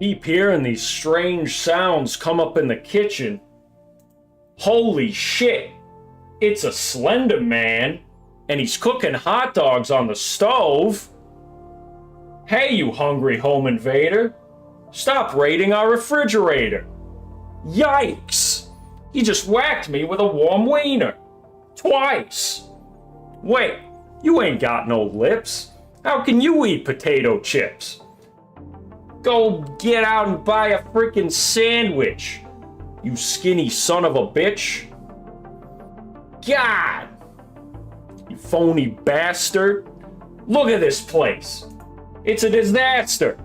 Keep hearing these strange sounds come up in the kitchen. Holy shit. It's a Slender Man, and he's cooking hot dogs on the stove. Hey, you hungry home invader. Stop raiding our refrigerator. Yikes. He just whacked me with a warm wiener. Twice. Wait, you ain't got no lips. How can you eat potato chips? Go get out and buy a freaking sandwich, you skinny son of a bitch. God! You phony bastard. Look at this place. It's a disaster.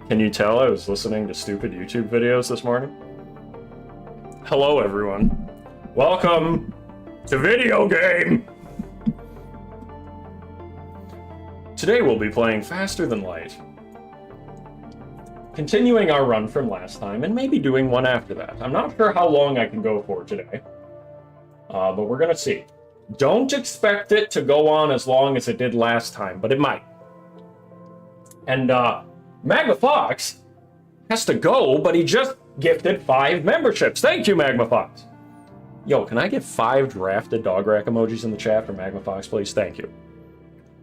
Can you tell I was listening to stupid YouTube videos this morning? Hello, everyone. Welcome to Video Game! Today we'll be playing Faster Than Light. Continuing our run from last time, and maybe doing one after that. I'm not sure how long I can go for today. But we're gonna see. Don't expect it to go on as long as it did last time, but it might. And, Magma Fox has to go, but he just gifted 5 memberships. Thank you, Magma Fox. Yo, can I get 5 drafted dog rack emojis in the chat for Magma Fox, please? Thank you.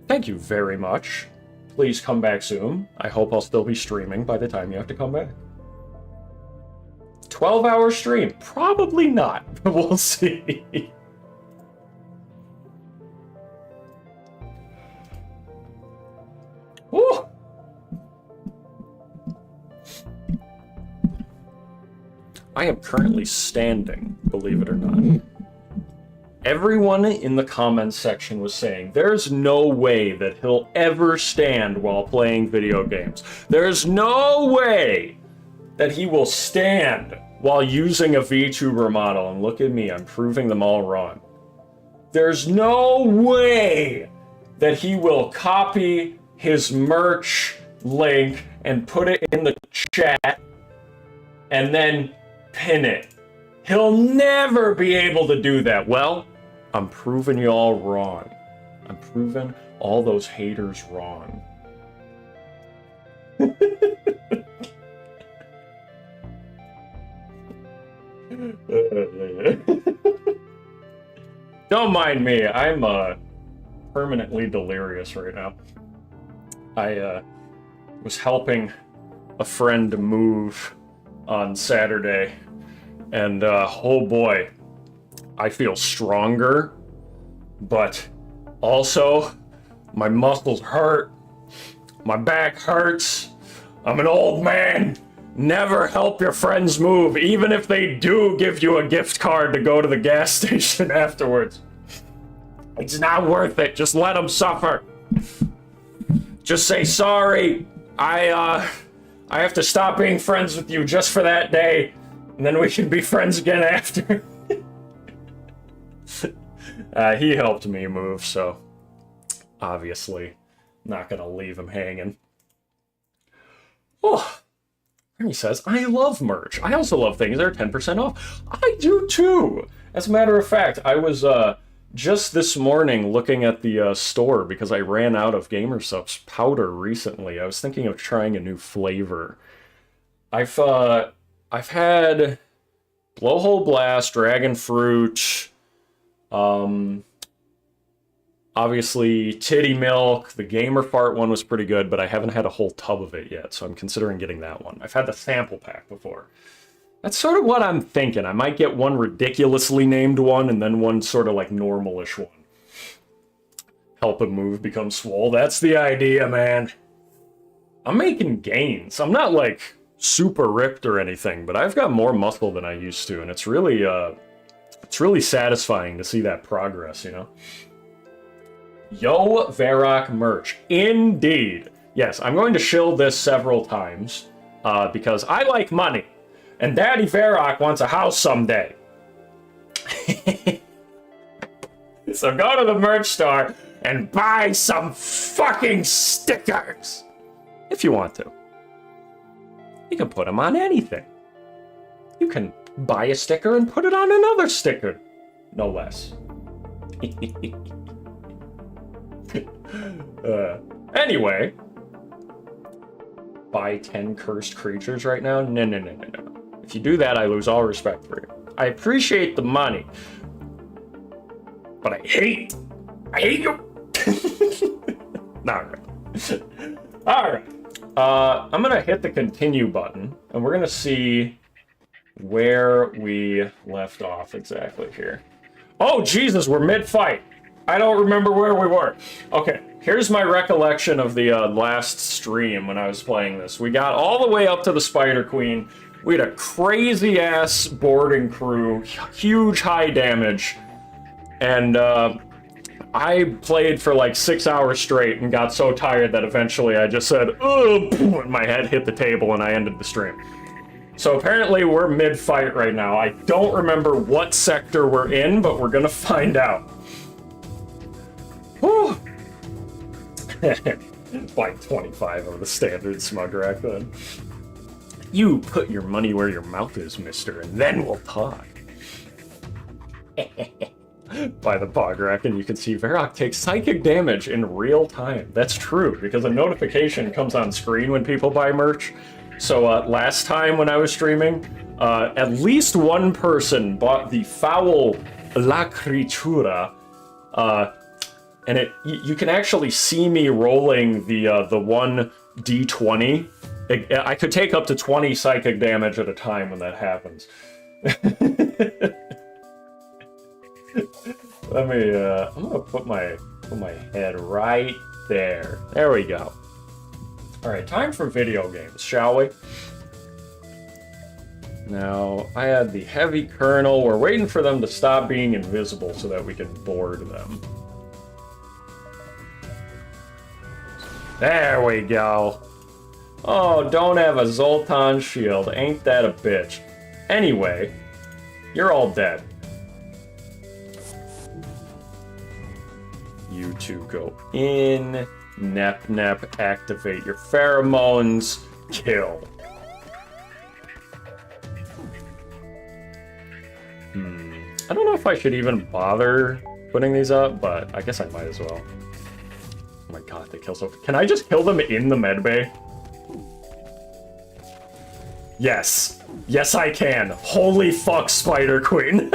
Thank you very much. Please come back soon. I hope I'll still be streaming by the time you have to come back. 12-hour stream? Probably not. We'll see. Woo! I am currently standing, believe it or not. Everyone in the comments section was saying, there's no way that he'll ever stand while playing video games. There's no way that he will stand while using a VTuber model. And look at me, I'm proving them all wrong. There's no way that he will copy his merch link and put it in the chat and then pin it. He'll never be able to do that. Well, I'm proving you all wrong. I'm proving all those haters wrong. Don't mind me. I'm permanently delirious right now. I was helping a friend move on Saturday, and oh boy, I feel stronger, but also my muscles hurt, my back hurts, I'm an old man. Never help your friends move, even if they do give you a gift card to go to the gas station afterwards. It's not worth it, just let them suffer. Just say, sorry, I have to stop being friends with you just for that day, and then we can be friends again after. He helped me move, so obviously not gonna leave him hanging. Oh, Ernie says, I love merch. I also love things that are 10% off. I do too. As a matter of fact, I was just this morning looking at the store because I ran out of GamerSupps powder recently. I was thinking of trying a new flavor. I've had Blowhole Blast, Dragon Fruit, obviously Titty Milk. The Gamer Fart one was pretty good, but I haven't had a whole tub of it yet, so I'm considering getting that one. I've had the sample pack before. That's sort of what I'm thinking. I might get one ridiculously named one, and then one sort of like normalish one. Help him move, become swole. That's the idea, man. I'm making gains. I'm not like super ripped or anything, but I've got more muscle than I used to, and it's really satisfying to see that progress, you know? Yo, Verac merch. Indeed. Yes, I'm going to shill this several times, because I like money. And Daddy Verac wants a house someday. So go to the merch store and buy some fucking stickers. If you want to. You can put them on anything. You can buy a sticker and put it on another sticker. no less. Anyway, buy 10 cursed creatures right now? No, no, no, no, no. If you do that, I lose all respect for you. I appreciate the money, but I hate you. Not really. All right. I'm gonna hit the continue button, and we're gonna see where we left off exactly here. Oh, Jesus, we're mid-fight. I don't remember where we were. Okay, here's my recollection of the last stream when I was playing this. We got all the way up to the Spider Queen. We had a crazy-ass boarding crew, huge high damage, and I played for like 6 hours straight and got so tired that eventually I just said, ugh, and my head hit the table and I ended the stream. So apparently we're mid-fight right now. I don't remember what sector we're in, but we're gonna find out. Whew. Like 25 of the standard smug rack then. You put your money where your mouth is, mister, and then we'll talk. By the pograc, and you can see Verac takes psychic damage in real time. That's true, because a notification comes on screen when people buy merch. So last time when I was streaming, at least one person bought the foul La Criatura, and you can actually see me rolling the one D20. I could take up to 20 psychic damage at a time when that happens. Let me, I'm gonna put my head right there. There we go. All right, time for video games, shall we? Now, I had the heavy kernel. We're waiting for them to stop being invisible so that we can board them. There we go. Oh, don't have a Zoltan shield. Ain't that a bitch. Anyway, you're all dead. You two go in. Nep, activate your pheromones. Kill. I don't know if I should even bother putting these up, but I guess I might as well. Oh my god, they kill so... Can I just kill them in the medbay? Yes. Yes, I can. Holy fuck, Spider Queen.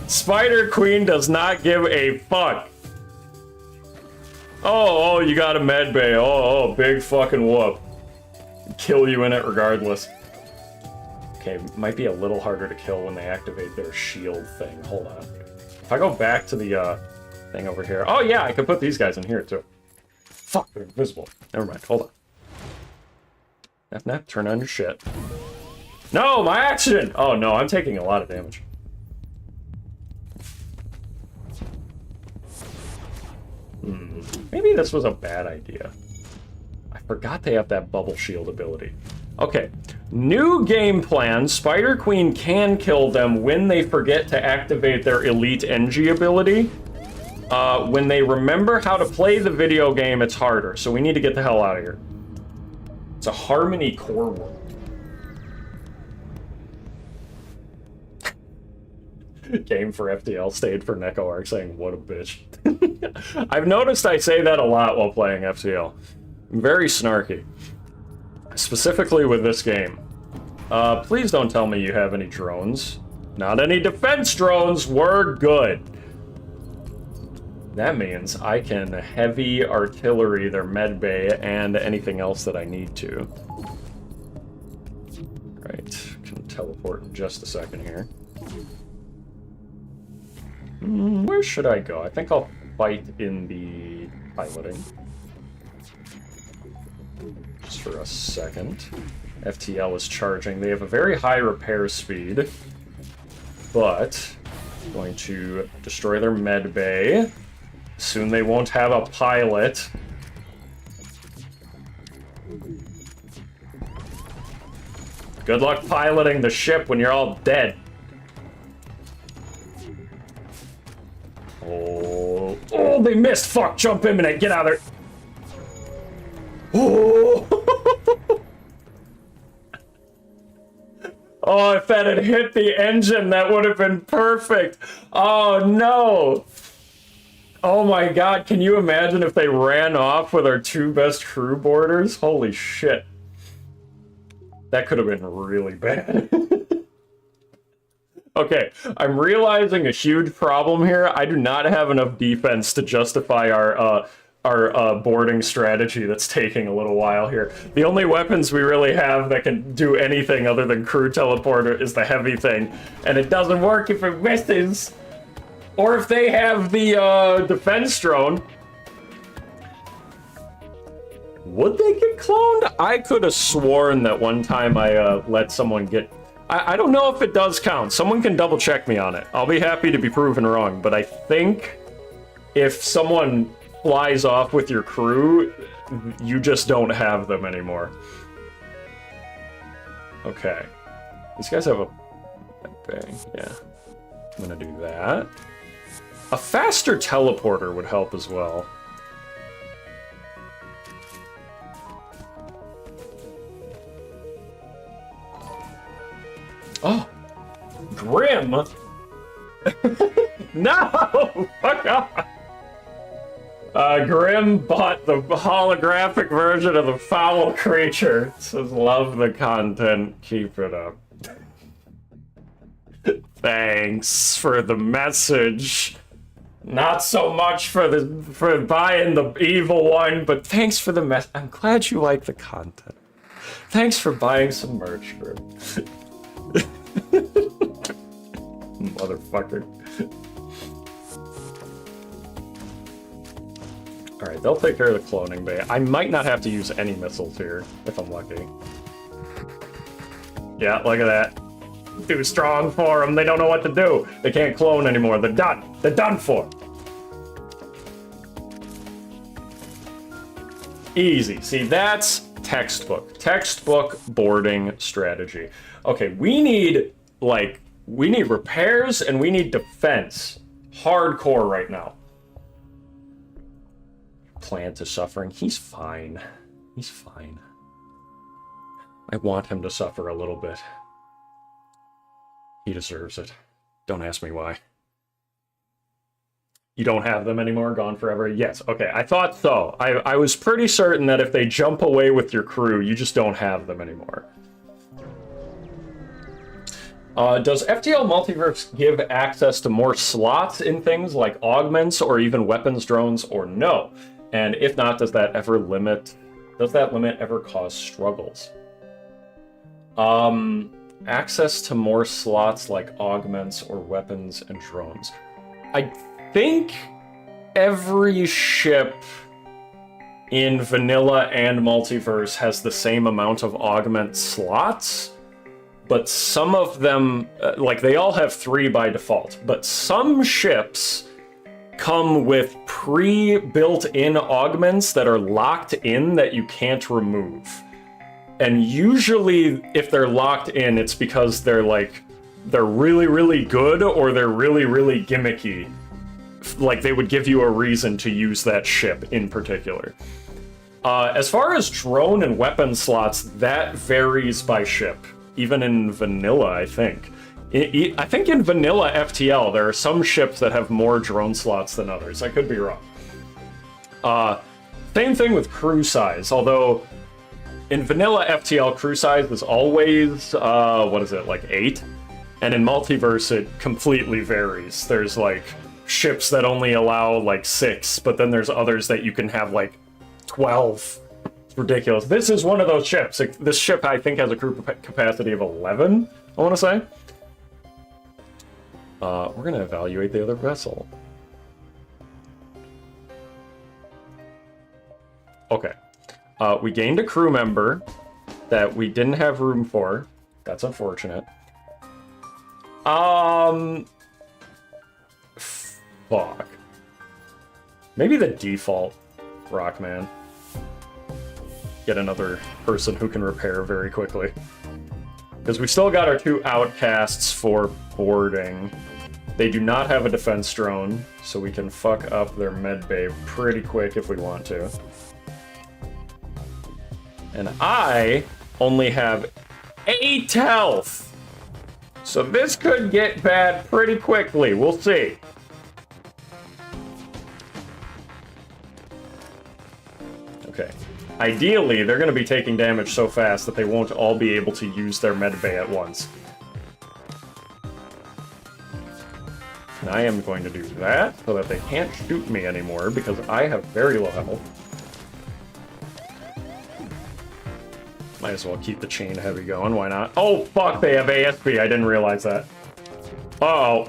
Spider Queen does not give a fuck. Oh, you got a medbay. Oh, big fucking whoop. Kill you in it regardless. Okay, might be a little harder to kill when they activate their shield thing. Hold on. If I go back to the thing over here. Oh yeah, I could put these guys in here too. Fuck, they're invisible. Never mind, hold on. Nap, turn on your shit. No, my action! Oh no, I'm taking a lot of damage. Maybe this was a bad idea. I forgot they have that bubble shield ability. Okay, new game plan. Spider Queen can kill them when they forget to activate their Elite NG ability. When they remember how to play the video game, it's harder. So we need to get the hell out of here. It's a Harmony Core world. Game for FTL stayed for Neko Arc saying, what a bitch. I've noticed I say that a lot while playing FTL. I'm very snarky. Specifically with this game. Please don't tell me you have any drones. Not any defense drones, we're good. That means I can heavy artillery their medbay and anything else that I need to. Right, can teleport in just a second here. Where should I go? I think I'll fight in the piloting. Just for a second. FTL is charging. They have a very high repair speed, but I'm going to destroy their med bay. Soon they won't have a pilot. Good luck piloting the ship when you're all dead. Oh, they missed! Fuck, jump imminent, get out of there! Oh! Oh, if that had hit the engine, that would have been perfect. Oh, no. Oh my god, can you imagine if they ran off with our 2 best crew boarders? Holy shit. That could have been really bad. Okay, I'm realizing a huge problem here. I do not have enough defense to justify our boarding strategy that's taking a little while here. The only weapons we really have that can do anything other than crew teleporter is the heavy thing, and it doesn't work if it misses. Or if they have the defense drone. Would they get cloned? I could have sworn that one time I let someone get... I don't know if it does count. Someone can double check me on it. I'll be happy to be proven wrong, but I think if someone flies off with your crew, you just don't have them anymore. Okay. These guys have a... bang, yeah. I'm gonna do that. A faster teleporter would help as well. Oh! Grim! No! Fuck off! Grim bought the holographic version of the foul creature. It says, love the content, keep it up. Thanks for the message. Not so much for buying the evil one, but thanks for the mess. I'm glad you like the content. Thanks for buying some merch, Grim. Motherfucker. Alright, they'll take care of the cloning bay. I might not have to use any missiles here, if I'm lucky. Yeah, look at that. Too strong for them. They don't know what to do. They can't clone anymore. They're done. They're done for. Easy. See, that's textbook. Textbook boarding strategy. Okay, we need repairs and we need defense. Hardcore right now. Plant is suffering. He's fine. He's fine. I want him to suffer a little bit. He deserves it. Don't ask me why. You don't have them anymore? Gone forever? Yes. Okay, I thought so. I was pretty certain that if they jump away with your crew, you just don't have them anymore. Does FTL Multiverse give access to more slots in things like augments or even weapons drones, or no? And if not, does that limit ever cause struggles? Access to more slots like augments or weapons and drones. I think every ship in vanilla and multiverse has the same amount of augment slots, but some of them, like they all have 3 by default, but some ships come with pre-built-in augments that are locked in that you can't remove. And usually, if they're locked in, it's because they're really, really good or they're really, really gimmicky. Like, they would give you a reason to use that ship in particular. As far as drone and weapon slots, that varies by ship. Even in vanilla, I think. I think in vanilla FTL, there are some ships that have more drone slots than others. I could be wrong. Same thing with crew size, although in vanilla FTL, crew size is always, what is it, like 8? And in multiverse, it completely varies. There's like ships that only allow like 6, but then there's others that you can have like 12. It's ridiculous. This is one of those ships. This ship, I think, has a crew capacity of 11, I want to say. We're going to evaluate the other vessel. Okay. We gained a crew member that we didn't have room for. That's unfortunate. Fuck. Maybe the default Rockman. Get another person who can repair very quickly. Because we still got our 2 outcasts for boarding. They do not have a defense drone, so we can fuck up their med bay pretty quick if we want to. And I only have 8 health! So this could get bad pretty quickly. We'll see. Okay. Ideally, they're going to be taking damage so fast that they won't all be able to use their medbay at once. And I am going to do that so that they can't shoot me anymore because I have very low health. Might as well keep the chain heavy going, why not? Oh, fuck, they have ASP, I didn't realize that. Uh-oh.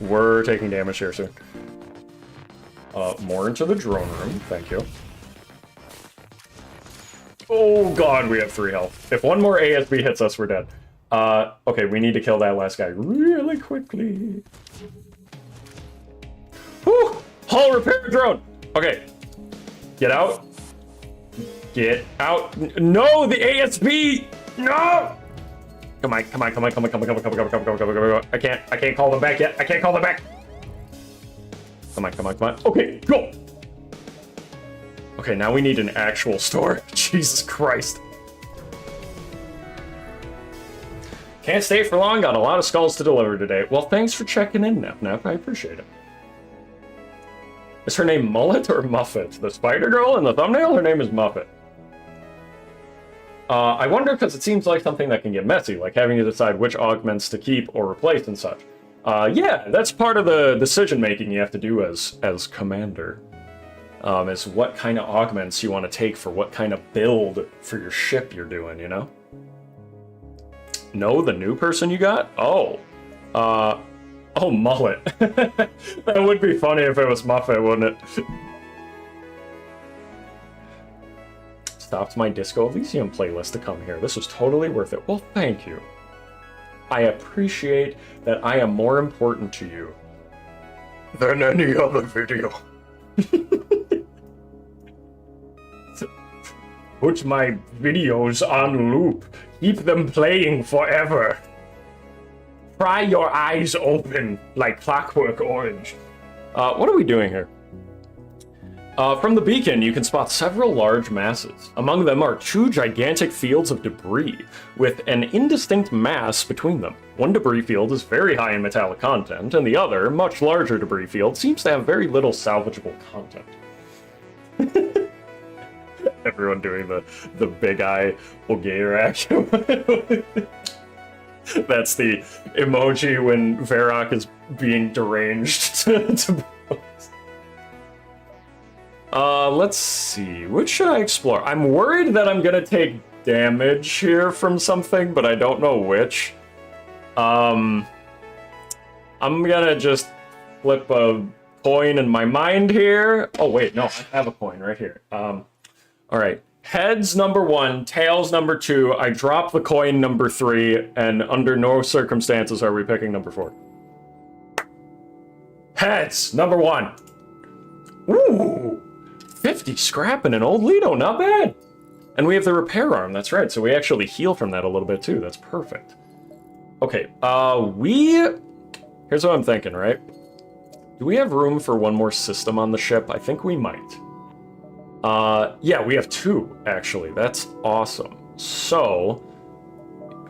We're taking damage here soon. More into the drone room, thank you. Oh god, we have 3 health. If one more ASB hits us, we're dead. Okay, we need to kill that last guy really quickly. Whew! Hull repair drone! Okay. Get out. Get out. No, the ASB! No! Come on, come on, come on, come on, come on, come on, come on, come on, come on, come on, come on. I can't call them back yet. I can't call them back. Come on, come on, come on. Okay, go! Okay, now we need an actual store. Jesus Christ. Can't stay for long, got a lot of skulls to deliver today. Well, thanks for checking in, Nep. I appreciate it. Is her name Mullet or Muffet? The spider girl in the thumbnail, her name is Muffet. I wonder because it seems like something that can get messy, like having to decide which augments to keep or replace and such. Yeah, that's part of the decision-making you have to do as commander. Is what kind of augments you want to take for what kind of build for your ship you're doing, you know? No, the new person you got? Oh. Oh, Mullet. That would be funny if it was Muffet, wouldn't it? Stopped my Disco Elysium playlist to come here. This was totally worth it. Well, thank you. I appreciate that I am more important to you than any other video. Put my videos on loop. Keep them playing forever. Pry your eyes open like Clockwork Orange. What are we doing here? From the beacon, you can spot several large masses. Among them are 2 gigantic fields of debris, with an indistinct mass between them. One debris field is very high in metallic content, and the other, much larger debris field, seems to have very little salvageable content. Everyone doing the big eye Ogeirak. That's the emoji when Verac is being deranged to let's see. Which should I explore? I'm worried that I'm gonna take damage here from something, but I don't know which. I'm gonna just flip a coin in my mind here. Oh wait, no, I have a coin right here. Alright. Heads number 1, tails number 2. I drop the coin number 3, and under no circumstances are we picking number 4. Heads number 1. Ooh! 50 scrap and an old Lido, not bad. And we have the repair arm, that's right, so we actually heal from that a little bit too, that's perfect. Okay, here's what I'm thinking, right? Do we have room for one more system on the ship? I think we might. Yeah, we have 2, actually, that's awesome. So,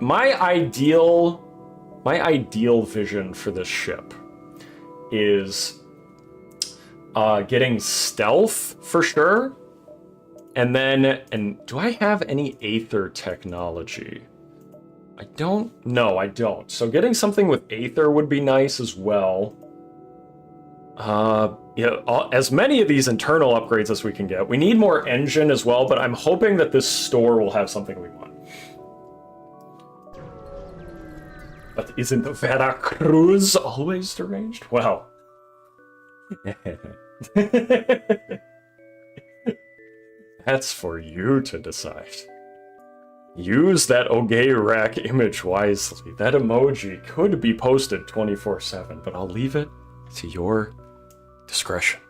my ideal vision for this ship is getting stealth for sure, and do I have any Aether technology? I don't know. So getting something with Aether would be nice as well. Yeah, as many of these internal upgrades as we can get. We need more engine as well, but I'm hoping that this store will have something we want. But isn't the Veracruz always deranged? Well. That's for you to decide. Use that Ogeirak image wisely. That emoji could be posted 24/7, but I'll leave it to your discretion.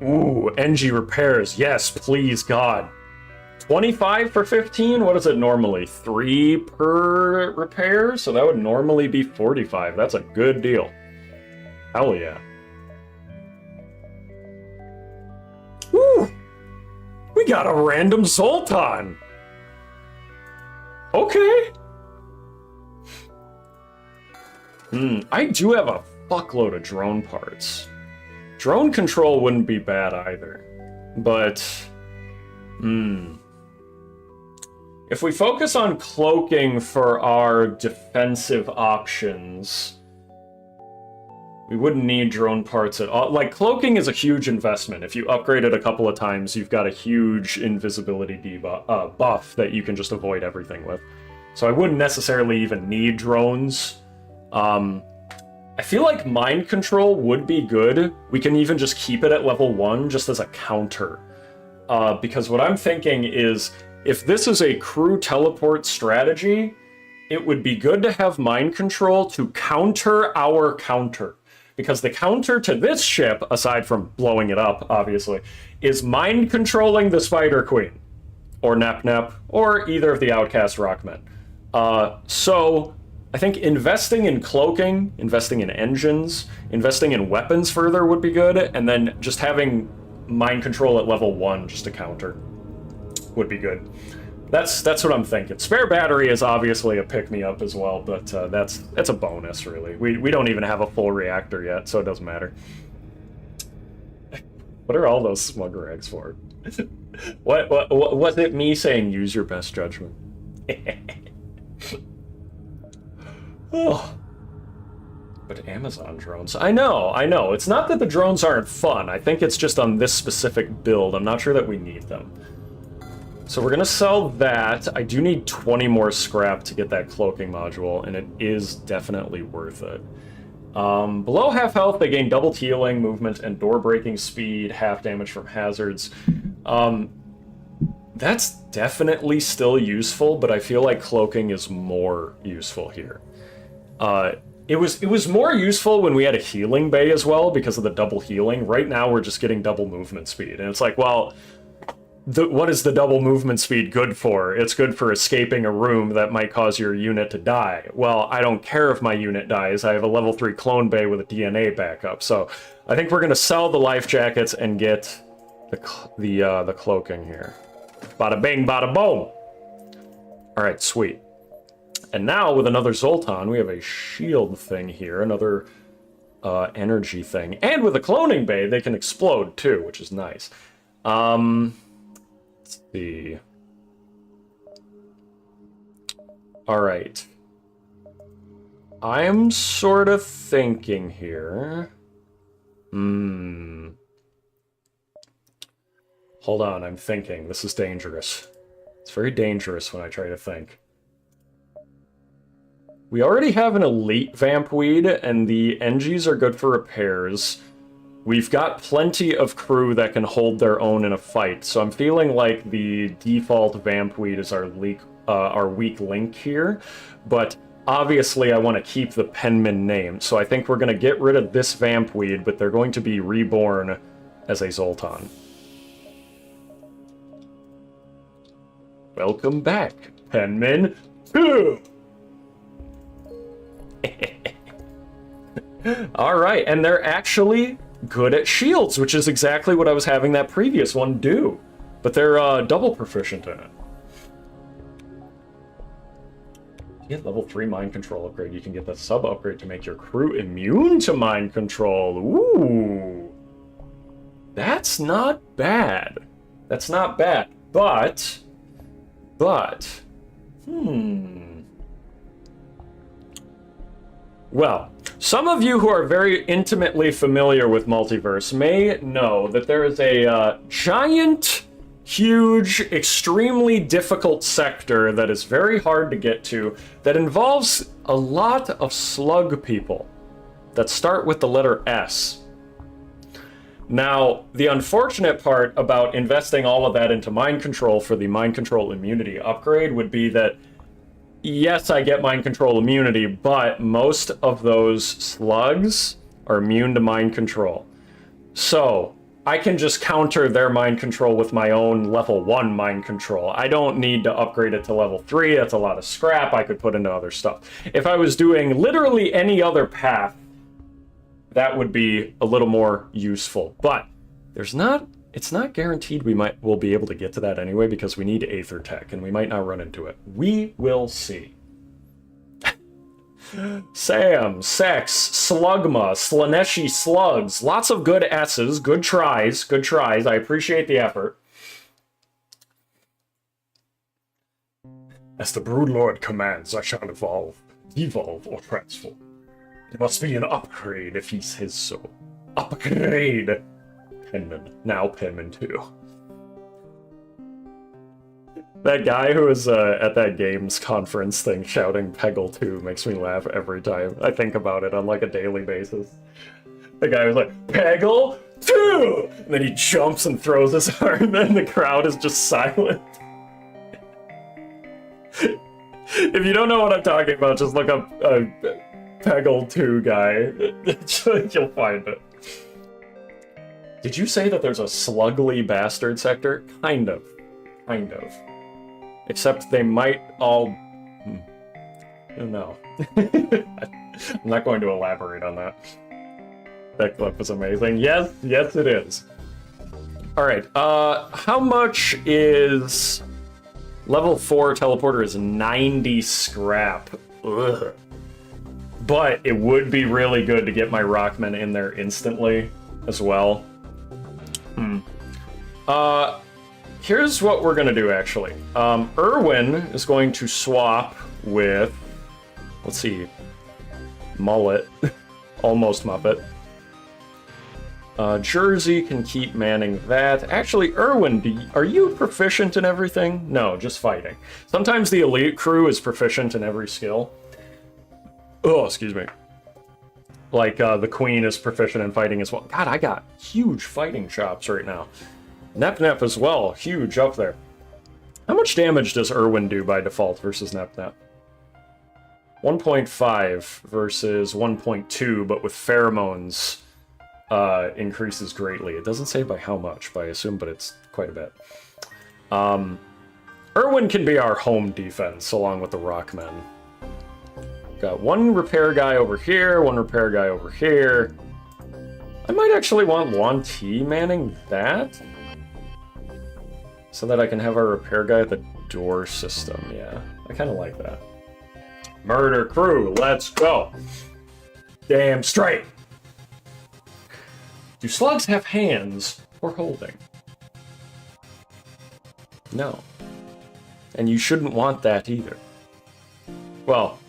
Ooh, NG repairs. Yes, please, God. 25 for 15? What is it normally? 3 per repair? So that would normally be 45. That's a good deal. Hell yeah. Woo! We got a random Zoltan! Okay. I do have a fuckload of drone parts. Drone control wouldn't be bad either. But, if we focus on cloaking for our defensive options, we wouldn't need drone parts at all. Like, cloaking is a huge investment. If you upgrade it a couple of times, you've got a huge invisibility debuff, buff that you can just avoid everything with. So I wouldn't necessarily even need drones. I feel like mind control would be good. We can even just keep it at level 1 just as a counter. Because what I'm thinking is, if this is a crew teleport strategy, it would be good to have mind control to counter our counter. Because the counter to this ship, aside from blowing it up, obviously, is mind controlling the Spider Queen. Or Nep Nep, or either of the Outcast Rockmen. So I think investing in cloaking, investing in engines, investing in weapons further would be good, and then just having mind control at level 1 just to counter would be good. That's what I'm thinking. Spare battery is obviously a pick-me-up as well, but that's a bonus, really. We don't even have a full reactor yet, so it doesn't matter. What are all those smug rags for? What was it me saying use your best judgment? Oh. But Amazon drones. I know. It's not that the drones aren't fun. I think it's just on this specific build. I'm not sure that we need them. So we're gonna sell that. I do need 20 more scrap to get that cloaking module, and it is definitely worth it. Below half health, they gain double healing, movement, and door breaking speed, half damage from hazards. That's definitely still useful, but I feel like cloaking is more useful here. It was more useful when we had a healing bay as well because of the double healing. Right now we're just getting double movement speed, and it's like, well, what is the double movement speed good for? It's good for escaping a room that might cause your unit to die. Well, I don't care if my unit dies. I have a level 3 clone bay with a DNA backup. So I think we're gonna sell the life jackets and get the cloaking here. Bada bing, bada boom. All right, sweet. And now with another Zoltan, we have a shield thing here, another energy thing, and with a cloning bay, they can explode too, which is nice. Let's see. All right. I'm sort of thinking here. Hold on, I'm thinking. This is dangerous. It's very dangerous when I try to think. We already have an elite Vampweed, and the NGs are good for repairs. We've got plenty of crew that can hold their own in a fight, so I'm feeling like the default Vampweed is our weak link here, but obviously I want to keep the Penman name, so I think we're going to get rid of this Vampweed, but they're going to be reborn as a Zoltan. Welcome back, Penman 2! Alright, and they're actually good at shields, which is exactly what I was having that previous one do. But they're double proficient in it. You get level 3 mind control upgrade. You can get the sub upgrade to make your crew immune to mind control. Ooh. That's not bad. That's not bad. But... Well, some of you who are very intimately familiar with Multiverse may know that there is a giant, huge, extremely difficult sector that is very hard to get to that involves a lot of slug people that start with the letter S. Now, the unfortunate part about investing all of that into mind control for the mind control immunity upgrade would be that yes, I get mind control immunity, but most of those slugs are immune to mind control. So, I can just counter their mind control with my own level 1 mind control. I don't need to upgrade it to level 3, that's a lot of scrap I could put into other stuff. If I was doing literally any other path, that would be a little more useful. But there's not It's not guaranteed we'll be able to get to that anyway because we need Aether Tech, and we might not run into it. We will see. Sam, Sex, Slugma, Slaneshi Slugs. Lots of good S's. Good tries. Good tries. I appreciate the effort. As the Broodlord commands, I shall evolve, or transform. It must be an upgrade if he says so. Upgrade! Penman. Now Penman too. That guy who was at that games conference thing shouting Peggle 2 makes me laugh every time I think about it on like a daily basis. The guy was like, Peggle 2! And then he jumps and throws his arm and the crowd is just silent. If you don't know what I'm talking about, just look up Peggle 2 guy. You'll find it. Did you say that there's a slugly bastard sector? Kind of. Kind of. Except they might all... I don't know. I'm not going to elaborate on that. That clip was amazing. Yes, yes it is. Alright, how much is... Level 4 teleporter is 90 scrap. Ugh. But it would be really good to get my Rockmen in there instantly as well. Here's what we're gonna do actually. Irwin is going to swap with, let's see, Mullet, almost Muppet. Jersey can keep manning that. Actually, Irwin, are you proficient in everything? No, just fighting. Sometimes the elite crew is proficient in every skill. Oh, excuse me. Like, the Queen is proficient in fighting as well. God, I got huge fighting chops right now. Nep as well, huge up there. How much damage does Irwin do by default versus Nep? 1.5 versus 1.2, but with pheromones, increases greatly. It doesn't say by how much, but I assume, but it's quite a bit. Irwin can be our home defense, along with the Rockmen. Got one repair guy over here, one repair guy over here. I might actually want Luan T manning that, so that I can have our repair guy at the door system. Yeah, I kind of like that. Murder crew, let's go. Damn straight. Do slugs have hands for holding? No. And you shouldn't want that either. Well,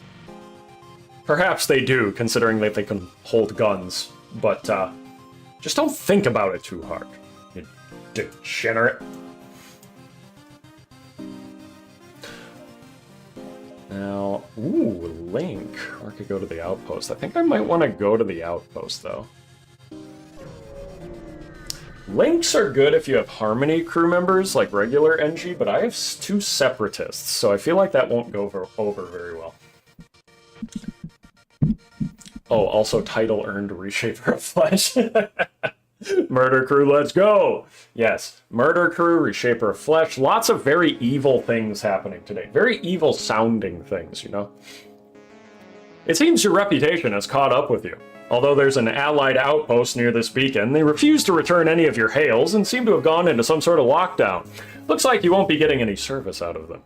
perhaps they do, considering that they can hold guns, but just don't think about it too hard, you degenerate. Now, ooh, Link. Or I could go to the outpost. I think I might want to go to the outpost, though. Links are good if you have Harmony crew members, like regular NG, but I have 2 Separatists, so I feel like that won't go over very well. Oh, also title earned Reshaper of Flesh. Murder crew, let's go! Yes, Murder crew, Reshaper of Flesh. Lots of very evil things happening today. Very evil sounding things, you know? It seems your reputation has caught up with you. Although there's an allied outpost near this beacon, they refuse to return any of your hails and seem to have gone into some sort of lockdown. Looks like you won't be getting any service out of them.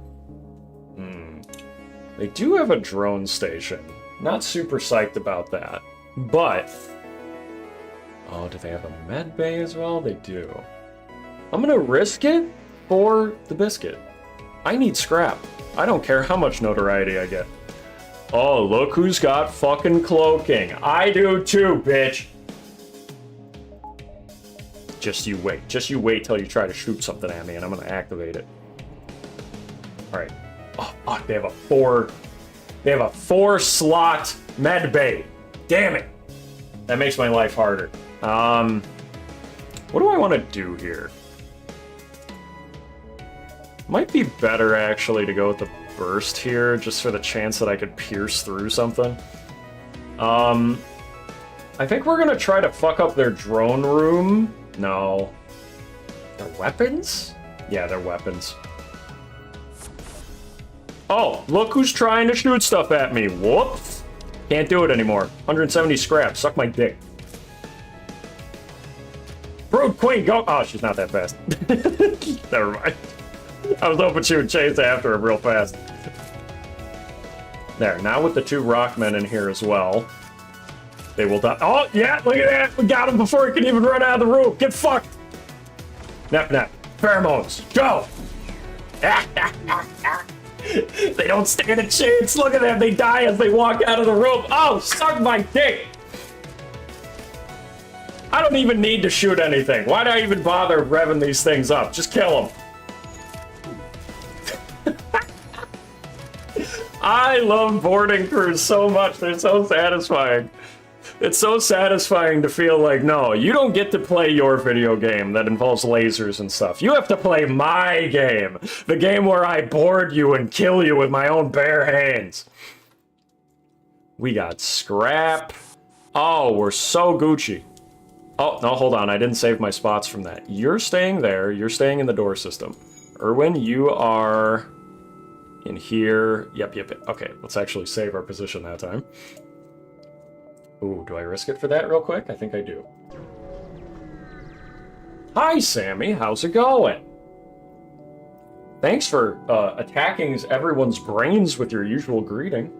They do have a drone station. Not super psyched about that. But... oh, do they have a med bay as well? They do. I'm gonna risk it for the biscuit. I need scrap. I don't care how much notoriety I get. Oh, look who's got fucking cloaking. I do too, bitch. Just you wait. Just you wait till you try to shoot something at me and I'm gonna activate it. Alright. Oh, fuck, they have a 4-slot med bay. Damn it. That makes my life harder. What do I want to do here? Might be better, actually, to go with the burst here, just for the chance that I could pierce through something. I think we're gonna try to fuck up their drone room. No. Their weapons? Yeah, their weapons. Oh, look who's trying to shoot stuff at me. Whoops. Can't do it anymore. 170 scrap. Suck my dick. Bro, Brute Queen, go! Oh, she's not that fast. Never mind. I was hoping she would chase after him real fast. There, now with the 2 rockmen in here as well, they will die. Oh, yeah, look at that! We got him before he can even run out of the roof! Get fucked! Nap, nap. Pheromones, go! They don't stand a chance! Look at them, they die as they walk out of the room! Oh, suck my dick! I don't even need to shoot anything. Why do I even bother revving these things up? Just kill them. I love boarding crews so much. They're so satisfying. It's so satisfying to feel like, no, you don't get to play your video game that involves lasers and stuff. You have to play my game. The game where I board you and kill you with my own bare hands. We got scrap. Oh, we're so Gucci. Oh, no, hold on. I didn't save my spots from that. You're staying there. You're staying in the door system. Erwin, you are in here. Yep. Okay, let's actually save our position that time. Ooh, do I risk it for that real quick? I think I do. Hi, Sammy. How's it going? Thanks for attacking everyone's brains with your usual greeting.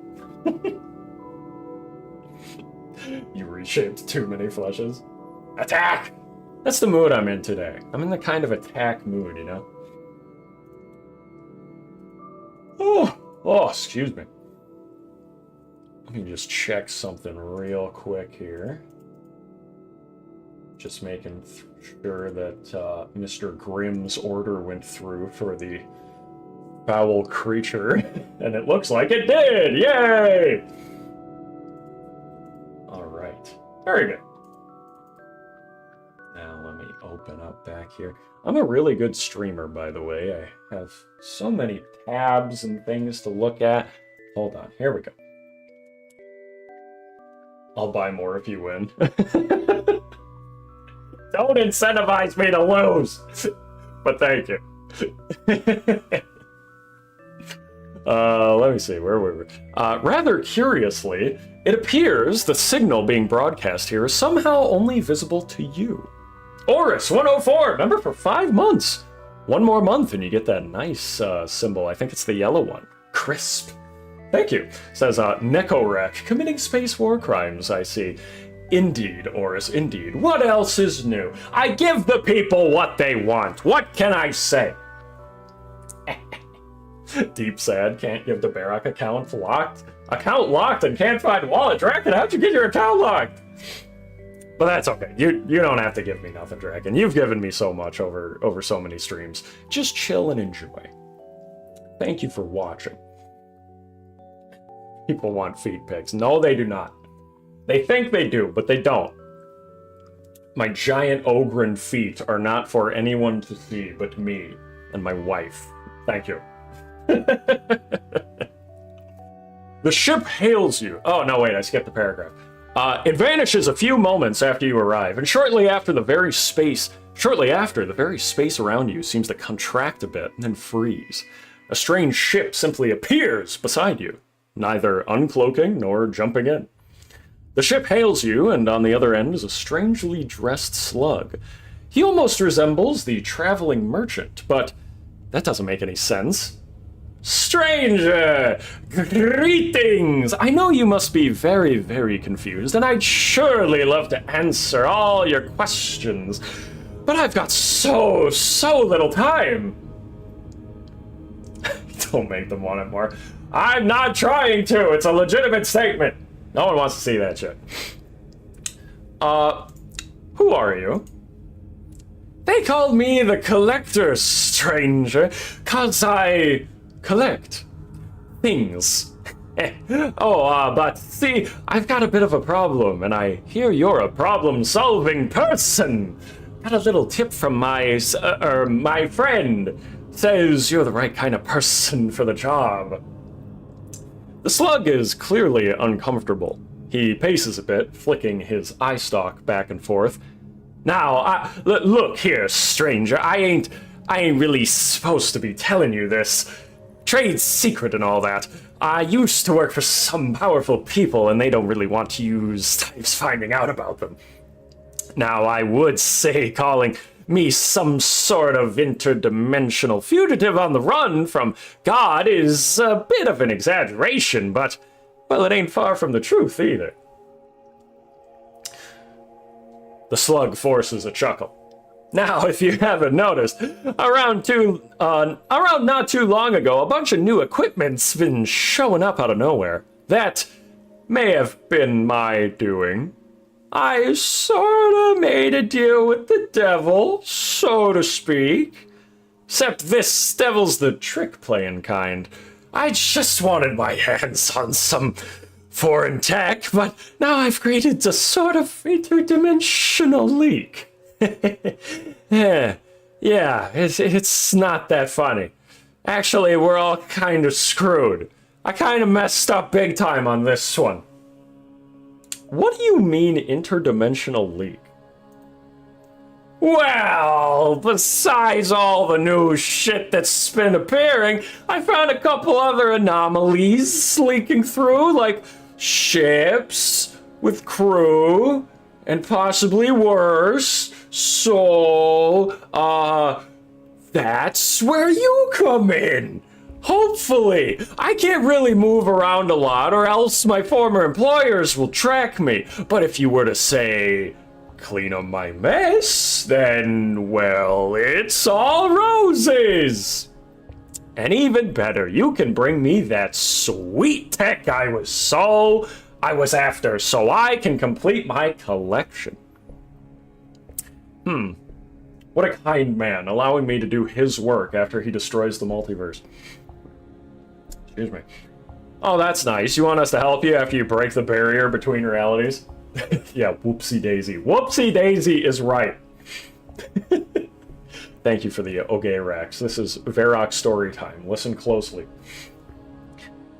You reshaped too many flushes. Attack! That's the mood I'm in today. I'm in the kind of attack mood, you know? Oh, excuse me. Let me just check something real quick here. Just making sure that Mr. Grimm's order went through for the foul creature. And it looks like it did! Yay! Alright. Very good. Now let me open up back here. I'm a really good streamer, by the way. I have so many tabs and things to look at. Hold on, here we go. I'll buy more if you win. Don't incentivize me to lose! But thank you. Let me see, where were we? Rather curiously, it appears the signal being broadcast here is somehow only visible to you. Oris 104, member for 5 months. One more month and you get that nice symbol. I think it's the yellow one. Crisp. Thank you. Says Nekorak, committing space war crimes, I see. Indeed, Oris, indeed. What else is new? I give the people what they want. What can I say? Deep sad, can't give the Verac account locked. Account locked and can't find wallet. Draken, how'd you get your account locked? But that's okay. You don't have to give me nothing, Dragon. You've given me so much over so many streams. Just chill and enjoy. Thank you for watching. People want feet pics. No, they do not. They think they do, but they don't. My giant ogren feet are not for anyone to see but me and my wife. Thank you. The ship hails you. Oh, no, wait, I skipped the paragraph. It vanishes a few moments after you arrive, and shortly after, the very space around you seems to contract a bit and then freeze. A strange ship simply appears beside you, neither uncloaking nor jumping in. The ship hails you, and on the other end is a strangely dressed slug. He almost resembles the traveling merchant, but that doesn't make any sense. Stranger! Greetings! I know you must be very, very confused, and I'd surely love to answer all your questions, but I've got so little time. Don't make them want it more. I'm not trying to! It's a legitimate statement! No one wants to see that shit. Who are you? They called me the Collector, stranger, 'cause I collect things. But see, I've got a bit of a problem, and I hear you're a problem-solving person. Got a little tip from my friend. Says you're the right kind of person for the job. The slug is clearly uncomfortable. He paces a bit, flicking his eye stalk back and forth. Now, look here, stranger. I ain't really supposed to be telling you this. Trade secret and all that. I used to work for some powerful people, and they don't really want you types finding out about them. Now, I would say calling me some sort of interdimensional fugitive on the run from God is a bit of an exaggeration, but, well, it ain't far from the truth either. The slug forces a chuckle. Now, if you haven't noticed, around not too long ago, a bunch of new equipment's been showing up out of nowhere. That may have been my doing. I sorta made a deal with the devil, so to speak. Except this devil's the trick-playing kind. I just wanted my hands on some foreign tech, but now I've created a sort of interdimensional leak. Yeah, it's not that funny. Actually, we're all kind of screwed. I kind of messed up big time on this one. What do you mean interdimensional leak? Well, besides all the new shit that's been appearing, I found a couple other anomalies leaking through, like ships with crew, and possibly worse. So, that's where you come in. Hopefully. I can't really move around a lot, or else my former employers will track me. But if you were to say, clean up my mess, then, well, it's all roses. And even better, you can bring me that sweet tech I was after, so I can complete my collection. What a kind man, allowing me to do his work after he destroys the multiverse. Excuse me. Oh, that's nice. You want us to help you after you break the barrier between realities? Yeah, whoopsie daisy. Whoopsie daisy is right. Thank you for the okay, Rax. This is Verac story time. Listen closely.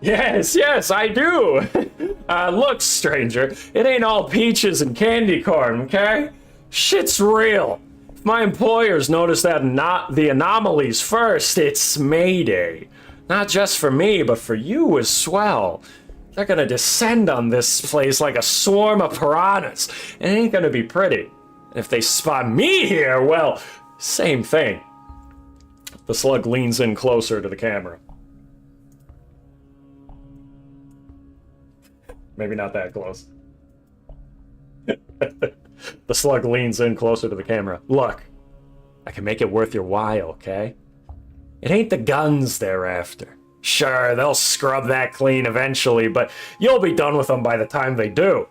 Yes, I do. Look, stranger, it ain't all peaches and candy corn, okay? Shit's real. If my employers notice that the anomalies first, it's Mayday. Not just for me, but for you as well. They're gonna descend on this place like a swarm of piranhas. It ain't gonna be pretty. And if they spot me here, well, same thing. The slug leans in closer to the camera. Maybe not that close. The slug leans in closer to the camera. Look, I can make it worth your while, okay? It ain't the guns they're after. Sure, they'll scrub that clean eventually, but you'll be done with them by the time they do.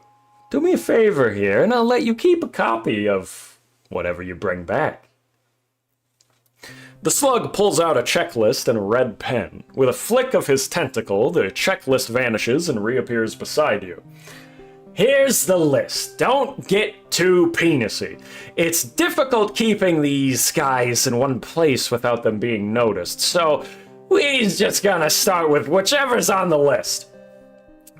Do me a favor here, and I'll let you keep a copy of whatever you bring back. The slug pulls out a checklist and a red pen. With a flick of his tentacle, the checklist vanishes and reappears beside you. Here's the list. Don't get too penisy. It's difficult keeping these guys in one place without them being noticed, so we're just gonna start with whichever's on the list.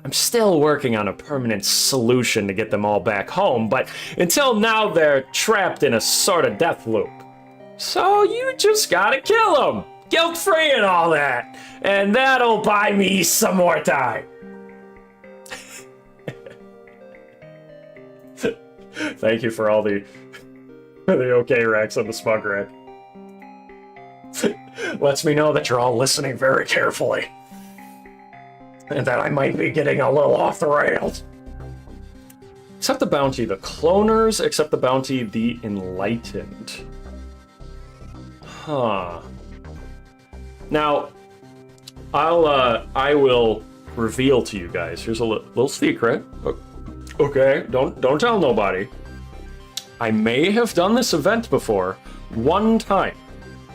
I'm still working on a permanent solution to get them all back home, but until now they're trapped in a sort of death loop. So you just gotta kill them, guilt-free and all that, and that'll buy me some more time. Thank you for all the okay racks on the smug rack. Lets me know that you're all listening very carefully. And that I might be getting a little off the rails. Accept the bounty, the cloners. Accept the bounty, the enlightened. Huh. Now, I will reveal to you guys. Here's a little secret. Okay, don't tell nobody. I may have done this event before, one time.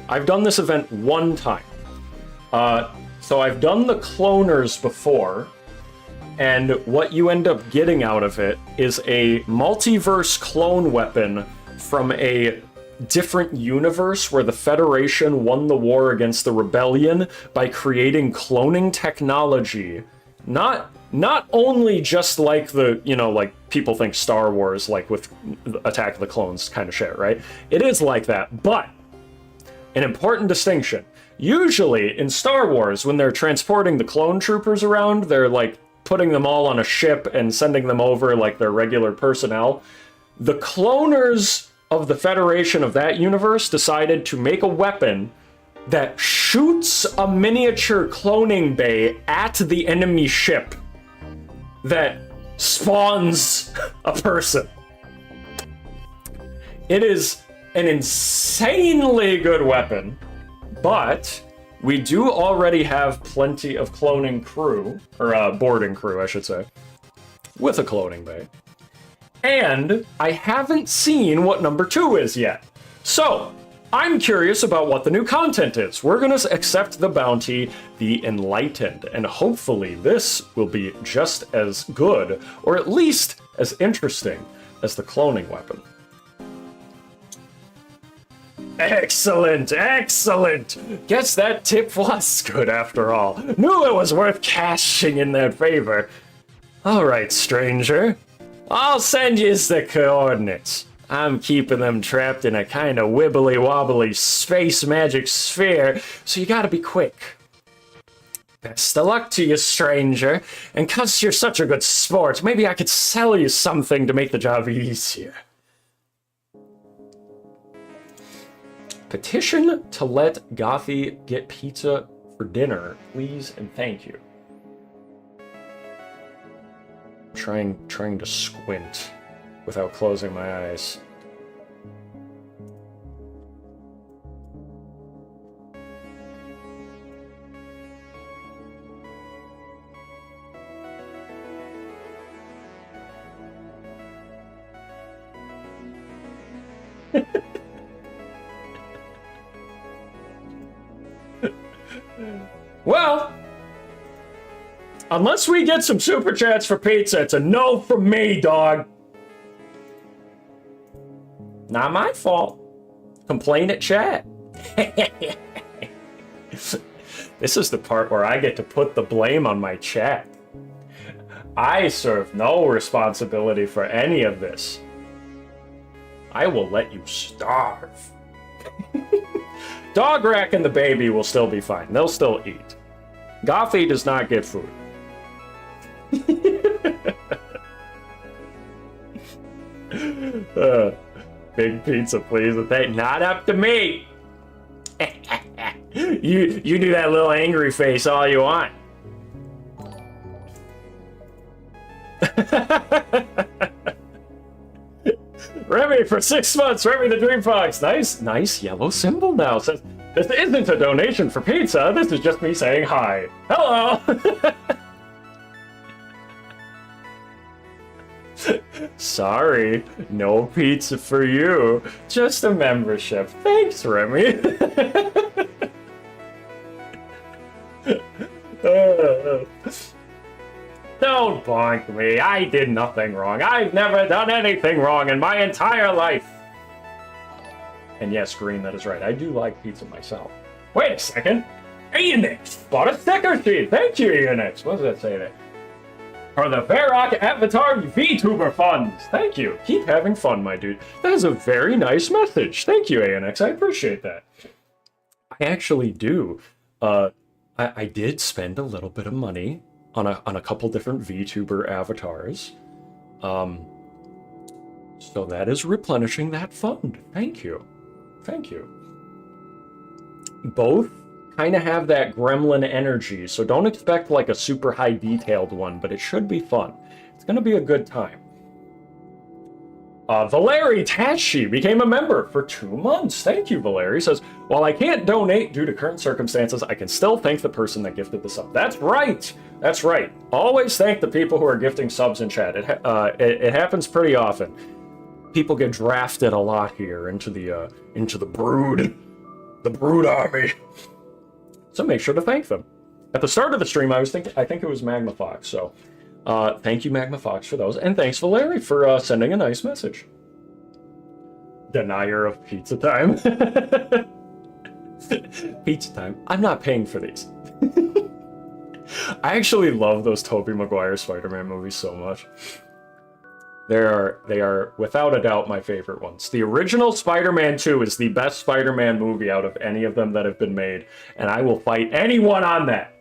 I've done this event one time. So I've done the cloners before, and what you end up getting out of it is a multiverse clone weapon from a different universe where the Federation won the war against the Rebellion by creating cloning technology. Not only just like the, like people think Star Wars, like with Attack of the Clones kind of shit, right? It is like that, but an important distinction. Usually in Star Wars, when they're transporting the clone troopers around, they're like putting them all on a ship and sending them over like their regular personnel. the cloners of the Federation of that universe decided to make a weapon that shoots a miniature cloning bay at the enemy ship that spawns a person. It is an insanely good weapon, but we do already have plenty of cloning crew, or boarding crew, I should say, with a cloning bay. And I haven't seen what number 2 is yet. So, I'm curious about what the new content is. We're gonna accept the bounty, the Enlightened, and hopefully this will be just as good, or at least as interesting, as the cloning weapon. Excellent, excellent! Guess that tip was good after all. Knew it was worth cashing in their favor. Alright, stranger. I'll send you the coordinates. I'm keeping them trapped in a kind of wibbly-wobbly space magic sphere, so you gotta be quick. Best of luck to you, stranger. And 'cause you're such a good sport, maybe I could sell you something to make the job easier. Petition to let Gothy get pizza for dinner, please and thank you. Trying to squint without closing my eyes. Well, unless we get some super chats for pizza, it's a no from me, dog. Not my fault. Complain at chat. This is the part where I get to put the blame on my chat. I serve no responsibility for any of this. I will let you starve. Pograc and the baby will still be fine. They'll still eat. Gothy does not get food. Big pizza, please. Not up to me. You do that little angry face all you want. Remy for 6 months. Remy the Dream Fox. Nice yellow symbol now. Says, this isn't a donation for pizza. This is just me saying hi. Hello. Sorry, no pizza for you. Just a membership. Thanks, Remy. Don't bonk me. I did nothing wrong. I've never done anything wrong in my entire life. And yes, Green, that is right. I do like pizza myself. Wait a second. Aenix bought a sticker sheet. Thank you, Aenix. What does that say there? For the Verac Avatar VTuber funds. Thank you. Keep having fun, my dude. That is a very nice message. Thank you, Aenix. I appreciate that. I actually do. I did spend a little bit of money on a couple different VTuber avatars. So that is replenishing that fund. Thank you. Thank you. Both kind of have that gremlin energy, so don't expect like a super high detailed one, but it should be fun. It's going to be a good time. Valeri Tashi became a member for 2 months. Thank you, Valeri. Says, while I can't donate due to current circumstances, I can still thank the person that gifted the sub. That's right. That's right. Always thank the people who are gifting subs in chat. It happens pretty often. People get drafted a lot here into the brood army. So make sure to thank them. At the start of the stream, I think it was Magma Fox. So thank you, Magma Fox, for those, and thanks, Valeri, for sending a nice message. Denier of pizza time. Pizza time. I'm not paying for these. I actually love those Tobey Maguire Spider-Man movies so much. They are without a doubt my favorite ones. The original Spider-Man 2 is the best Spider-Man movie out of any of them that have been made, and I will fight anyone on that.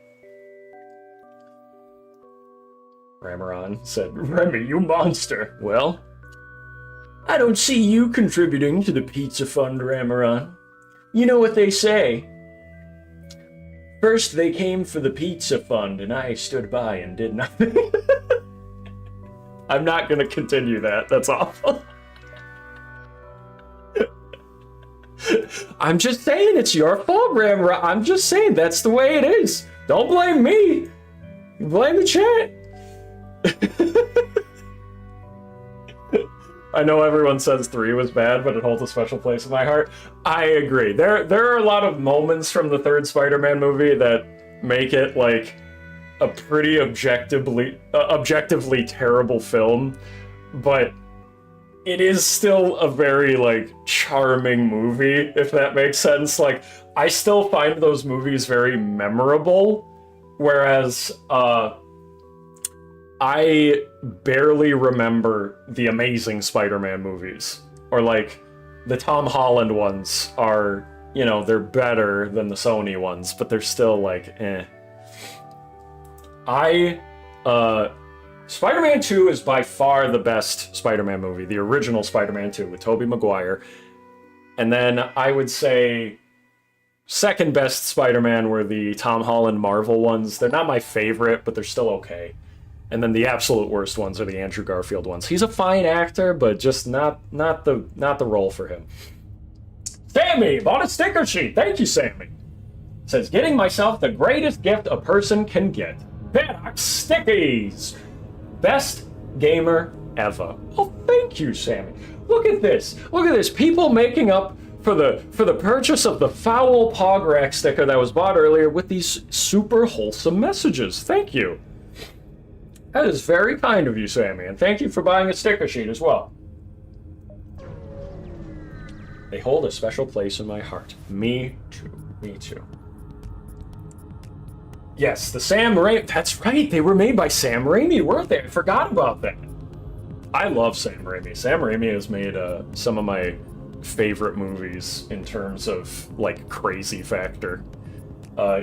Ramaran said, Remy, you monster. Well, I don't see you contributing to the pizza fund, Ramaran. You know what they say. First they came for the pizza fund, and I stood by and did nothing. I'm not gonna continue that. That's awful. I'm just saying it's your fault, Ramaran. I'm just saying that's the way it is. Don't blame me. Blame the chat. I know everyone says 3 was bad, but it holds a special place in my heart. I agree. There are a lot of moments from the third Spider-Man movie that make it like a pretty objectively terrible film, but it is still a very like charming movie, if that makes sense. Like, I still find those movies very memorable, whereas I barely remember the Amazing Spider-Man movies. Or like, the Tom Holland ones are, you know, they're better than the Sony ones, but they're still like, eh. Spider-Man 2 is by far the best Spider-Man movie, the original Spider-Man 2 with Tobey Maguire. And then I would say second best Spider-Man were the Tom Holland Marvel ones. They're not my favorite, but they're still okay. And then the absolute worst ones are the Andrew Garfield ones. He's a fine actor, but just not the role for him. Sammy bought a sticker sheet. Thank you, Sammy. Says, getting myself the greatest gift a person can get. Verac stickies. Best gamer ever. Oh, thank you, Sammy. Look at this. Look at this. People making up for the purchase of the foul pograc sticker that was bought earlier with these super wholesome messages. Thank you. That is very kind of you, Sammy, and thank you for buying a sticker sheet as well. They hold a special place in my heart. Me too. Me too. Yes, the Sam Raimi. That's right. They were made by Sam Raimi, weren't they? I forgot about that. I love Sam Raimi. Sam Raimi has made some of my favorite movies in terms of like crazy factor.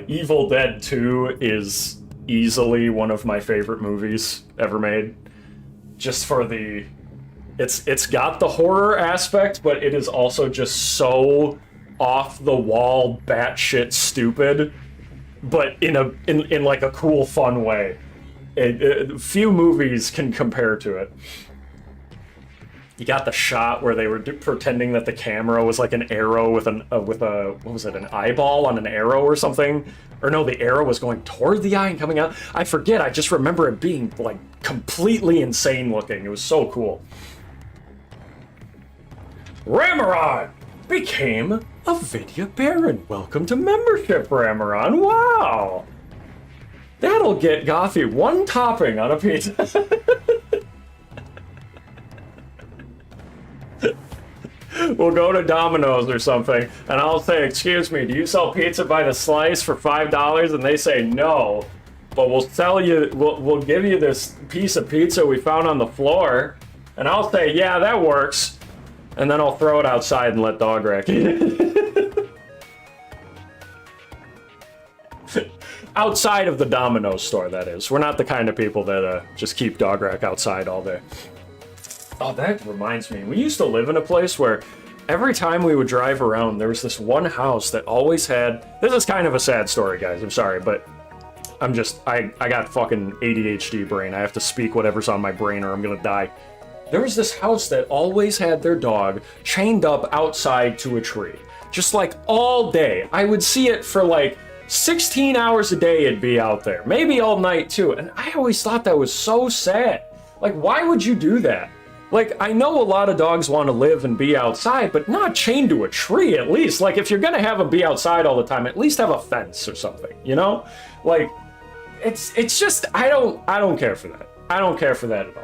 Evil Dead 2 is easily one of my favorite movies ever made. Just for the it's got the horror aspect, but it is also just so off the wall, batshit stupid, but in like a cool, fun way. Few movies can compare to it. You got the shot where they were pretending that the camera was like an arrow with a what was it, an eyeball on an arrow or something? Or no, the arrow was going toward the eye and coming out. I forget. I just remember it being like completely insane looking. It was so cool. Ramaran became a Vidya Baron. Welcome to membership, Ramaran. Wow. That'll get Gothy one topping on a pizza. We'll go to Domino's or something, and I'll say, excuse me, do you sell pizza by the slice for $5? And they say no, but we'll give you this piece of pizza we found on the floor. And I'll say, yeah, that works. And then I'll throw it outside and let Dograc eat it. Outside of the Domino's store, that is. We're not the kind of people that just keep Dograc outside all day. Oh, that reminds me. We used to live in a place where every time we would drive around, there was this one house that always had... This is kind of a sad story, guys. I'm sorry, but I got fucking ADHD brain. I have to speak whatever's on my brain or I'm gonna die. There was this house that always had their dog chained up outside to a tree. Just like all day. I would see it for like 16 hours a day it'd be out there. Maybe all night too. And I always thought that was so sad. Like, why would you do that? Like, I know a lot of dogs want to live and be outside, but not chained to a tree, at least. Like, if you're gonna have them be outside all the time, at least have a fence or something, you know? Like, it's just, I don't care for that. I don't care for that at all.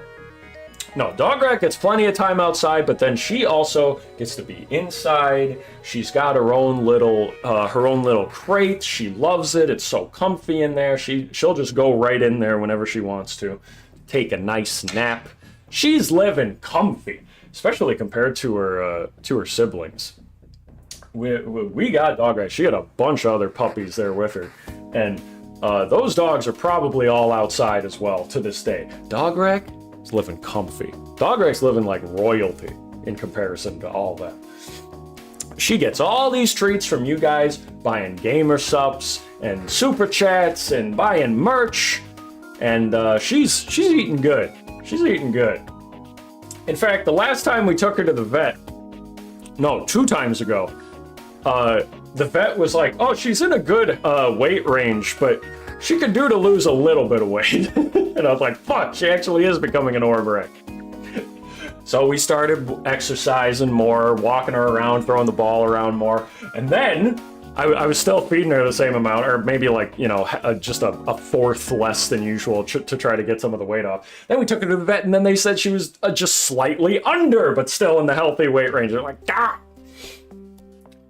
No, Dograc gets plenty of time outside, but then she also gets to be inside. She's got her own little crate. She loves it. It's so comfy in there. She'll just go right in there whenever she wants to. Take a nice nap. She's living comfy, especially compared to her siblings. We got Dograc. She had a bunch of other puppies there with her, and those dogs are probably all outside as well to this day. Dograc is living comfy. Dograc's living like royalty. in comparison to all that. She gets all these treats from you guys, buying gamer subs and super chats and buying merch, and she's eating good. She's eating good. In fact, the last time we took her to the vet, no, 2 times ago, the vet was like, oh, she's in a good weight range, but she could do to lose a little bit of weight. And I was like, fuck, she actually is becoming an orbic. So we started exercising more, walking her around, throwing the ball around more. And then I was still feeding her the same amount, or maybe like, you know, just a fourth less than usual to try to get some of the weight off. Then we took her to the vet, and then they said she was just slightly under, but still in the healthy weight range. They're like, ah!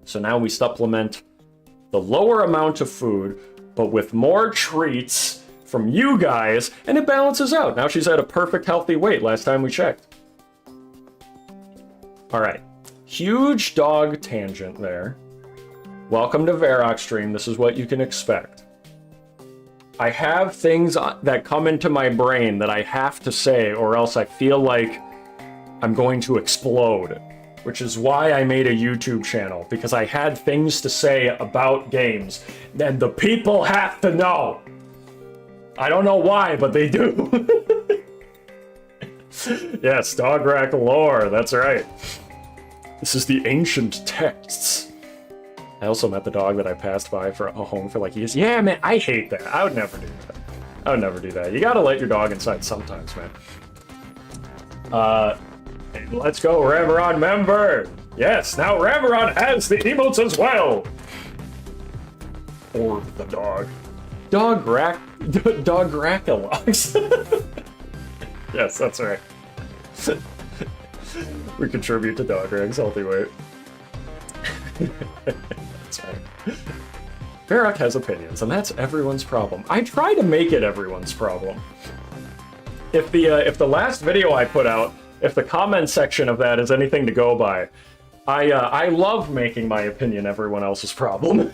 So now we supplement the lower amount of food, but with more treats from you guys, and it balances out. Now she's at a perfect healthy weight last time we checked. All right, huge dog tangent there. Welcome to Verac stream. This is what you can expect. I have things that come into my brain that I have to say, or else I feel like I'm going to explode, which is why I made a YouTube channel, because I had things to say about games, and the people have to know. I don't know why, but they do. Yes, Dograc lore, that's right. This is the ancient texts. I also met the dog that I passed by for a home for like years. Yeah, man, I hate that. I would never do that. I would never do that. You gotta let your dog inside sometimes, man. Let's go, Reveron member! Yes, now Reveron has the emotes as well! Or the dog. Dog-rackalogs. Yes, that's right. We contribute to Dograg's healthy weight. That's right. Verac has opinions, and that's everyone's problem. I try to make it everyone's problem. If the last video I put out, if the comment section of that is anything to go by, I love making my opinion everyone else's problem.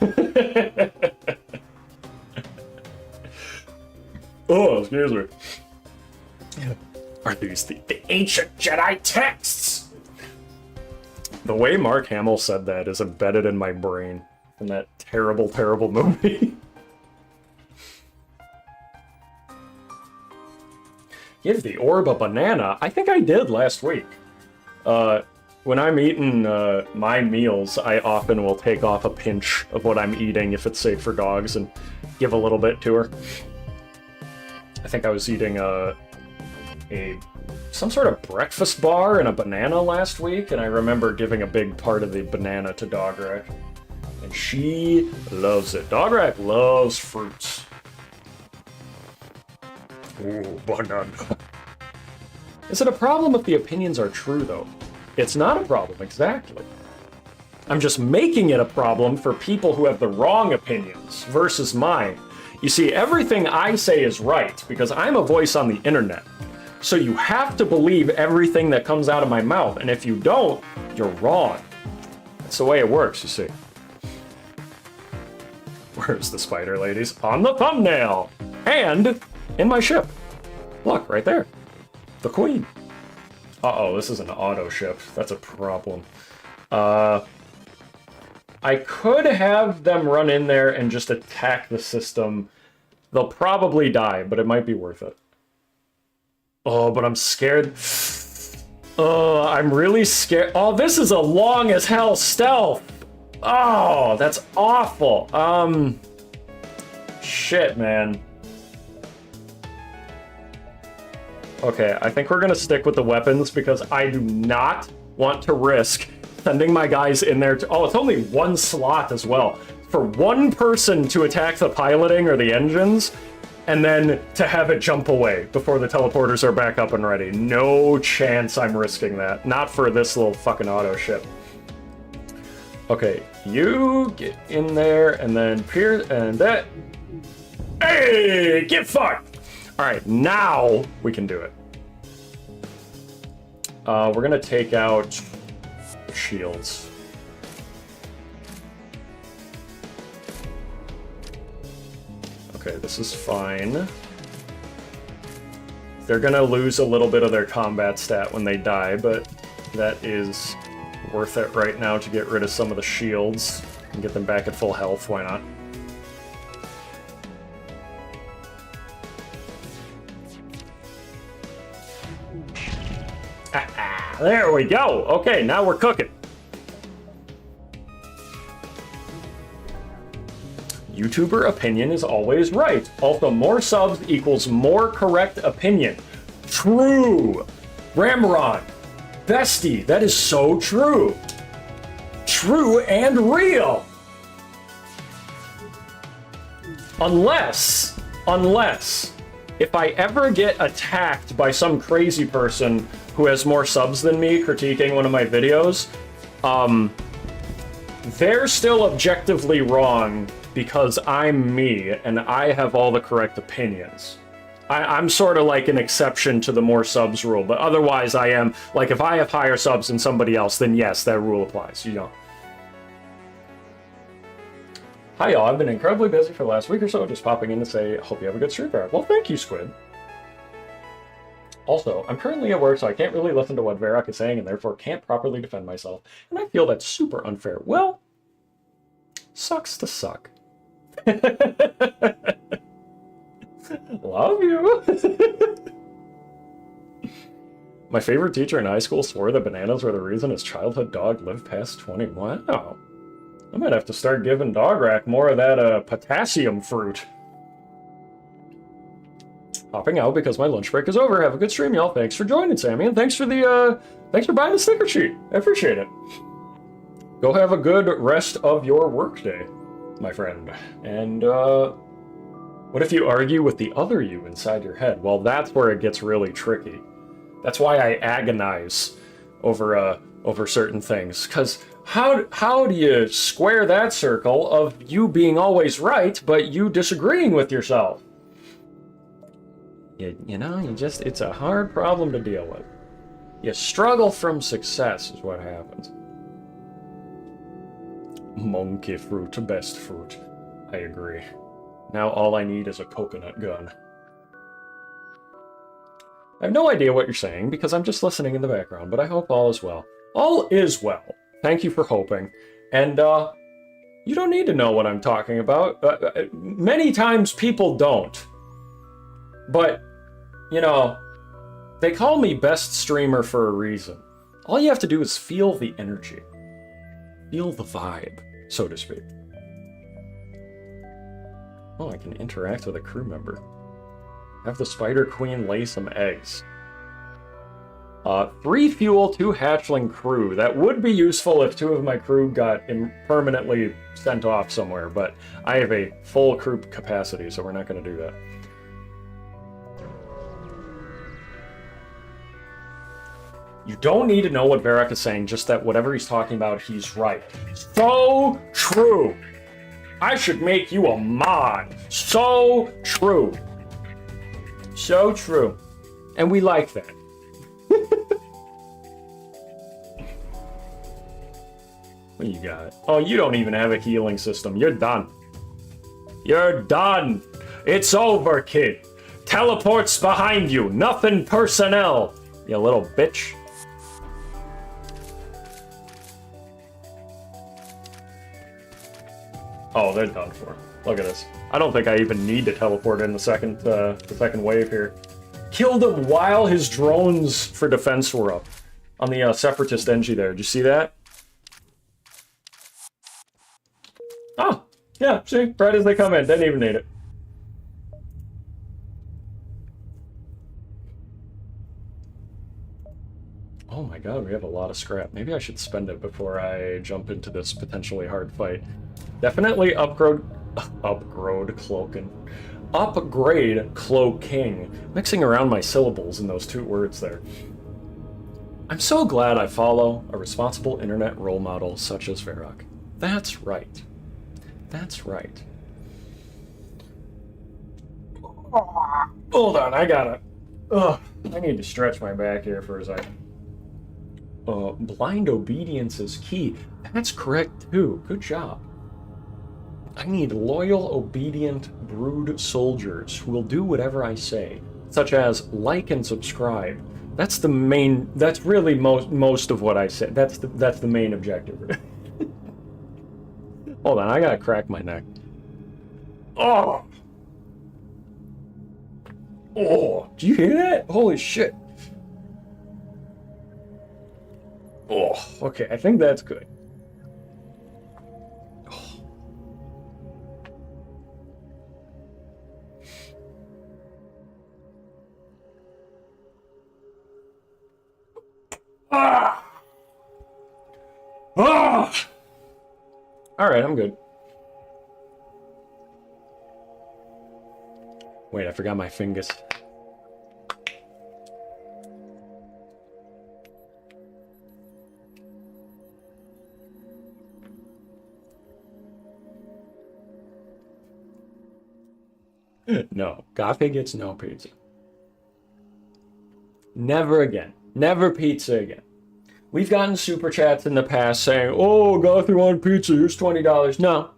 Oh, excuse me. Are these the ancient Jedi texts? The way Mark Hamill said that is embedded in my brain from that terrible, terrible movie. Give the orb a banana? I think I did last week. When I'm eating my meals, I often will take off a pinch of what I'm eating if it's safe for dogs and give a little bit to her. I think I was eating some sort of breakfast bar and a banana last week, and I remember giving a big part of the banana to Dograc. And she loves it. Dograc loves fruits. Ooh, banana. Is it a problem if the opinions are true, though? It's not a problem, exactly. I'm just making it a problem for people who have the wrong opinions versus mine. You see, everything I say is right because I'm a voice on the internet. So you have to believe everything that comes out of my mouth, and if you don't, you're wrong. That's the way it works, you see. Where's the spider, ladies? On the thumbnail! And in my ship. Look, right there. The queen. Uh-oh, this is an auto ship. That's a problem. I could have them run in there and just attack the system. They'll probably die, but it might be worth it. Oh, but I'm scared. Oh, I'm really scared. Oh, this is a long as hell stealth. Oh, that's awful. Shit, man. Okay, I think we're gonna stick with the weapons because I do not want to risk sending my guys in there to... Oh, it's only one slot as well. For one person to attack the piloting or the engines, and then to have it jump away before the teleporters are back up and ready. No chance I'm risking that. Not for this little fucking auto ship. Okay, you get in there, and then Pierce, and that... Hey, get fucked! Alright, now we can do it. We're gonna take out shields. Okay, this is fine. They're gonna lose a little bit of their combat stat when they die, but that is worth it right now to get rid of some of the shields and get them back at full health. Why not? There we go. Okay, now we're cooking. YouTuber opinion is always right. Also, more subs equals more correct opinion. True. Ramron. Bestie, that is so true. True and real. Unless, if I ever get attacked by some crazy person who has more subs than me critiquing one of my videos, they're still objectively wrong because I'm me and I have all the correct opinions. I'm sort of like an exception to the more subs rule, but otherwise I am, like, if I have higher subs than somebody else, then yes, that rule applies, you know. Hi y'all, I've been incredibly busy for the last week or so, just popping in to say, hope you have a good stream, Verac. Well, thank you, Squid. Also, I'm currently at work, so I can't really listen to what Verac is saying, and therefore can't properly defend myself, and I feel that's super unfair. Well, sucks to suck. Love you. My favorite teacher in high school swore that bananas were the reason his childhood dog lived past 20. Wow. I might have to start giving Dograc more of that potassium fruit. Hopping out because my lunch break is over. Have a good stream, y'all. Thanks for joining, Sammy, and thanks for buying the sticker sheet. I appreciate it. Go have a good rest of your workday, my friend. And what if you argue with the other you inside your head? Well, that's where it gets really tricky. That's why I agonize over certain things, because how do you square that circle of you being always right, but you disagreeing with yourself? You know, it's a hard problem to deal with. You struggle from success is what happens. Monkey fruit, best fruit. I agree. Now all I need is a coconut gun. I have no idea what you're saying because I'm just listening in the background, but I hope all is well. All is well. Thank you for hoping. And, you don't need to know what I'm talking about. Many times people don't. But, you know, they call me best streamer for a reason. All you have to do is feel the energy. Feel the vibe, so to speak. Oh, I can interact with a crew member. Have the Spider Queen lay some eggs. 3 fuel, 2 hatchling crew. That would be useful if 2 of my crew got permanently sent off somewhere, but I have a full crew capacity, so we're not going to do that. You don't need to know what Verac is saying, just that whatever he's talking about, he's right. So true! I should make you a mod. So true. So true. And we like that. What you got? Oh, you don't even have a healing system. You're done. You're done. It's over, kid. Teleports behind you. Nothing personnel. You little bitch. Oh, they're done for. Look at this. I don't think I even need to teleport in the second wave here. Killed him while his drones for defense were up. On the Separatist Engie there. Did you see that? Oh, yeah, see? Right as they come in. Didn't even need it. Oh my god, we have a lot of scrap. Maybe I should spend it before I jump into this potentially hard fight. Definitely upgrade cloaking. Mixing around my syllables in those 2 words there. I'm so glad I follow a responsible internet role model such as Verac. That's right. That's right. Hold on, I gotta... Ugh, I need to stretch my back here for a second. Blind obedience is key. That's correct too. Good job. I need loyal, obedient, brood soldiers who will do whatever I say, such as like and subscribe, That's the main, that's really most of what I said. That's the main objective. Hold on, I gotta crack my neck. Oh! Oh, do you hear that? Holy shit. Oh, okay, I think that's good. Oh. Ah! Ah! Alright, I'm good. Wait, I forgot my fingers. No, Gafe gets no pizza. Never again. Never pizza again. We've gotten super chats in the past saying, oh, Gafe wanted pizza, here's $20. No.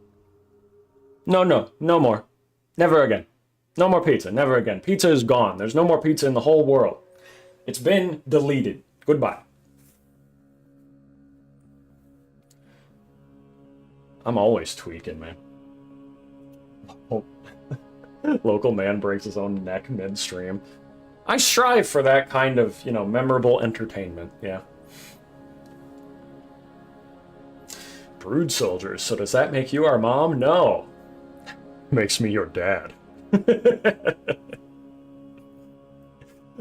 No more. Never again. No more pizza, never again. Pizza is gone. There's no more pizza in the whole world. It's been deleted. Goodbye. I'm always tweaking, man. Oh. Local man breaks his own neck midstream. I strive for that kind of, you know, memorable entertainment, yeah. Brood soldiers, so does that make you our mom? No. Makes me your dad.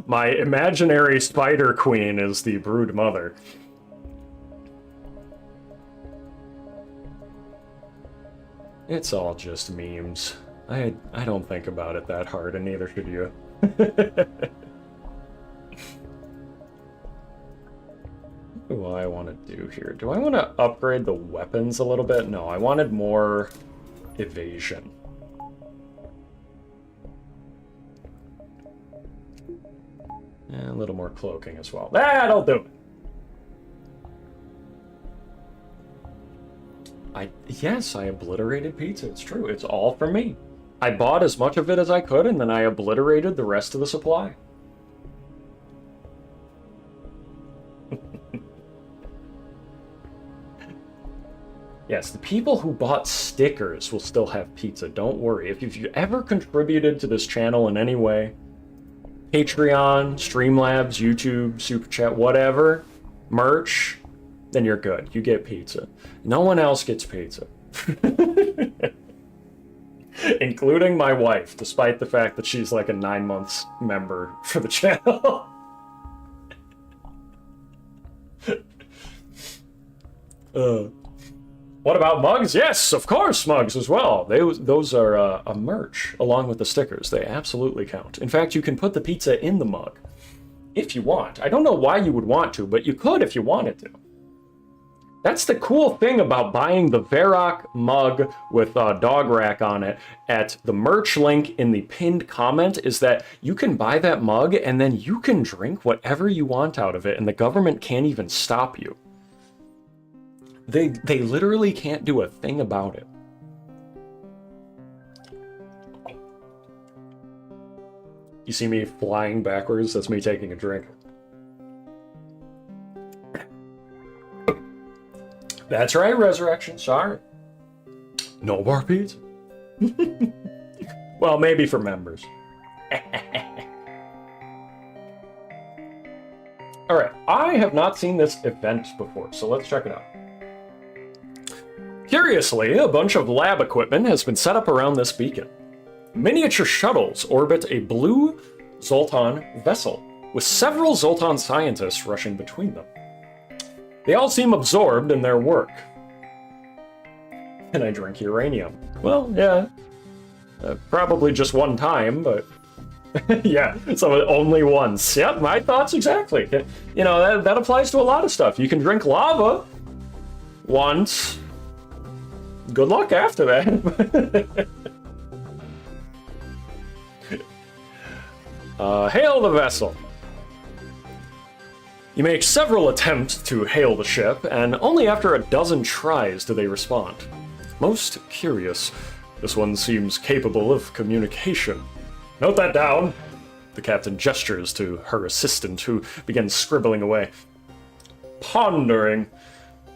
My imaginary spider queen is the brood mother. It's all just memes. I don't think about it that hard, and neither should you. What do I want to do here? Do I want to upgrade the weapons a little bit? No, I wanted more evasion. And a little more cloaking as well. That'll do it. Yes, I obliterated pizza. It's true. It's all for me. I bought as much of it as I could, and then I obliterated the rest of the supply. Yes, the people who bought stickers will still have pizza. Don't worry. If you've ever contributed to this channel in any way, Patreon, Streamlabs, YouTube, Super Chat, whatever, merch, then you're good. You get pizza. No one else gets pizza. Including my wife, despite the fact that she's like a 9 months member for the channel. What about mugs? Yes, of course, mugs as well. Those are a merch along with the stickers. They absolutely count. In fact, you can put the pizza in the mug if you want. I don't know why you would want to, but you could if you wanted to. That's the cool thing about buying the Verac mug with dog rack on it at the merch link in the pinned comment is that you can buy that mug and then you can drink whatever you want out of it and the government can't even stop you. They literally can't do a thing about it. You see me flying backwards? That's me taking a drink. That's right, Resurrection. Sorry. No more pizza. Well, maybe for members. Alright, I have not seen this event before, so let's check it out. Curiously, a bunch of lab equipment has been set up around this beacon. Miniature shuttles orbit a blue Zoltan vessel, with several Zoltan scientists rushing between them. They all seem absorbed in their work. Can I drink uranium? Well, yeah. Probably just one time, but... yeah, so only once. Yep, my thoughts exactly. You know, that applies to a lot of stuff. You can drink lava once. Good luck after that. Hail the vessel. You make several attempts to hail the ship, and only after a dozen tries do they respond. Most curious. This one seems capable of communication. Note that down. The captain gestures to her assistant, who begins scribbling away. Pondering.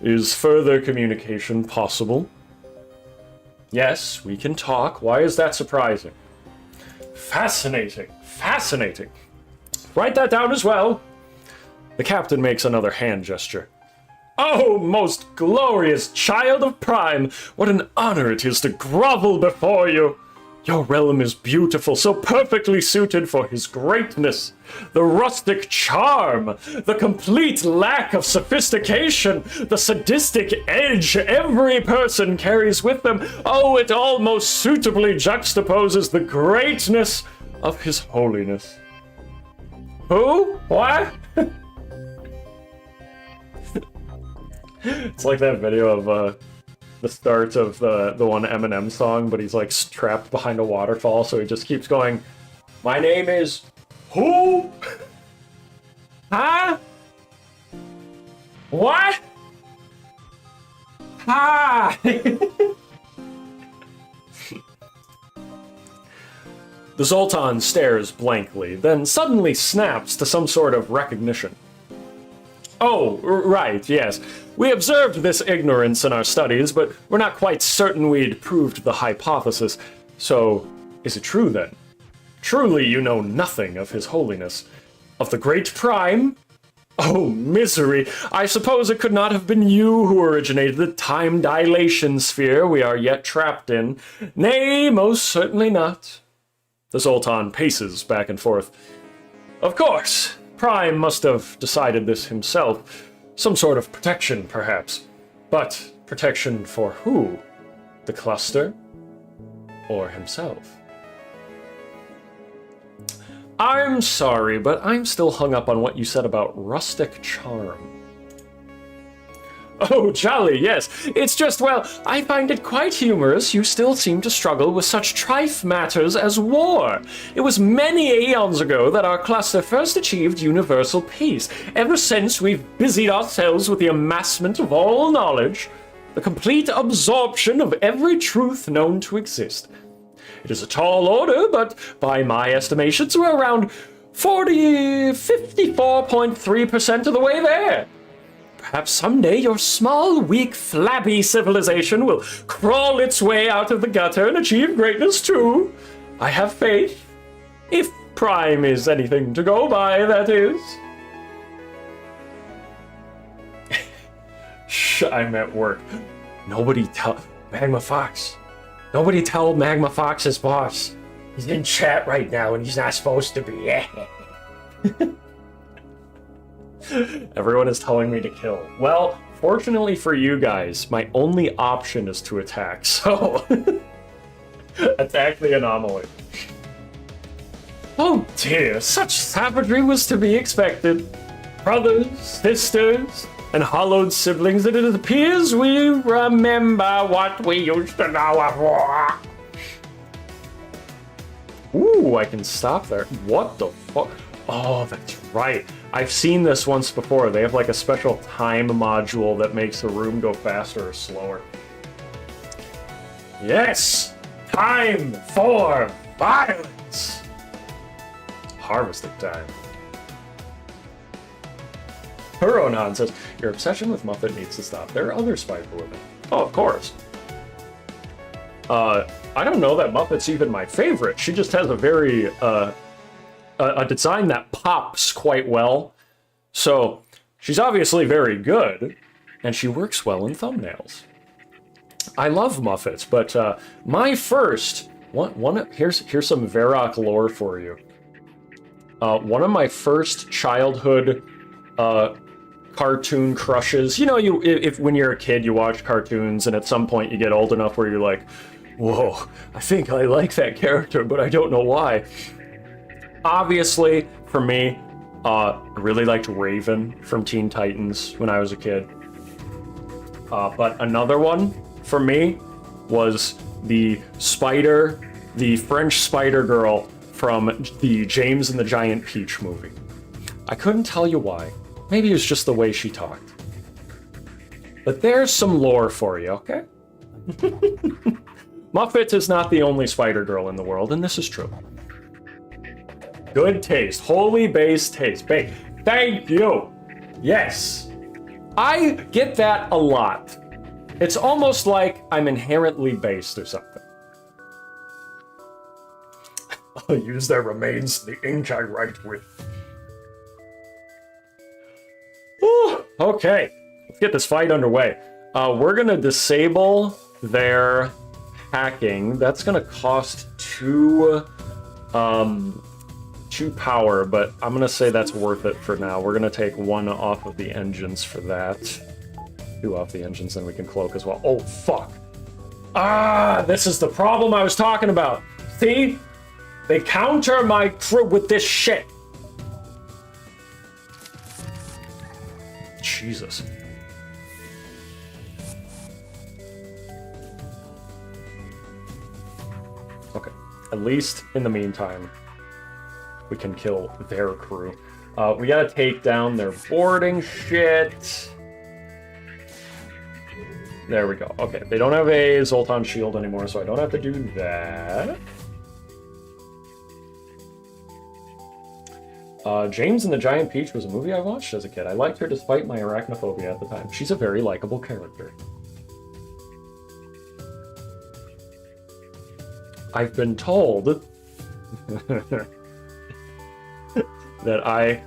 Is further communication possible? Yes, we can talk. Why is that surprising? Fascinating. Fascinating. Write that down as well. The captain makes another hand gesture. Oh, most glorious child of Prime! What an honor it is to grovel before you! Your realm is beautiful, so perfectly suited for his greatness. The rustic charm, the complete lack of sophistication, the sadistic edge every person carries with them. Oh, it almost suitably juxtaposes the greatness of his holiness. Who? What? It's like that video of the start of the one Eminem song, but he's like trapped behind a waterfall, so he just keeps going, my name is who? Huh? What? Ha! The Zoltan stares blankly, then suddenly snaps to some sort of recognition. Oh, right, yes. We observed this ignorance in our studies, but we're not quite certain we'd proved the hypothesis. So, is it true then? Truly you know nothing of His Holiness. Of the Great Prime? Oh, misery! I suppose it could not have been you who originated the time dilation sphere we are yet trapped in. Nay, most certainly not. The Zoltan paces back and forth. Of course, Prime must have decided this himself. Some sort of protection, perhaps. But protection for who? The cluster? Or himself? I'm sorry, but I'm still hung up on what you said about rustic charm. Oh, jolly, yes. It's just, well, I find it quite humorous you still seem to struggle with such trifle matters as war. It was many aeons ago that our cluster first achieved universal peace. Ever since, we've busied ourselves with the amassment of all knowledge, the complete absorption of every truth known to exist. It is a tall order, but by my estimations, we're around 54.3% of the way there. Perhaps someday your small, weak, flabby civilization will crawl its way out of the gutter and achieve greatness too. I have faith. If Prime is anything to go by, that is. Shh, I'm at work. Nobody tell Magma Fox. Nobody tell Magma Fox's boss. He's in chat right now and he's not supposed to be. Everyone is telling me to kill. Well, fortunately for you guys, my only option is to attack, so attack the anomaly. Oh dear, such savagery was to be expected. Brothers, sisters, and hollowed siblings, that it appears we remember what we used to know of war. Ooh, I can stop there. What the fuck? Oh, that's right. I've seen this once before. They have like a special time module that makes the room go faster or slower. Yes! Time for violence! Harvesting time. Huronon says, your obsession with Muffet needs to stop. There are other spider women. Oh, of course. I don't know that Muffet's even my favorite. She just has a very, a design that pops quite well. So she's obviously very good, and she works well in thumbnails. I love Muffets, but my first here's some Verac lore for you. One of my first childhood cartoon crushes. You know, if when you're a kid you watch cartoons, and at some point you get old enough where you're like, whoa, I think I like that character, but I don't know why. Obviously, for me, I really liked Raven from Teen Titans when I was a kid. But another one for me was the French Spider Girl from the James and the Giant Peach movie. I couldn't tell you why. Maybe it was just the way she talked. But there's some lore for you, okay? Muffet is not the only Spider Girl in the world, and this is true. Good taste. Holy base taste. Thank you. Yes. I get that a lot. It's almost like I'm inherently based or something. I'll use their remains, the ink I write with. Ooh, okay, let's get this fight underway. We're gonna disable their hacking. That's gonna cost two power, but I'm gonna say that's worth it for now. We're gonna take one off of the engines for that. Two off the engines, then we can cloak as well. Oh, fuck. Ah, this is the problem I was talking about. See? They counter my crew with this shit. Jesus. Okay. At least in the meantime, we can kill their crew. We gotta take down their boarding shit. There we go. Okay, they don't have a Zoltan shield anymore, so I don't have to do that. James and the Giant Peach was a movie I watched as a kid. I liked her despite my arachnophobia at the time. She's a very likable character. I've been told that I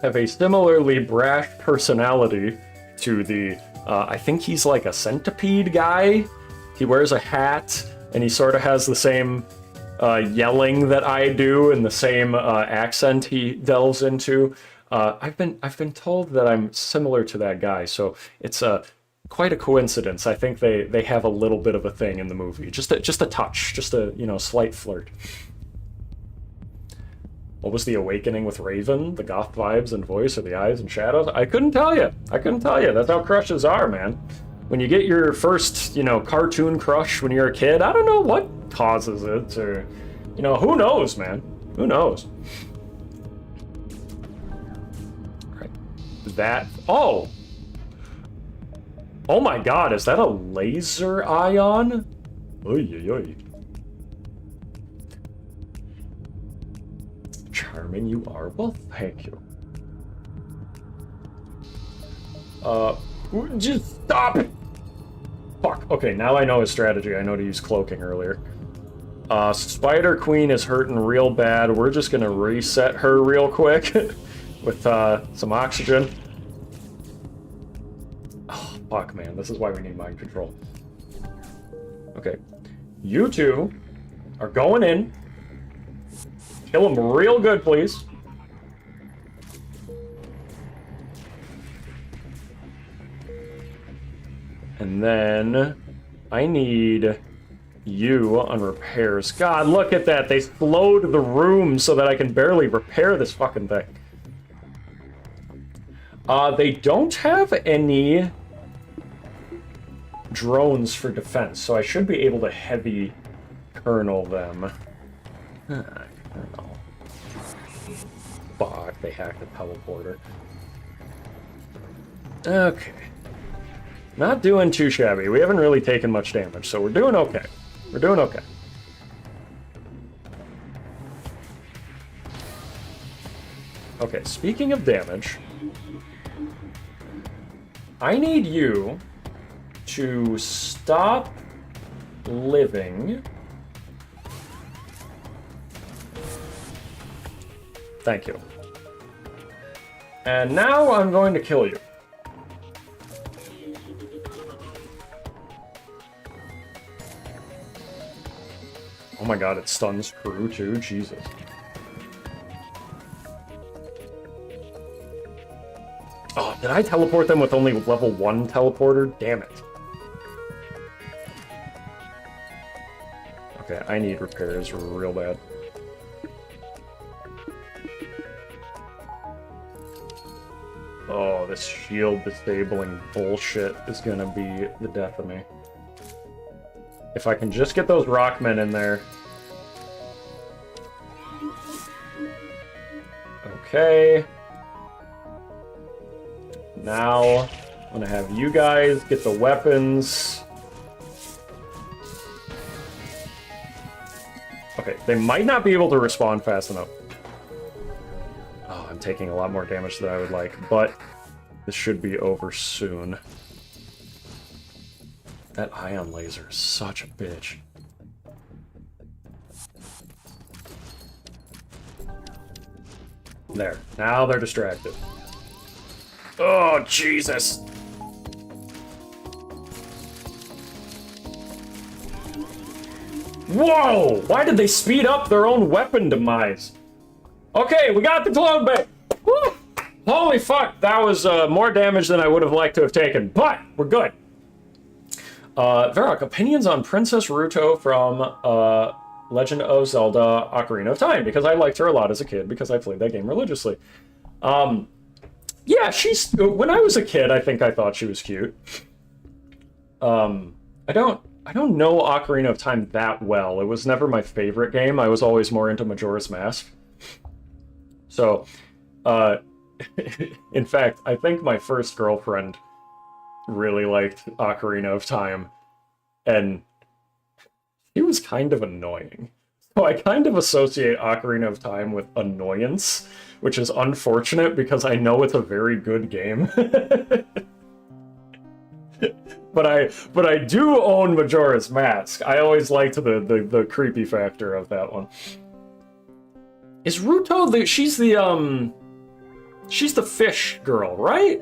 have a similarly brash personality to the, I think he's like a centipede guy. He wears a hat, and he sort of has the same yelling that I do and the same accent he delves into. I've been told that I'm similar to that guy, so it's quite a coincidence. I think they have a little bit of a thing in the movie, just a touch, just a slight flirt. What was the awakening with Raven? The goth vibes and voice, or the eyes and shadows? I couldn't tell you. That's how crushes are, man. When you get your first, cartoon crush when you're a kid, I don't know what causes it, or, who knows, man? Who knows? Right. That, oh my god, is that a laser ion? Oy, oy, oy. Charming you are. Well, thank you. Just stop it! Fuck. Okay, now I know his strategy. I know to use cloaking earlier. Spider Queen is hurting real bad. We're just gonna reset her real quick with some oxygen. Oh, fuck, man. This is why we need mind control. Okay. You two are going in. Kill him real good, please. And then I need you on repairs. God, look at that. They slowed the room so that I can barely repair this fucking thing. They don't have any drones for defense, so I should be able to heavy kernel them. Fuck, they hacked the teleporter. Okay. Not doing too shabby. We haven't really taken much damage, so we're doing okay. We're doing okay. Okay, speaking of damage, I need you to stop living. Thank you. And now I'm going to kill you. Oh my god, it stuns crew too, Jesus. Oh, did I teleport them with only level 1 teleporter? Damn it. Okay, I need repairs real bad. Oh, this shield disabling bullshit is gonna be the death of me. If I can just get those rockmen in there. Okay. Now, I'm gonna have you guys get the weapons. Okay, they might not be able to respond fast enough. I'm taking a lot more damage than I would like, but this should be over soon. That ion laser is such a bitch. There. Now they're distracted. Oh, Jesus! Whoa! Why did they speed up their own weapon demise? Okay, we got the clone bait! Woo! Holy fuck, that was more damage than I would have liked to have taken, but we're good. Verac, opinions on Princess Ruto from Legend of Zelda Ocarina of Time, because I liked her a lot as a kid because I played that game religiously. Yeah, when I was a kid, I think I thought she was cute. I don't know Ocarina of Time that well. It was never my favorite game. I was always more into Majora's Mask. So, in fact, I think my first girlfriend really liked Ocarina of Time, and he was kind of annoying. So I kind of associate Ocarina of Time with annoyance, which is unfortunate because I know it's a very good game. But I do own Majora's Mask. I always liked the creepy factor of that one. Is Ruto she's the fish girl, right?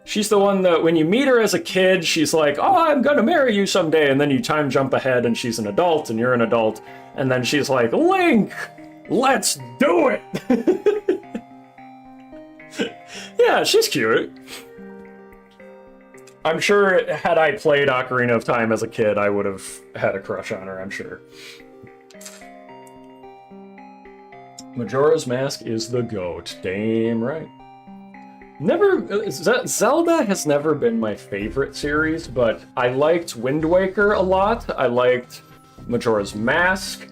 She's the one that when you meet her as a kid, she's like, "Oh, I'm gonna marry you someday," and then you time jump ahead and she's an adult and you're an adult, and then she's like, "Link, let's do it." Yeah, she's cute. I'm sure had I played Ocarina of Time as a kid, I would have had a crush on her, I'm sure. Majora's Mask is the GOAT. Damn right. Zelda has never been my favorite series, but I liked Wind Waker a lot. I liked Majora's Mask,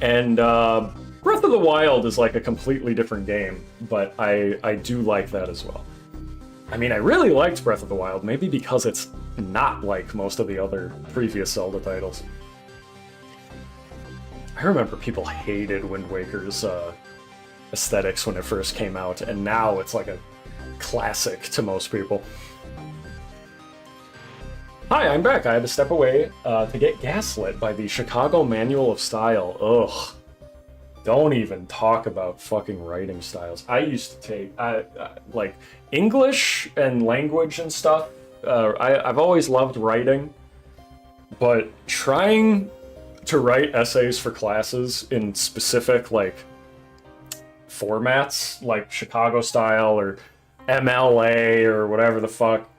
and Breath of the Wild is like a completely different game, but I do like that as well. I mean, I really liked Breath of the Wild, maybe because it's not like most of the other previous Zelda titles. I remember people hated Wind Waker's aesthetics when it first came out, and now it's like a classic to most people. Hi, I'm back. I had to step away to get gaslit by the Chicago Manual of Style. Ugh. Don't even talk about fucking writing styles. I used to take, like, English and language and stuff. I've always loved writing, but trying to write essays for classes in specific, like, formats, like Chicago style or MLA or whatever the fuck.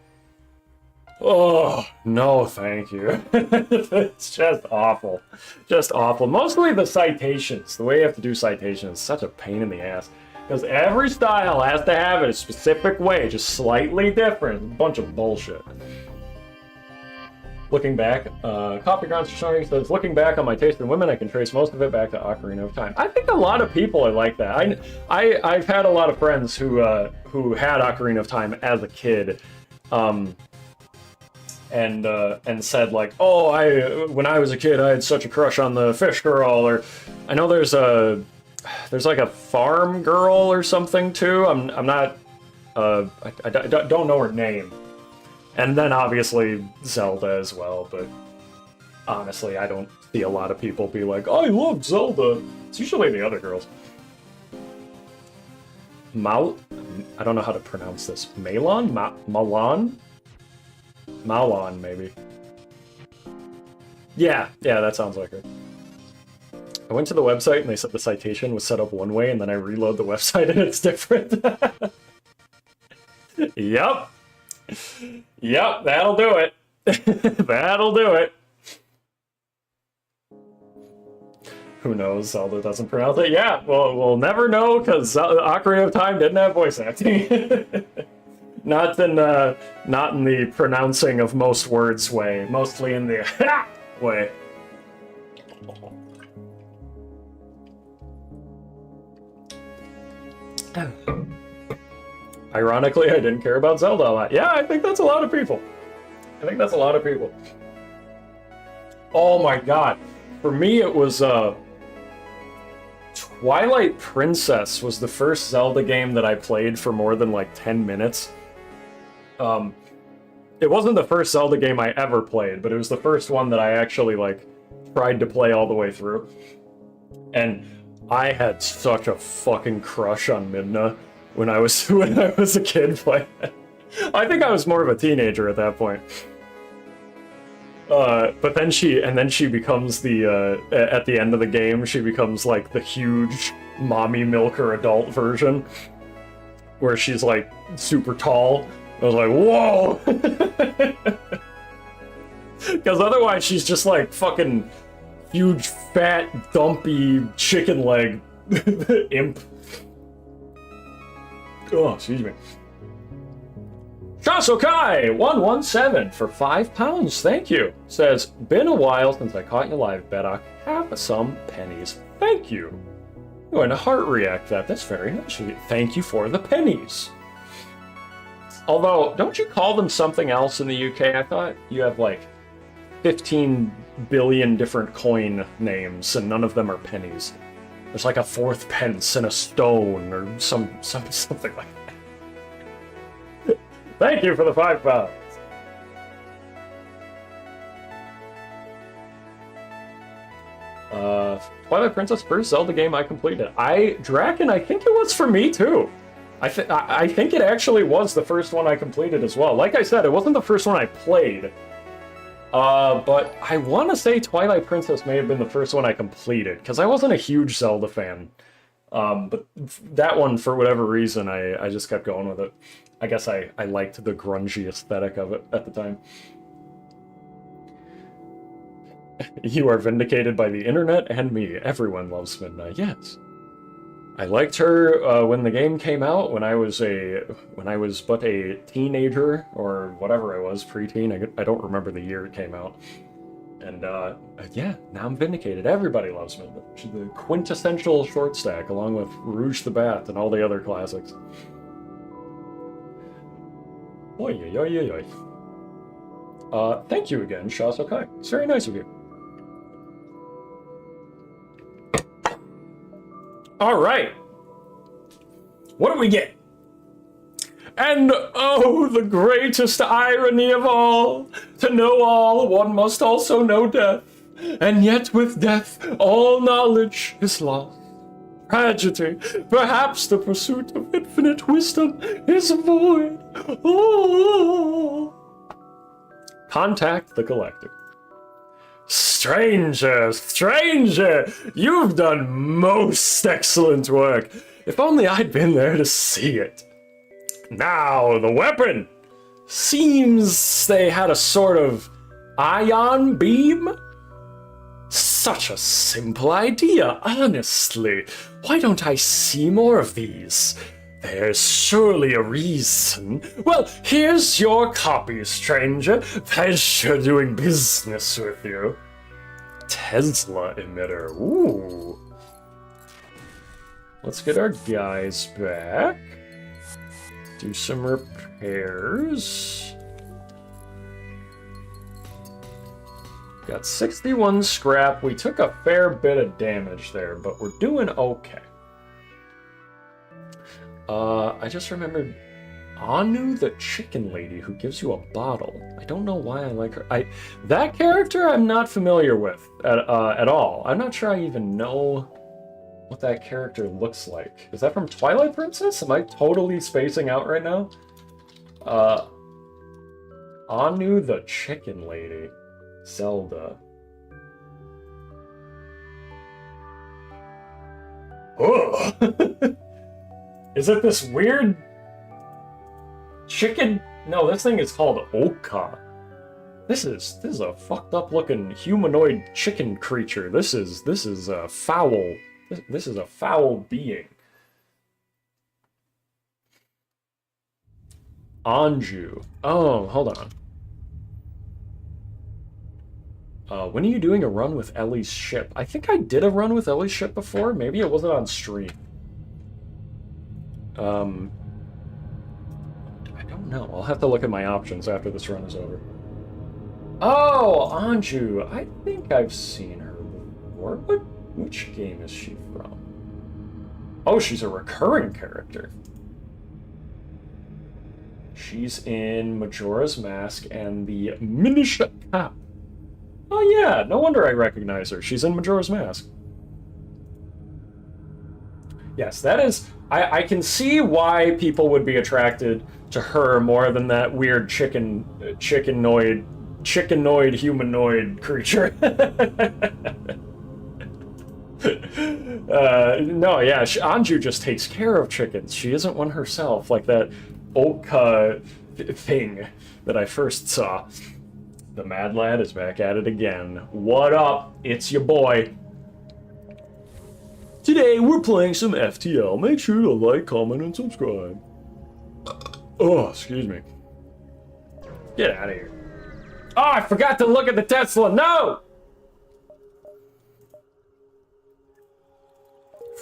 Oh, no thank you. It's just awful. Just awful. Mostly the citations. The way you have to do citations is such a pain in the ass. Because every style has to have it a specific way, just slightly different. A bunch of bullshit. Looking back, Coffee Grounds for Showing says, looking back on my taste in women, I can trace most of it back to Ocarina of Time. I think a lot of people are like that. I've had a lot of friends who had Ocarina of Time as a kid, and said like, oh, when I was a kid, I had such a crush on the fish girl, or I know there's like a farm girl or something too. I'm not, I don't know her name. And then obviously Zelda as well, but honestly, I don't see a lot of people be like, I love Zelda. It's usually the other girls. I don't know how to pronounce this. Malon? Malon? Malon, maybe. Yeah, that sounds like it. I went to the website and they said the citation was set up one way, and then I reload the website and it's different. Yep. Yep, that'll do it. That'll do it. Who knows? Zelda doesn't pronounce it. Yeah, well, we'll never know because Ocarina of Time didn't have voice acting. Not in the pronouncing of most words way, mostly in the way. Ironically, I didn't care about Zelda a lot. Yeah, I think that's a lot of people. Oh my god. For me, it was Twilight Princess was the first Zelda game that I played for more than like 10 minutes. It wasn't the first Zelda game I ever played, but it was the first one that I actually like tried to play all the way through. And I had such a fucking crush on Midna when I was a kid playing it. I think I was more of a teenager at that point. But then she becomes the at the end of the game, she becomes like the huge mommy milker adult version, where she's like super tall. I was like, whoa! Because otherwise she's just like fucking huge, fat, dumpy chicken leg imp. Oh, excuse me. Shasokai117 for £5, thank you. Says, been a while since I caught you live, Verac. Have some pennies. Thank you. I'm going to heart react that. That's very nice of you. Thank you for the pennies. Although, don't you call them something else in the UK? I thought you have like 15 billion different coin names, and none of them are pennies. There's like a fourth pence and a stone, or something like that. Thank you for the £5. Twilight Princess, first Zelda game I completed. Draken, I think it was for me too. I think it actually was the first one I completed as well. Like I said, it wasn't the first one I played. But I want to say Twilight Princess may have been the first one I completed, because I wasn't a huge Zelda fan. But that one, for whatever reason, I just kept going with it. I guess I liked the grungy aesthetic of it at the time. You are vindicated by the internet and me. Everyone loves Midnight. Yes. I liked her when the game came out, when I was but a teenager, or whatever I was, preteen. I don't remember the year it came out. And yeah, now I'm vindicated. Everybody loves Midnight. She's the quintessential short stack, along with Rouge the Bat and all the other classics. Oy, oy, oy, oy, oy. Thank you again, Shasokai. It's very nice of you. All right. What do we get? And oh, the greatest irony of all, to know all, one must also know death. And yet with death, all knowledge is lost. Tragedy, perhaps the pursuit of infinite wisdom is void. Oh. Contact the collector. Stranger, stranger, you've done most excellent work. If only I'd been there to see it. Now, the weapon. Seems they had a sort of ion beam? Such a simple idea, honestly. Why don't I see more of these? There's surely a reason. Well, here's your copy, stranger. Pleasure doing business with you. Tesla emitter. Ooh. Let's get our guys back. Do some repairs. Got 61 scrap. We took a fair bit of damage there, but we're doing okay. I just remembered Anu, the chicken lady who gives you a bottle. I don't know why I like her. That character I'm not familiar with at all. I'm not sure I even know what that character looks like. Is that from Twilight Princess? Am I totally spacing out right now? Anu, the chicken lady. Zelda. Oh! Is it this weird chicken? No, this thing is called Oka. This is a fucked up looking humanoid chicken creature. This is a foul. This is a foul being. Anju. Oh, hold on. When are you doing a run with Ellie's ship? I think I did a run with Ellie's ship before. Maybe it wasn't on stream. I don't know. I'll have to look at my options after this run is over. Oh, Anju. I think I've seen her before. Which game is she from? Oh, she's a recurring character. She's in Majora's Mask and the Minish Cap. Oh yeah, no wonder I recognize her. She's in Majora's Mask. Yes, that is... I can see why people would be attracted to her more than that weird chickenoid humanoid creature. No, yeah, Anju just takes care of chickens. She isn't one herself, like that Oka thing that I first saw. The Mad Lad is back at it again. What up? It's your boy. Today we're playing some FTL. Make sure to like, comment, and subscribe. Oh, excuse me. Get out of here. Oh, I forgot to look at the Tesla. No!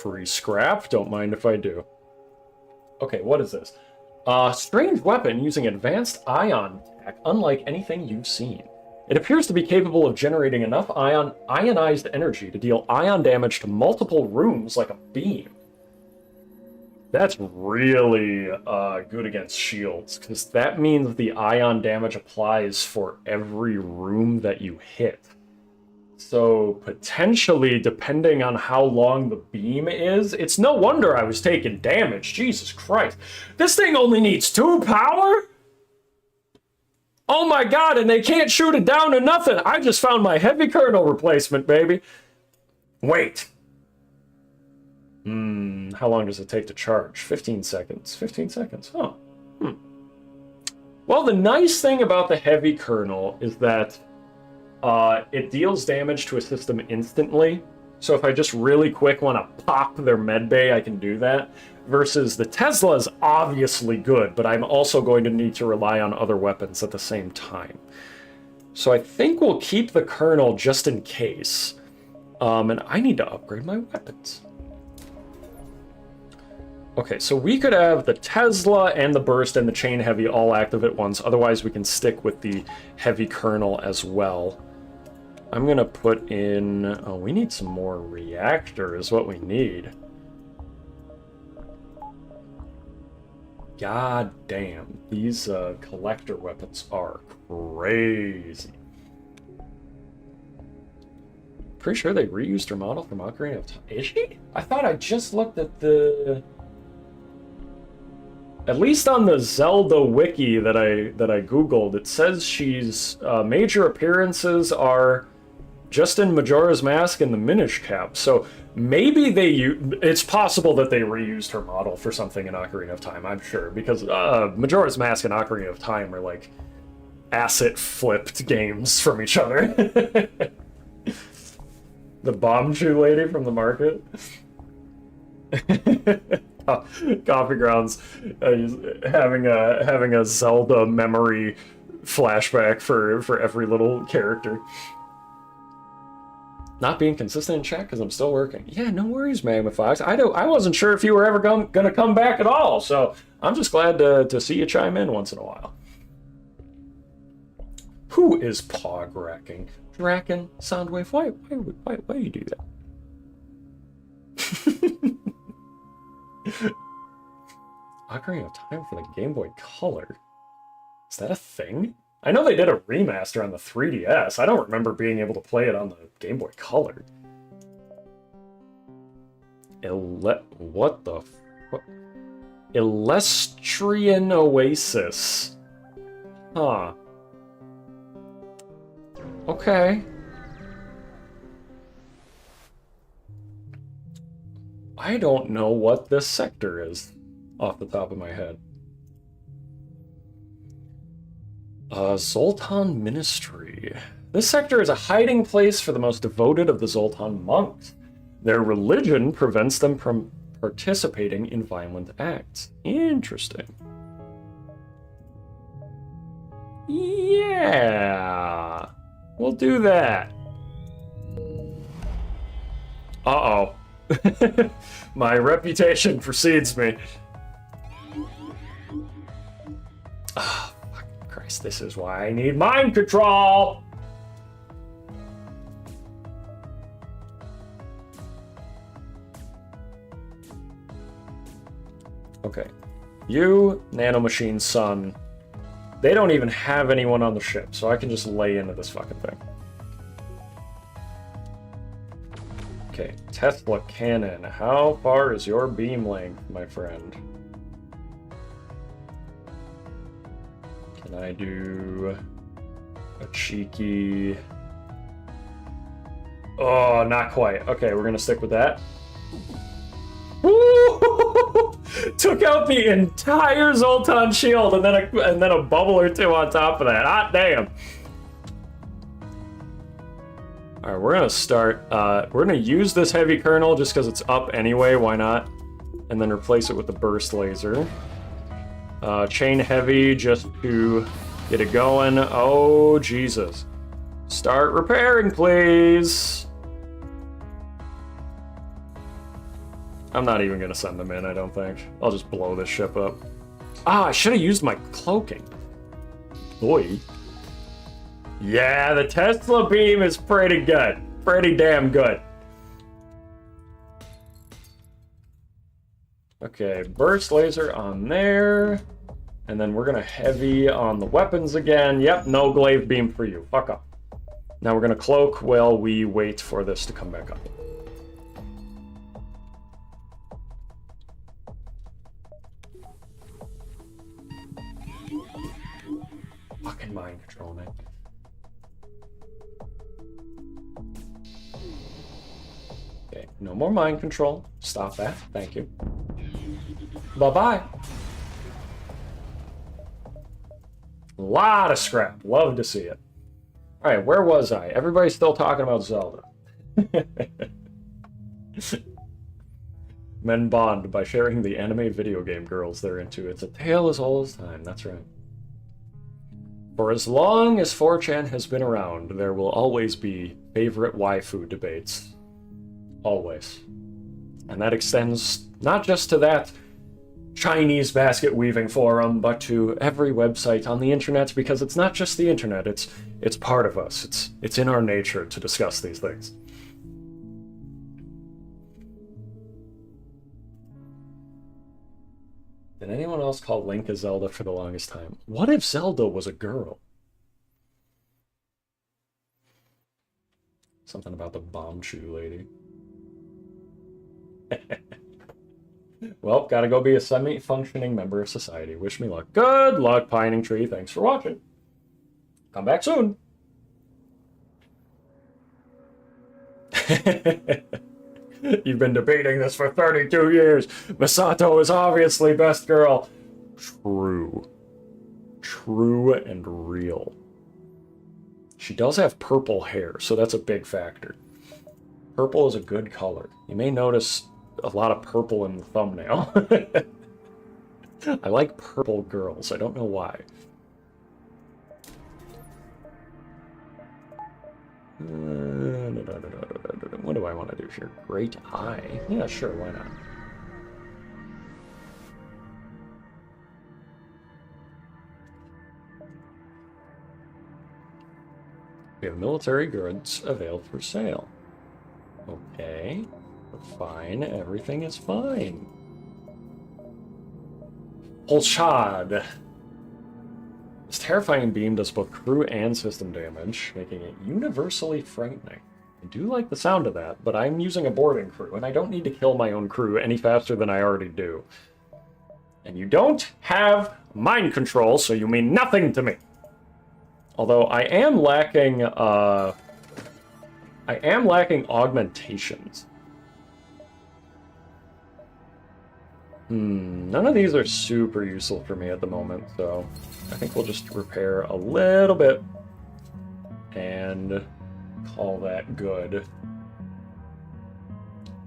Free scrap. Don't mind if I do. Okay, what is this? Strange weapon using advanced ion tech, unlike anything you've seen. It appears to be capable of generating enough ionized energy to deal ion damage to multiple rooms like a beam. That's really good against shields, because that means the ion damage applies for every room that you hit. So potentially, depending on how long the beam is, it's no wonder I was taking damage. Jesus Christ. This thing only needs 2 power? Oh my god, and they can't shoot it down to nothing. I just found my heavy kernel replacement, baby. Wait. How long does it take to charge? 15 seconds. 15 seconds, huh. Well, the nice thing about the heavy kernel is that it deals damage to a system instantly. So if I just really quick want to pop their medbay, I can do that. Versus the Tesla is obviously good, but I'm also going to need to rely on other weapons at the same time. So I think we'll keep the kernel just in case. And I need to upgrade my weapons. Okay, so we could have the Tesla and the Burst and the Chain Heavy all active at once. Otherwise, we can stick with the Heavy Kernel as well. I'm going to put in... Oh, we need some more reactor is what we need. God damn, these collector weapons are crazy. Pretty sure they reused her model from Ocarina of Time. Is she? I thought I just looked at the... At least on the Zelda wiki that I googled, it says she's major appearances are just in Majora's Mask and the Minish Cap. So maybe it's possible that they reused her model for something in Ocarina of Time, I'm sure, because Majora's Mask and Ocarina of Time are like asset flipped games from each other. The bomb shoe lady from the market. Coffee Grounds having a Zelda memory flashback for every little character. Not being consistent in chat because I'm still working. Yeah, no worries, Magma Fox. I wasn't sure if you were ever gonna come back at all, so I'm just glad to see you chime in once in a while. Who is pogracking? Draken, Soundwave, why you do that? Ocarina of Time for the Game Boy Color. Is that a thing? I know they did a remaster on the 3DS. I don't remember being able to play it on the Game Boy Color. What the fuck? Elestrian Oasis. Huh. Okay. I don't know what this sector is off the top of my head. Zoltan Ministry. This sector is a hiding place for the most devoted of the Zoltan monks. Their religion prevents them from participating in violent acts. Interesting. Yeah, we'll do that. Uh-oh. My reputation precedes me. Oh, fucking Christ, this is why I need mind control! Okay. You, Nanomachine Sun, they don't even have anyone on the ship, so I can just lay into this fucking thing. Okay, Tesla Cannon. How far is your beam length, my friend? Can I do a cheeky... Oh, not quite. Okay, we're gonna stick with that. Woo! Took out the entire Zoltan shield and then a bubble or two on top of that. Hot damn! All right, we're gonna start. We're gonna use this heavy kernel just because it's up anyway. Why not? And then replace it with the burst laser. Chain heavy just to get it going. Oh Jesus! Start repairing, please. I'm not even gonna send them in, I don't think. I'll just blow this ship up. Ah, I should have used my cloaking. Boy. Yeah, the Tesla beam is pretty good. Pretty damn good. Okay, burst laser on there. And then we're gonna heavy on the weapons again. Yep, no glaive beam for you. Fuck up. Now we're gonna cloak while we wait for this to come back up. Fucking mind control, man. Okay, no more mind control. Stop that. Thank you. Bye-bye. A lot of scrap. Love to see it. All right, where was I? Everybody's still talking about Zelda. Men bond by sharing the anime video game girls they're into. It's a tale as old as time. That's right. For as long as 4chan has been around, there will always be favorite waifu debates. Always. And that extends not just to that Chinese basket weaving forum, but to every website on the internet, because it's not just the internet, it's part of us. It's in our nature to discuss these things. Did anyone else call Link a Zelda for the longest time? What if Zelda was a girl? Something about the bomb chew lady. Well, gotta go be a semi-functioning member of society. Wish me luck. Good luck, Pining Tree. Thanks for watching. Come back soon. You've been debating this for 32 years. Misato is obviously best girl. True. True and real. She does have purple hair, so that's a big factor. Purple is a good color. You may notice a lot of purple in the thumbnail. I like purple girls. I don't know why. What do I want to do here? Great eye. Yeah, sure, why not? We have military goods available for sale. Okay. Fine, everything is fine. Polchad. This terrifying beam does both crew and system damage, making it universally frightening. I do like the sound of that, but I'm using a boarding crew, and I don't need to kill my own crew any faster than I already do. And you don't have mind control, so you mean nothing to me. Although I am lacking augmentations. None of these are super useful for me at the moment, so I think we'll just repair a little bit and call that good.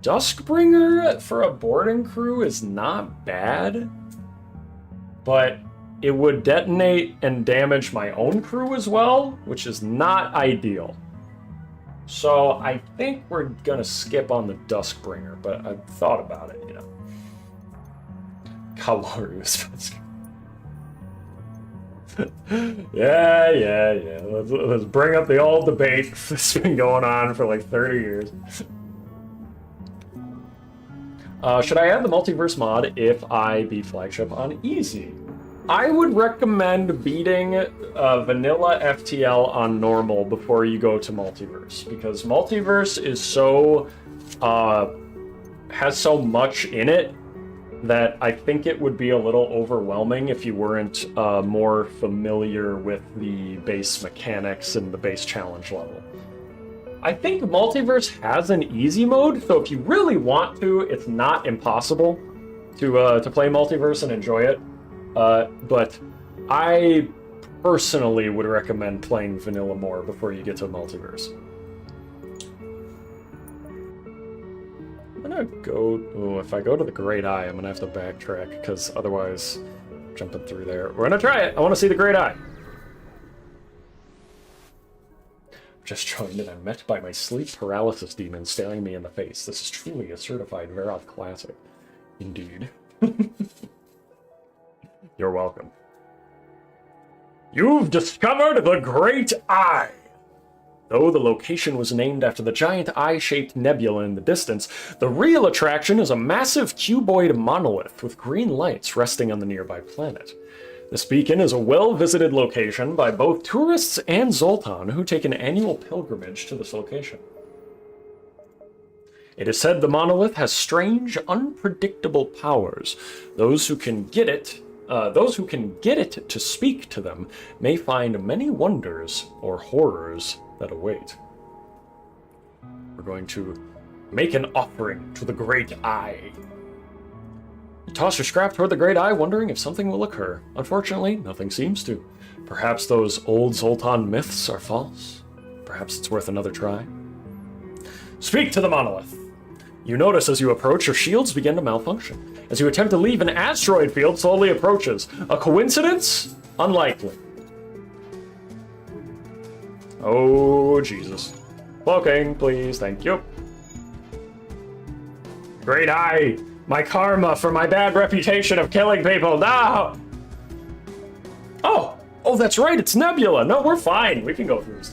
Duskbringer for a boarding crew is not bad, but it would detonate and damage my own crew as well, which is not ideal. So I think we're gonna skip on the Duskbringer, but I've thought about it, you know. Calorius. Yeah. Let's bring up the old debate that's been going on for like 30 years. Should I add the multiverse mod if I beat flagship on easy? I would recommend beating vanilla FTL on normal before you go to multiverse, because multiverse is so has so much in it that I think it would be a little overwhelming if you weren't more familiar with the base mechanics and the base challenge level. I think multiverse has an easy mode, so if you really want to, it's not impossible to play multiverse and enjoy it. But I personally would recommend playing vanilla more before you get to multiverse. I'm gonna go... Oh, if I go to the Great Eye, I'm gonna have to backtrack, because otherwise, jumping through there. We're gonna try it! I want to see the Great Eye! Just joined and I'm met by my sleep paralysis demon staring me in the face. This is truly a certified Verac classic. Indeed. You're welcome. You've discovered the Great Eye! Though the location was named after the giant eye-shaped nebula in the distance, the real attraction is a massive cuboid monolith with green lights resting on the nearby planet. This beacon is a well-visited location by both tourists and Zoltan, who take an annual pilgrimage to this location. It is said the monolith has strange, unpredictable powers. Those who can get it to speak to them may find many wonders or horrors that await. We're going to make an offering to the Great Eye. You toss your scrap toward the Great Eye, wondering if something will occur. Unfortunately, nothing seems to. Perhaps those old Zoltan myths are false. Perhaps it's worth another try. Speak to the monolith. You notice as you approach, your shields begin to malfunction. As you attempt to leave, an asteroid field slowly approaches. A coincidence? Unlikely. Oh, Jesus. Cloaking, please. Thank you. Great Eye! My karma for my bad reputation of killing people. No! Oh! Oh, that's right. It's Nebula. No, we're fine. We can go through this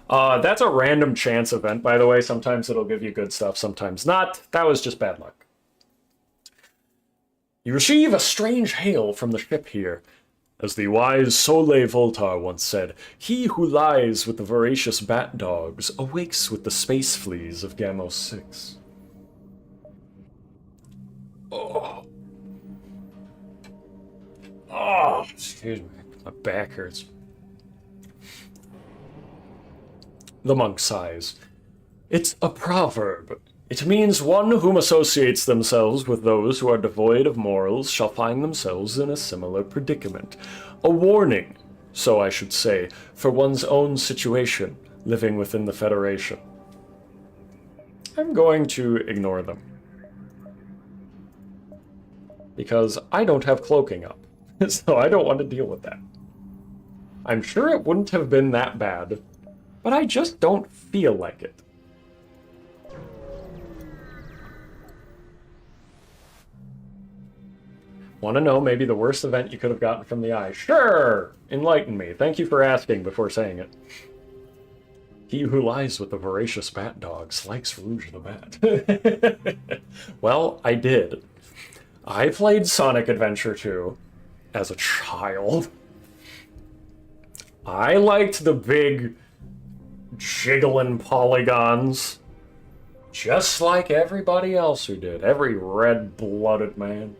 Nebula. That's a random chance event, by the way. Sometimes it'll give you good stuff, sometimes not. That was just bad luck. You receive a strange hail from the ship here. As the wise Sole Voltar once said, he who lies with the voracious bat dogs awakes with the space fleas of Gamos 6. Oh. Oh, excuse me. My back hurts. The monk sighs. It's a proverb. It means one whom associates themselves with those who are devoid of morals shall find themselves in a similar predicament. A warning, so I should say, for one's own situation living within the Federation. I'm going to ignore them. Because I don't have cloaking up, so I don't want to deal with that. I'm sure it wouldn't have been that bad, but I just don't feel like it. Want to know maybe the worst event you could have gotten from the eye? Sure! Enlighten me. Thank you for asking before saying it. He who lies with the voracious bat dogs likes Rouge the Bat. Well, I did. I played Sonic Adventure 2 as a child. I liked the big jiggling polygons, just like everybody else who did. Every red-blooded man.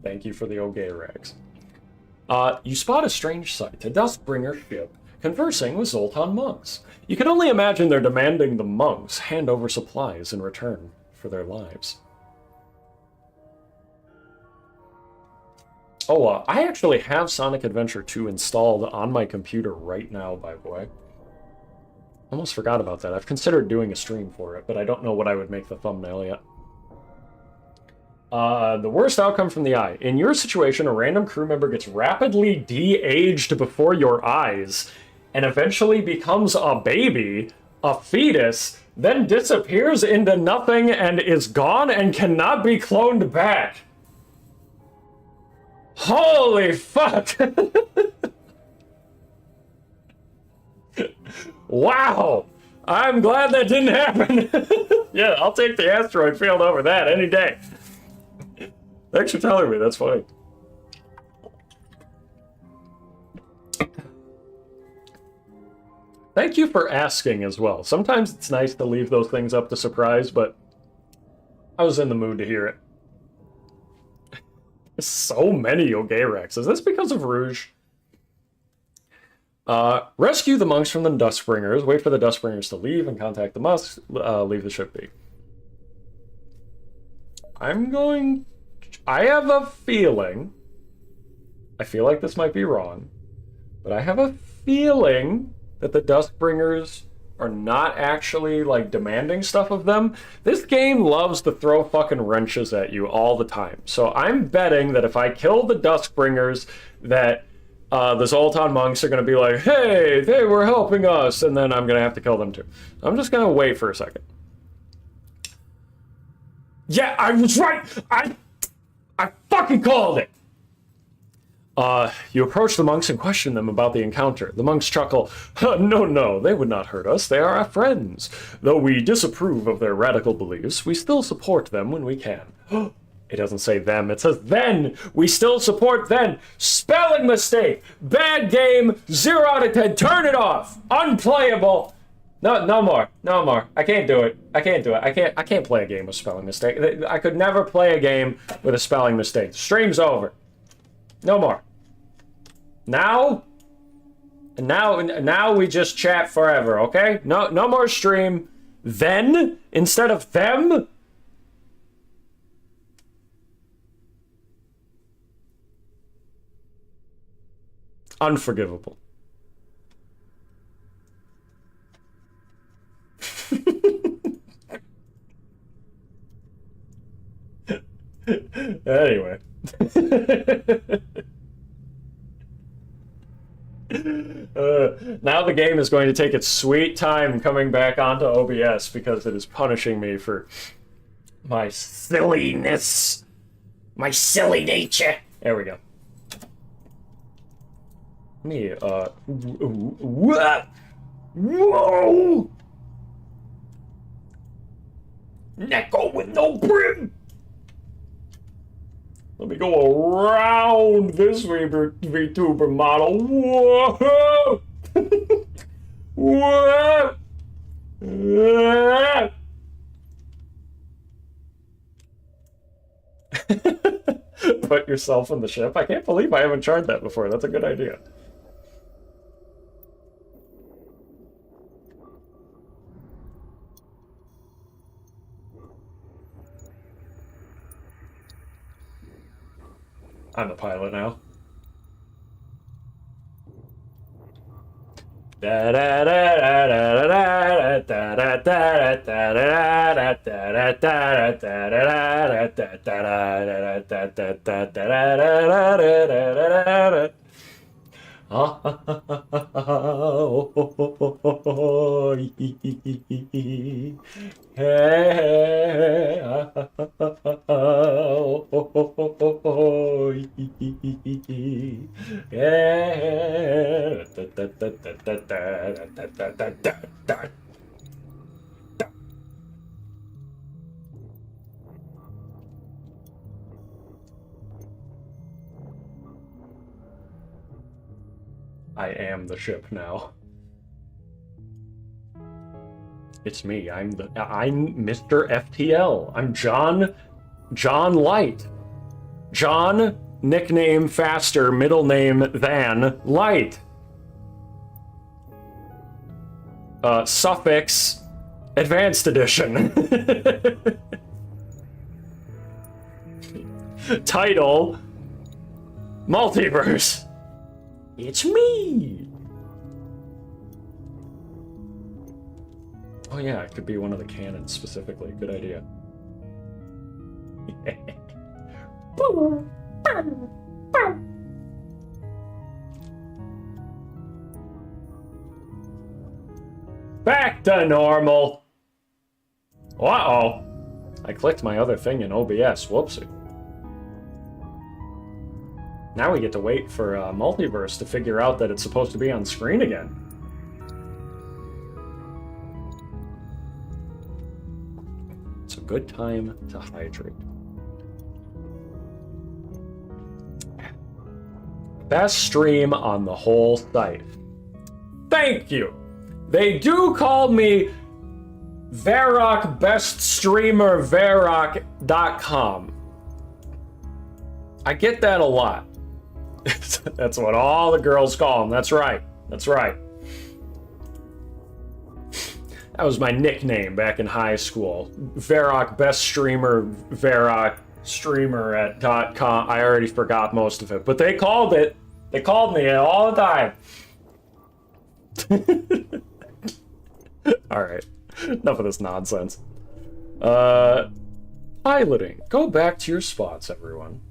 Thank you for the okay rags. You spot a strange sight, a Duskbringer ship conversing with Zoltan monks. You can only imagine they're demanding the monks hand over supplies in return for their lives. Oh, I actually have Sonic Adventure 2 installed on my computer right now, by the way. Almost forgot about that. I've considered doing a stream for it, but I don't know what I would make the thumbnail yet. The worst outcome from the eye. In your situation, a random crew member gets rapidly de-aged before your eyes and eventually becomes a baby, a fetus, then disappears into nothing and is gone and cannot be cloned back. Holy fuck! Wow! I'm glad that didn't happen. Yeah, I'll take the asteroid field over that any day. Thanks for telling me, that's funny. Thank you for asking as well. Sometimes it's nice to leave those things up to surprise, but I was in the mood to hear it. There's so many Ogayrex. Is this because of Rouge? Rescue the monks from the Dustbringers. Wait for the Dustbringers to leave and contact the monks. Leave the ship be. I have a feeling. I feel like this might be wrong, but I have a feeling that the Dustbringers are not actually, like, demanding stuff of them. This game loves to throw fucking wrenches at you all the time. So I'm betting that if I kill the Dustbringers, that the Zoltan monks are going to be like, hey, they were helping us, and then I'm going to have to kill them too. I'm just going to wait for a second. Yeah, I was right! I fucking called it! You approach the monks and question them about the encounter. The monks chuckle, no, they would not hurt us. They are our friends. Though we disapprove of their radical beliefs, we still support them when we can. It doesn't say them, it says then. We still support then. Spelling mistake. Bad game. 0 out of 10. Turn it off. Unplayable. No more. I can't do it. I can't play a game with spelling mistake. I could never play a game with a spelling mistake. The stream's over. No more. Now we just chat forever, okay? No more stream. Then instead of them. Unforgivable. Anyway. Now the game is going to take its sweet time coming back onto OBS because it is punishing me for my silliness. My silly nature. There we go. Me, what? Whoa! Neko with no brim! Let me go around this VTuber model. Whoa! Whoa! Put yourself in the ship? I can't believe I haven't tried that before. That's a good idea. I'm the pilot now. I am the ship now. It's me. I'm Mr. FTL. I'm John Light. John, nickname faster, middle name than Light. Suffix Advanced Edition. Title Multiverse. It's me! Oh yeah, it could be one of the cannons specifically. Good idea. Back to normal! Uh-oh. I clicked my other thing in OBS. Whoopsie. Now we get to wait for Multiverse to figure out that it's supposed to be on screen again. good time to hydrate. Best stream on the whole site. Thank you. They do call me Verac Best Streamer Verac.com. I get that a lot. That's what all the girls call him. That's right. That's right. That was my nickname back in high school. Verac Best Streamer Verac Streamer at .com. I already forgot most of it, but they called it. They called me all the time. All right. Enough of this nonsense. Piloting. Go back to your spots, everyone.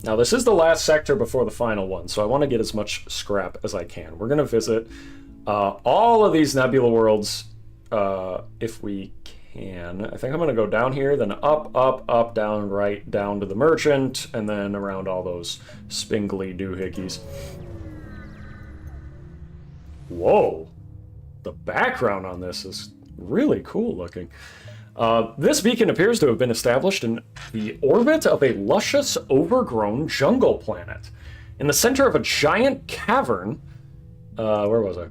Now, this is the last sector before the final one, so I want to get as much scrap as I can. We're going to visit all of these nebula worlds if we can. I think I'm going to go down here, then up, up, up, down, right, down to the merchant, and then around all those spingly doohickeys. Whoa! The background on this is really cool looking. This beacon appears to have been established in the orbit of a luscious, overgrown jungle planet. In the center of a giant cavern, where was I?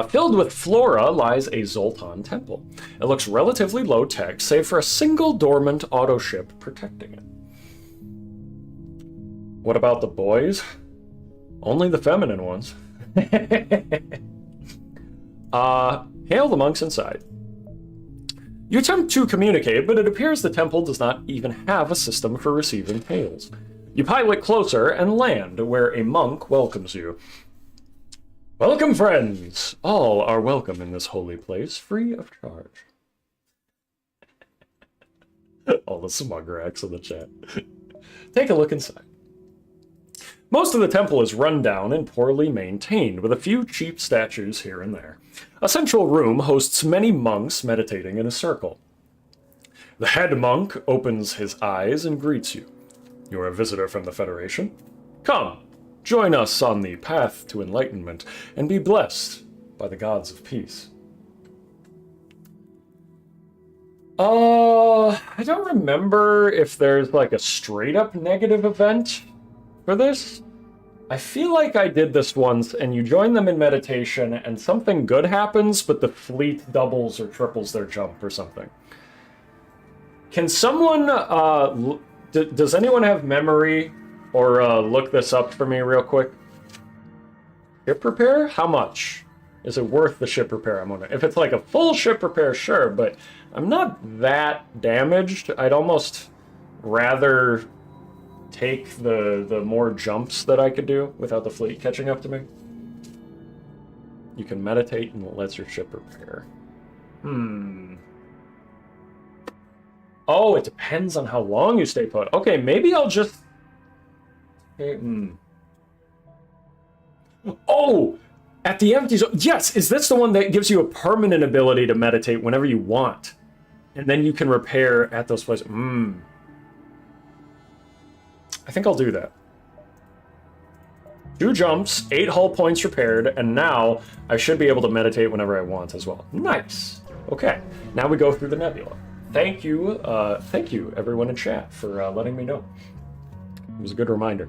Filled with flora lies a Zoltan temple. It looks relatively low-tech, save for a single dormant autoship protecting it. What about the boys? Only the feminine ones. Hail the monks inside. You attempt to communicate, but it appears the temple does not even have a system for receiving hails. You pilot closer and land where a monk welcomes you. Welcome, friends! All are welcome in this holy place, free of charge. All the smug racks in the chat. Take a look inside. Most of the temple is run down and poorly maintained, with a few cheap statues here and there. A central room hosts many monks meditating in a circle. The head monk opens his eyes and greets you. You're a visitor from the Federation? Come, join us on the path to enlightenment, and be blessed by the gods of peace. I don't remember if there's like a straight-up negative event for this. I feel like I did this once, and you join them in meditation, and something good happens, but the fleet doubles or triples their jump or something. Can someone, does anyone have memory or look this up for me real quick? Ship repair? How much? Is it worth the ship repair? I'm wondering. If it's like a full ship repair, sure, but I'm not that damaged. I'd almost rather take the more jumps that I could do without the fleet catching up to me. You can meditate and it lets your ship repair. Oh, it depends on how long you stay put. Okay, maybe I'll just... Oh! At the empty zone... Yes! Is this the one that gives you a permanent ability to meditate whenever you want? And then you can repair at those places. I think I'll do that. 2 jumps, 8 hull points repaired, and now I should be able to meditate whenever I want as well. Nice. Okay, now we go through the nebula. Thank you everyone in chat for letting me know. It was a good reminder.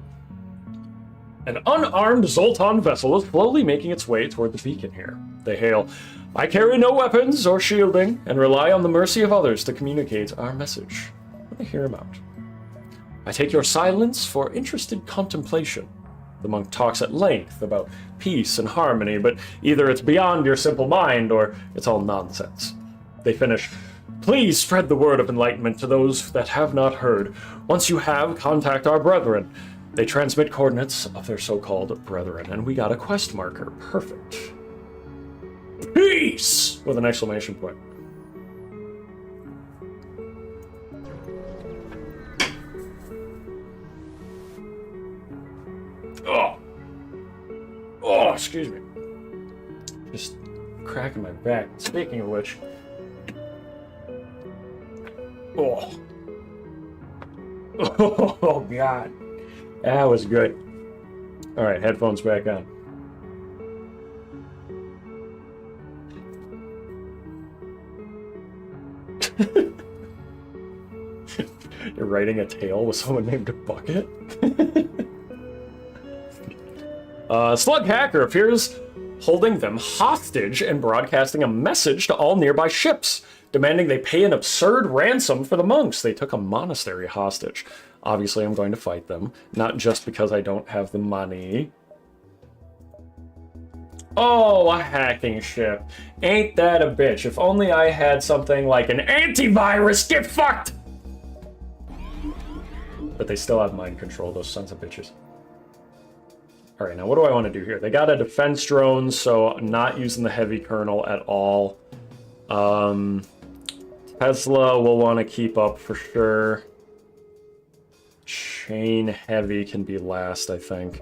An unarmed Zoltan vessel is slowly making its way toward the beacon here. They hail, I carry no weapons or shielding, and rely on the mercy of others to communicate our message. Let me hear him out. I take your silence for interested contemplation. The monk talks at length about peace and harmony, but either it's beyond your simple mind or it's all nonsense. They finish, please spread the word of enlightenment to those that have not heard. Once you have, contact our brethren. They transmit coordinates of their so-called brethren, and we got a quest marker. Perfect. Peace! With an exclamation point. Oh, excuse me. Just cracking my back. Speaking of which. Oh. Oh, God. That was good. All right, headphones back on. You're writing a tale with someone named Bucket? Slug Hacker appears holding them hostage and broadcasting a message to all nearby ships, demanding they pay an absurd ransom for the monks. They took a monastery hostage. Obviously, I'm going to fight them, not just because I don't have the money. Oh, a hacking ship. Ain't that a bitch? If only I had something like an antivirus. Get fucked! But they still have mind control, those sons of bitches. All right, now what do I want to do here? They got a defense drone, so I'm not using the heavy kernel at all. Tesla will want to keep up for sure. Chain heavy can be last, I think.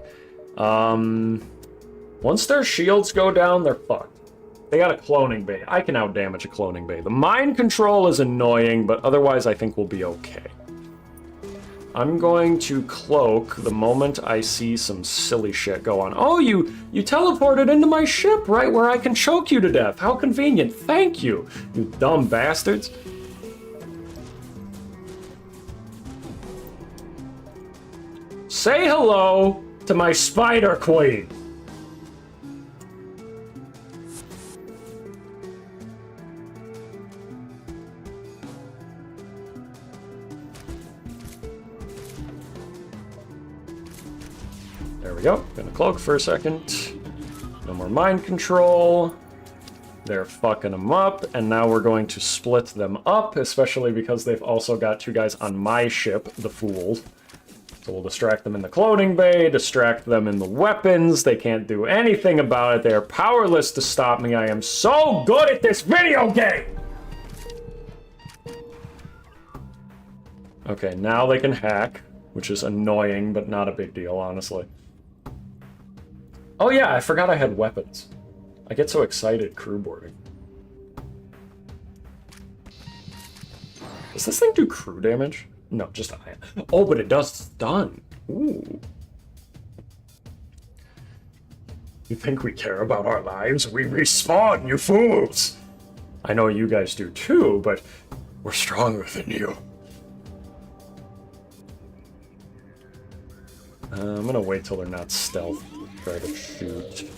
Once their shields go down, they're fucked. They got a cloning bay. I can outdamage a cloning bay. The mind control is annoying, but otherwise I think we'll be okay. I'm going to cloak the moment I see some silly shit go on. Oh, you teleported into my ship right where I can choke you to death. How convenient. Thank you, you dumb bastards. Say hello to my spider queen. There we go. Gonna cloak for a second. No more mind control. They're fucking them up, and now we're going to split them up, especially because they've also got two guys on my ship, the fools. So we'll distract them in the cloning bay, distract them in the weapons. They can't do anything about it. They are powerless to stop me. I am so good at this video game! Okay, now they can hack, which is annoying, but not a big deal, honestly. Oh yeah, I forgot I had weapons. I get so excited crew boarding. Does this thing do crew damage? No, just iron. Oh, but it does stun. Ooh. You think we care about our lives? We respawn, you fools! I know you guys do too, but we're stronger than you. I'm gonna wait till they're not stealth to try to shoot.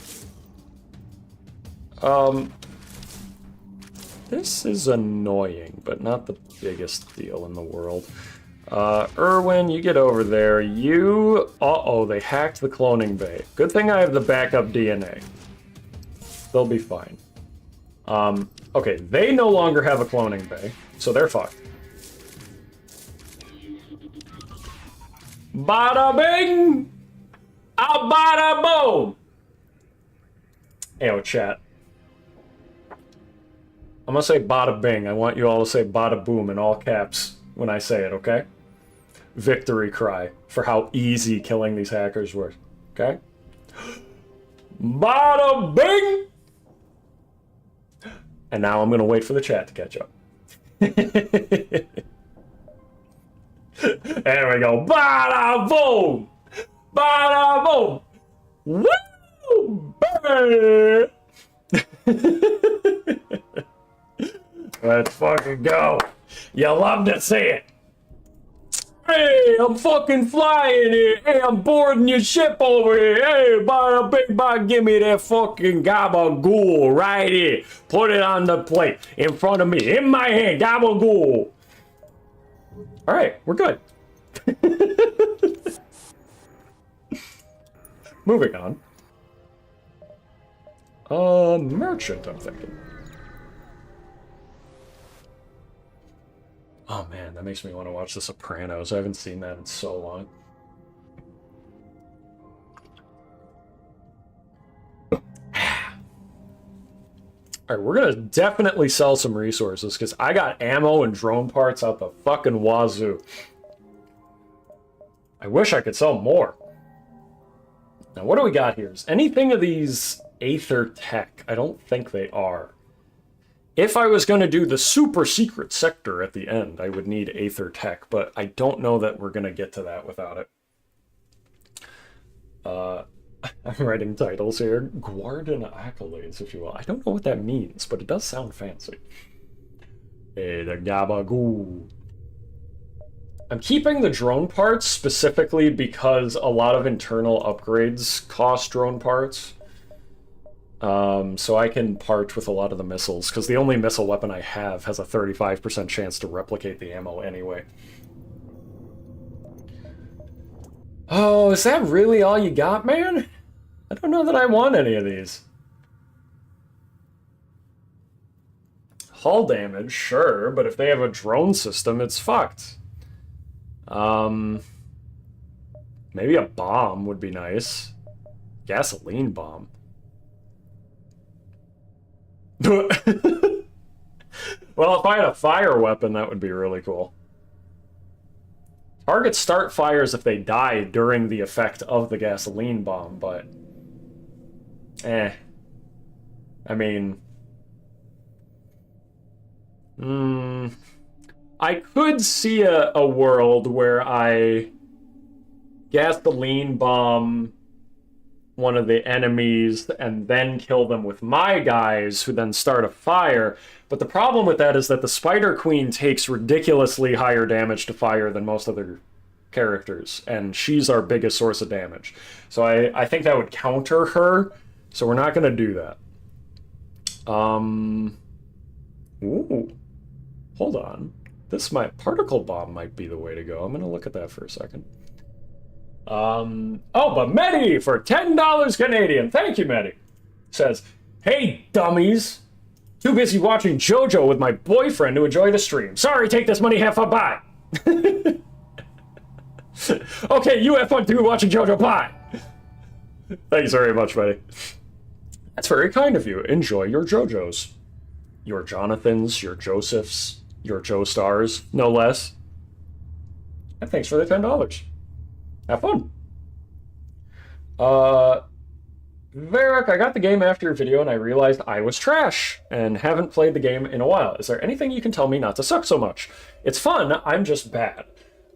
This is annoying, but not the biggest deal in the world. Erwin, you get over there. You... Uh-oh, they hacked the cloning bay. Good thing I have the backup DNA. They'll be fine. Okay, they no longer have a cloning bay, so they're fucked. Bada bing! A bada boom! Ayo, chat. I'm gonna say bada bing. I want you all to say bada boom in all caps when I say it, okay? Victory cry for how easy killing these hackers were, okay? Bada bing! And now I'm gonna wait for the chat to catch up. There we go. Bada boom! Bada boom! Woo! Baby! Let's fucking go. You love to see it. Hey, I'm fucking flying here. Hey, I'm boarding your ship over here. Hey, bada bing bada, give me that fucking gabagool right here. Put it on the plate in front of me. In my hand, gabagool. All right, we're good. Moving on. Merchant, I'm thinking. Oh man, that makes me want to watch The Sopranos. I haven't seen that in so long. Alright, we're gonna definitely sell some resources, because I got ammo and drone parts out the fucking wazoo. I wish I could sell more. Now, what do we got here? Is anything of these Aether Tech? I don't think they are. If I was going to do the super secret sector at the end, I would need Aether Tech, but I don't know that we're going to get to that without it. I'm writing titles here. Guardian accolades, if you will. I don't know what that means, but it does sound fancy. Hey, the gabagoo. I'm keeping the drone parts specifically because a lot of internal upgrades cost drone parts. So I can part with a lot of the missiles, because the only missile weapon I have has a 35% chance to replicate the ammo anyway. Oh, is that really all you got, man? I don't know that I want any of these. Hull damage, sure, but if they have a drone system, it's fucked. Maybe a bomb would be nice. Gasoline bomb. Well, if I had a fire weapon, that would be really cool. Targets start fires if they die during the effect of the gasoline bomb, but... I mean... I could see a world where I gasoline bomb one of the enemies and then kill them with my guys, who then start a fire. But the problem with that is that the Spider Queen takes ridiculously higher damage to fire than most other characters, and she's our biggest source of damage. So I think that would counter her, so we're not going to do that. Ooh. Hold on. Particle bomb might be the way to go. I'm going to look at that for a second. Oh, but Medi for $10 Canadian. Thank you, Medi. Says, hey, dummies. Too busy watching JoJo with my boyfriend to enjoy the stream. Sorry, take this money, have fun, bye. Okay, you have fun too watching JoJo, bye. Thanks very much, Medi. That's very kind of you. Enjoy your JoJos. Your Jonathans, your Josephs, your Joestars, no less. And thanks for the $10. Have fun. Verac, I got the game after your video and I realized I was trash and haven't played the game in a while. Is there anything you can tell me not to suck so much? It's fun, I'm just bad.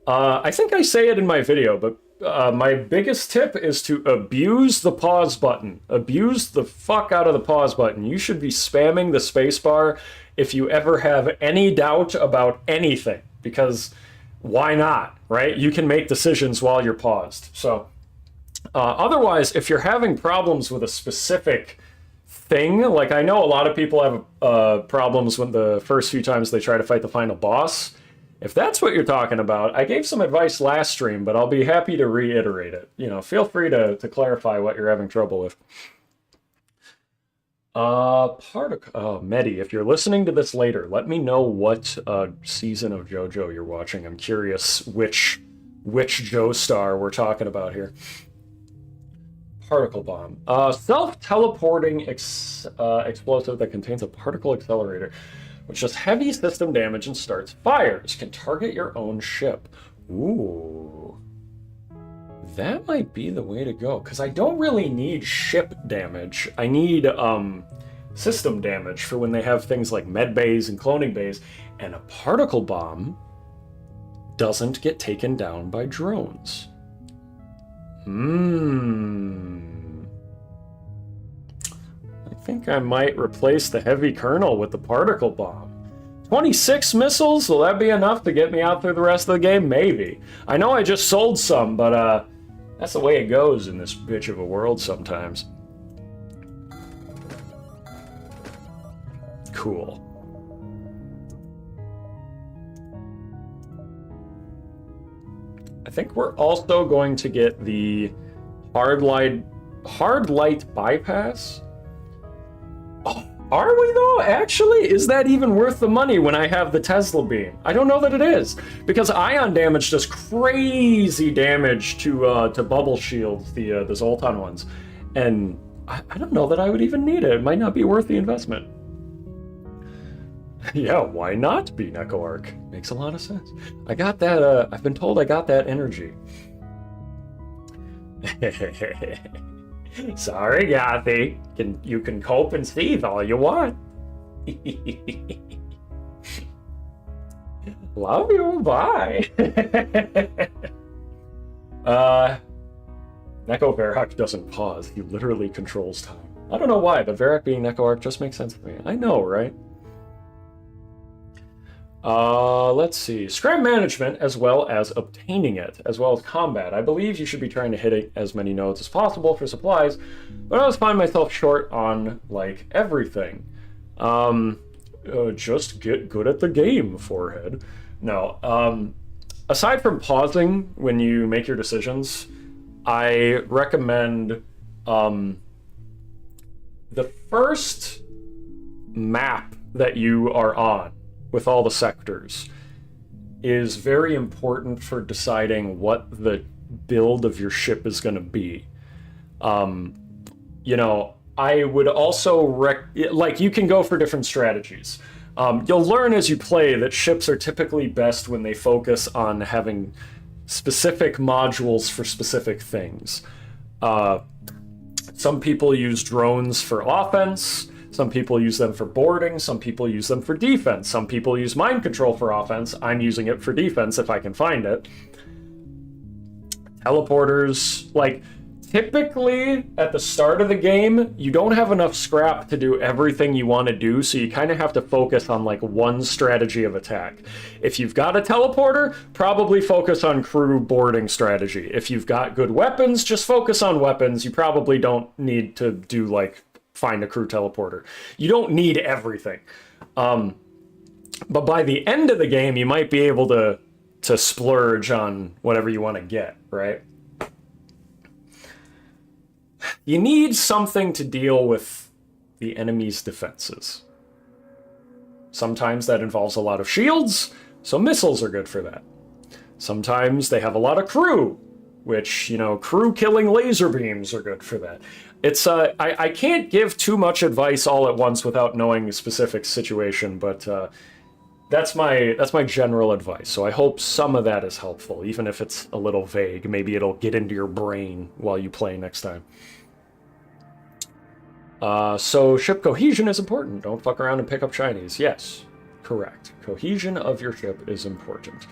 I think I say it in my video, but my biggest tip is to abuse the pause button. Abuse the fuck out of the pause button. You should be spamming the spacebar if you ever have any doubt about anything, because why not, right? You can make decisions while you're paused. So otherwise, if you're having problems with a specific thing, like I know a lot of people have problems when the first few times they try to fight the final boss. If that's what you're talking about, I gave some advice last stream, but I'll be happy to reiterate it. You know, feel free to clarify what you're having trouble with. Medi, if you're listening to this later, let me know what season of JoJo you're watching. I'm curious which Joestar we're talking about here. Particle bomb. Self-teleporting explosive that contains a particle accelerator, which does heavy system damage and starts fires. Can target your own ship. Ooh. That might be the way to go, because I don't really need ship damage. I need system damage for when they have things like med bays and cloning bays, and a particle bomb doesn't get taken down by drones. I think I might replace the heavy kernel with the particle bomb. 26 missiles? Will that be enough to get me out through the rest of the game? Maybe. I know I just sold some, but that's the way it goes in this bitch of a world sometimes. Cool. I think we're also going to get the hard light bypass. Oh, are we though? Actually, is that even worth the money when I have the Tesla beam? I don't know that it is, because ion damage does crazy damage to bubble shields, the Zoltan ones, and I don't know that I would even need it. It might not be worth the investment. Yeah, why not be NecoArc? Makes a lot of sense. I got that. I've been told I got that energy. Sorry, Gothy. You can cope and seethe all you want. Love you, bye. Neko Verac doesn't pause. He literally controls time. I don't know why, but Verac being NecoArc just makes sense to me. I know, right? Let's see. Scrap management as well as obtaining it, as well as combat. I believe you should be trying to hit as many nodes as possible for supplies, but I always find myself short on, like, everything. Just get good at the game, forehead. No, aside from pausing when you make your decisions, I recommend, the first map that you are on with all the sectors is very important for deciding what the build of your ship is going to be. You know, I would also like, you can go for different strategies. You'll learn as you play that ships are typically best when they focus on having specific modules for specific things. Some people use drones for offense. Some people use them for boarding, some people use them for defense, some people use mind control for offense. I'm using it for defense if I can find it. Teleporters, like, typically at the start of the game, you don't have enough scrap to do everything you want to do, so you kind of have to focus on, like, one strategy of attack. If you've got a teleporter, probably focus on crew boarding strategy. If you've got good weapons, just focus on weapons. You probably don't need to do, like, find a crew teleporter. You don't need everything. But by the end of the game, you might be able to splurge on whatever you want to get, right? You need something to deal with the enemy's defenses. Sometimes that involves a lot of shields, so missiles are good for that. Sometimes they have a lot of crew, which, you know, crew-killing laser beams are good for that. It's, I can't give too much advice all at once without knowing a specific situation, but that's my general advice. So I hope some of that is helpful, even if it's a little vague. Maybe it'll get into your brain while you play next time. So ship cohesion is important. Don't fuck around and pick up shinies. Yes, correct. Cohesion of your ship is important.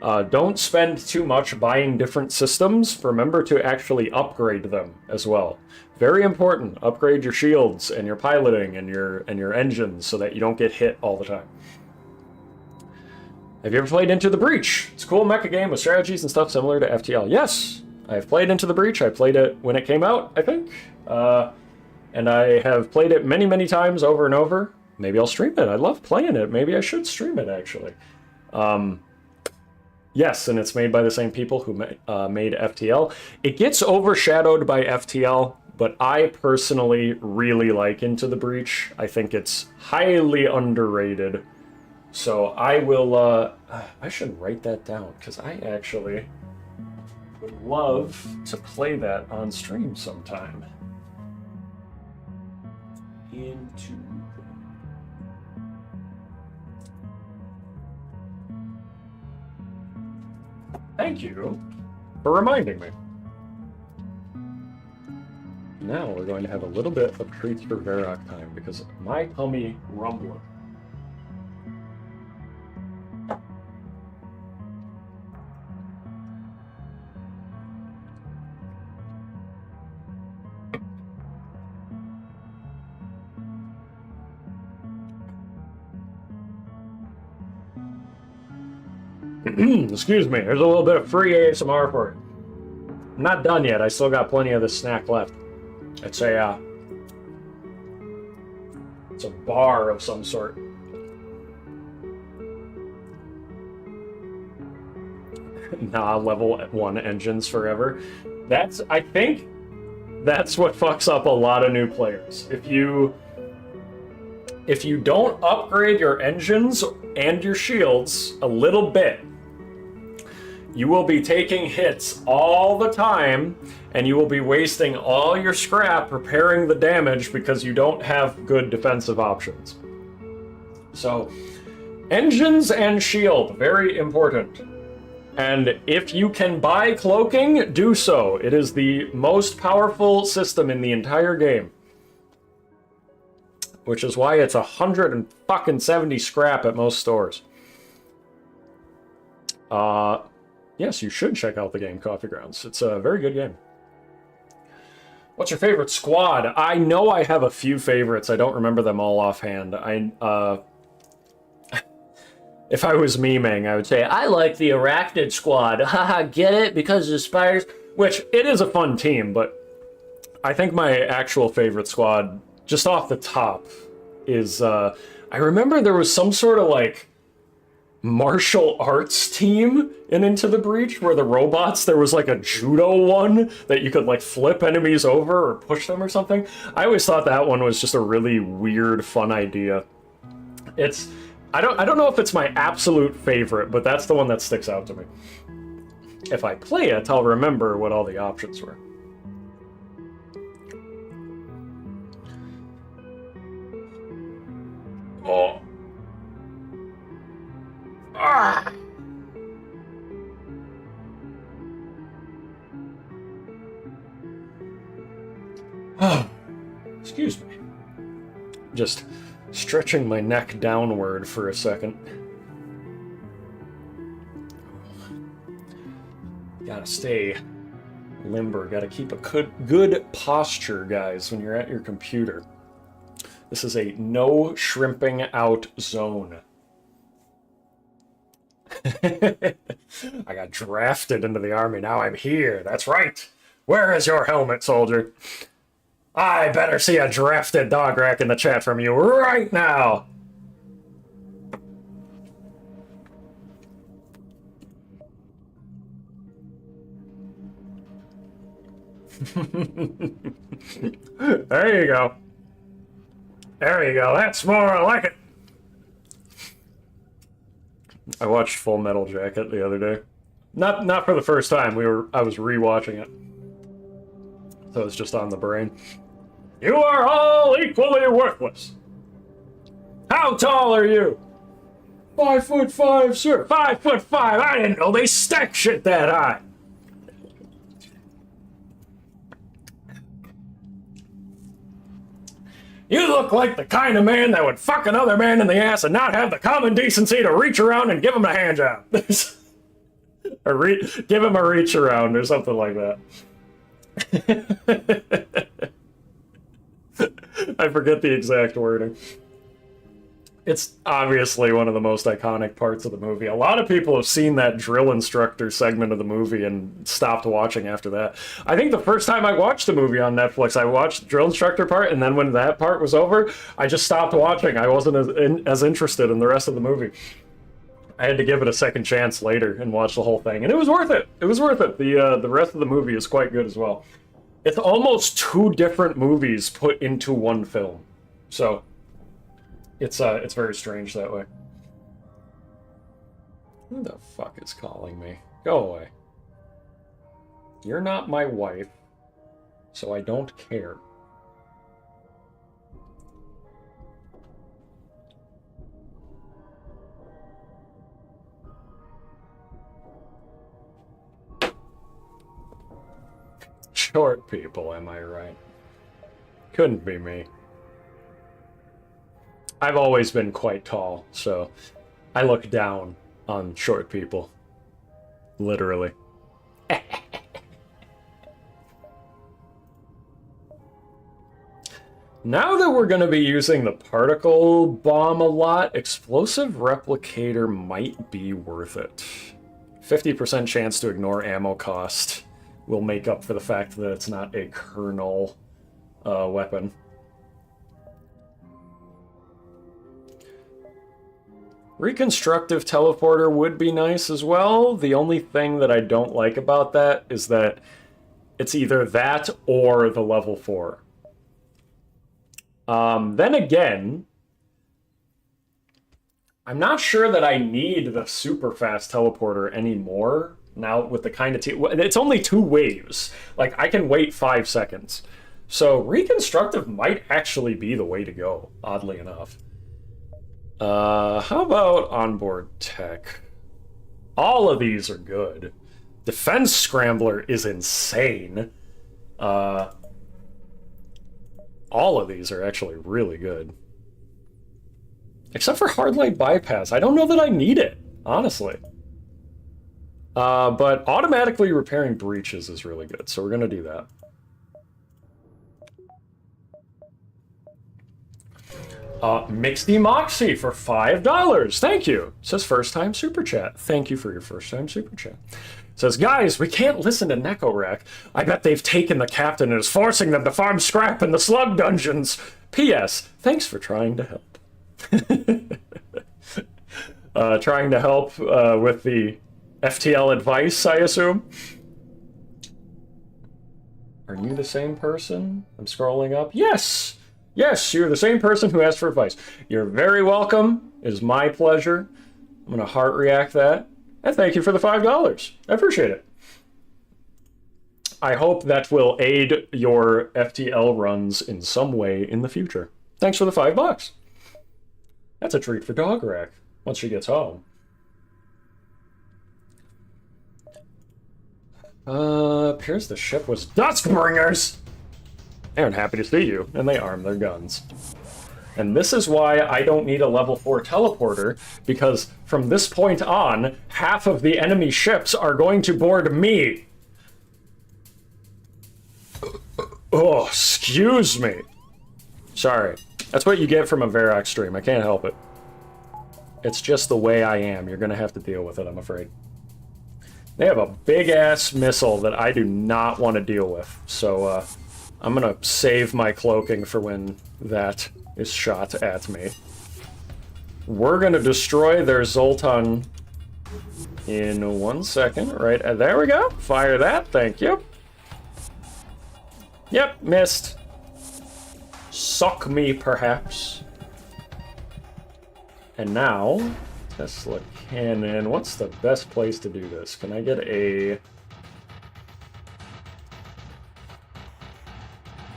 Don't spend too much buying different systems. Remember to actually upgrade them as well. Very important. Upgrade your shields and your piloting and your engines so that you don't get hit all the time. Have you ever played Into the Breach? It's a cool mecha game with strategies and stuff similar to FTL. Yes, I've played Into the Breach. I played it when it came out, I think. And I have played it many, many times over and over. Maybe I'll stream it. I love playing it. Maybe I should stream it, actually. Yes, and it's made by the same people who made FTL. It gets overshadowed by FTL, but I personally really like Into the Breach. I think it's highly underrated. So I will, I should write that down, because I actually would love to play that on stream sometime. Into... Thank you for reminding me. Now we're going to have a little bit of treats for Verac time, because my tummy rumbling. Excuse me, there's a little bit of free ASMR for you. I'm not done yet, I still got plenty of this snack left. It's a bar of some sort. Nah, level 1 engines forever. I think that's what fucks up a lot of new players. If you don't upgrade your engines and your shields a little bit, you will be taking hits all the time, and you will be wasting all your scrap repairing the damage because you don't have good defensive options. So, engines and shield, very important. And if you can buy cloaking, do so. It is the most powerful system in the entire game. Which is why it's 170 scrap at most stores. Yes, you should check out the game Coffee Grounds. It's a very good game. What's your favorite squad? I know I have a few favorites. I don't remember them all offhand. If I was memeing, I would say, I like the Arachnid Squad. Haha, get it? Because of the spiders? Which, it is a fun team, but I think my actual favorite squad, just off the top, is, I remember there was some sort of, like, martial arts team in Into the Breach where the robots, there was like a judo one that you could like flip enemies over or push them or something. I always thought that one was just a really weird, fun idea. It's, I don't know if it's my absolute favorite, but that's the one that sticks out to me. If I play it, I'll remember what all the options were. Oh. Ah. Oh. Excuse me. Just stretching my neck downward for a second. Gotta stay limber. Gotta keep a good posture, guys, when you're at your computer. This is a no shrimping out zone. I got drafted into the army. Now I'm here. That's right. Where is your helmet, soldier? I better see a drafted dog rack in the chat from you right now. There you go. There you go. That's more like it. I watched Full Metal Jacket the other day. Not for the first time. I was rewatching it. So it's just on the brain. You are all equally worthless. How tall are you? 5'5", sir. 5'5". I didn't know they stack shit that high. You look like the kind of man that would fuck another man in the ass and not have the common decency to reach around and give him a hand job. Or give him a reach around or something like that. I forget the exact wording. It's obviously one of the most iconic parts of the movie. A lot of people have seen that drill instructor segment of the movie and stopped watching after that. I think the first time I watched the movie on Netflix, I watched the drill instructor part, and then when that part was over, I just stopped watching. I wasn't as interested in the rest of the movie. I had to give it a second chance later and watch the whole thing, and it was worth it. It was worth it. The rest of the movie is quite good as well. It's almost two different movies put into one film. So it's very strange that way. Who the fuck is calling me? Go away. You're not my wife, so I don't care. Short people, am I right? Couldn't be me. I've always been quite tall, so I look down on short people. Literally. Now that we're going to be using the particle bomb a lot, explosive replicator might be worth it. 50% chance to ignore ammo cost will make up for the fact that it's not a kernel weapon. Reconstructive teleporter would be nice as well. The only thing that I don't like about that is that it's either that or the level 4. Then again, I'm not sure that I need the super fast teleporter anymore now with the kind of it's only 2 waves. Like, I can wait 5 seconds. So reconstructive might actually be the way to go, oddly enough. How about onboard tech? All of these are good. Defense Scrambler is insane. All of these are actually really good. Except for Hardlight Bypass. I don't know that I need it, honestly. But automatically repairing breaches is really good, so we're gonna do that. Mixty Moxie for $5. Thank you. Says first time super chat. Thank you for your first time super chat. Says, guys, we can't listen to Nekorak. I bet they've taken the captain and is forcing them to farm scrap in the slug dungeons. P.S. Thanks for trying to help. Trying to help with the FTL advice, I assume. Are you the same person? I'm scrolling up. Yes! Yes, you're the same person who asked for advice. You're very welcome. It is my pleasure. I'm going to heart react that. And thank you for the $5. I appreciate it. I hope that will aid your FTL runs in some way in the future. Thanks for the $5. That's a treat for Dograc once she gets home. Appears the ship was Duskbringers! They're happy to see you, and they arm their guns. And this is why I don't need a level 4 teleporter, because from this point on, half of the enemy ships are going to board me. Oh, excuse me. Sorry. That's what you get from a Verac stream. I can't help it. It's just the way I am. You're gonna have to deal with it, I'm afraid. They have a big-ass missile that I do not want to deal with, so, I'm gonna save my cloaking for when that is shot at me. We're gonna destroy their Zoltan in 1 second, right? There we go. Fire that, thank you. Yep, missed. Suck me, perhaps. And now, Tesla Cannon. What's the best place to do this? Can I get a...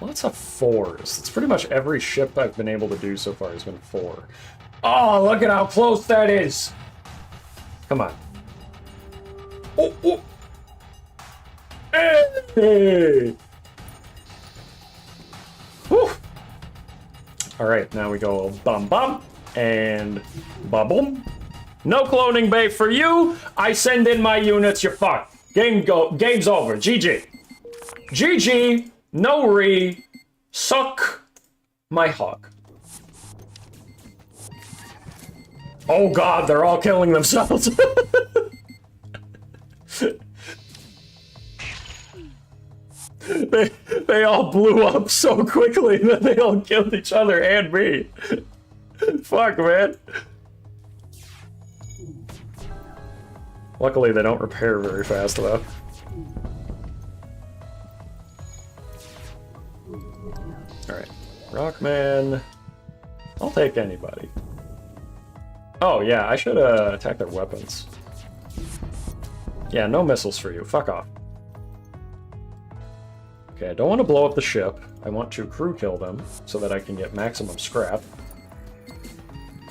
Lots of 4s. It's pretty much every ship I've been able to do so far has been 4. Oh, look at how close that is! Come on. Oh, oh! Hey! Whew! Alright, now we go bum bum and bubble. No cloning bay for you! I send in my units, you're fucked. Game's over. GG. GG! No re, suck my hog. Oh god, they're all killing themselves. they all blew up so quickly that they all killed each other and me. Fuck, man. Luckily, they don't repair very fast, though. Alright. Rockman. I'll take anybody. Oh, yeah, I should attack their weapons. Yeah, no missiles for you. Fuck off. Okay, I don't want to blow up the ship. I want to crew kill them so that I can get maximum scrap.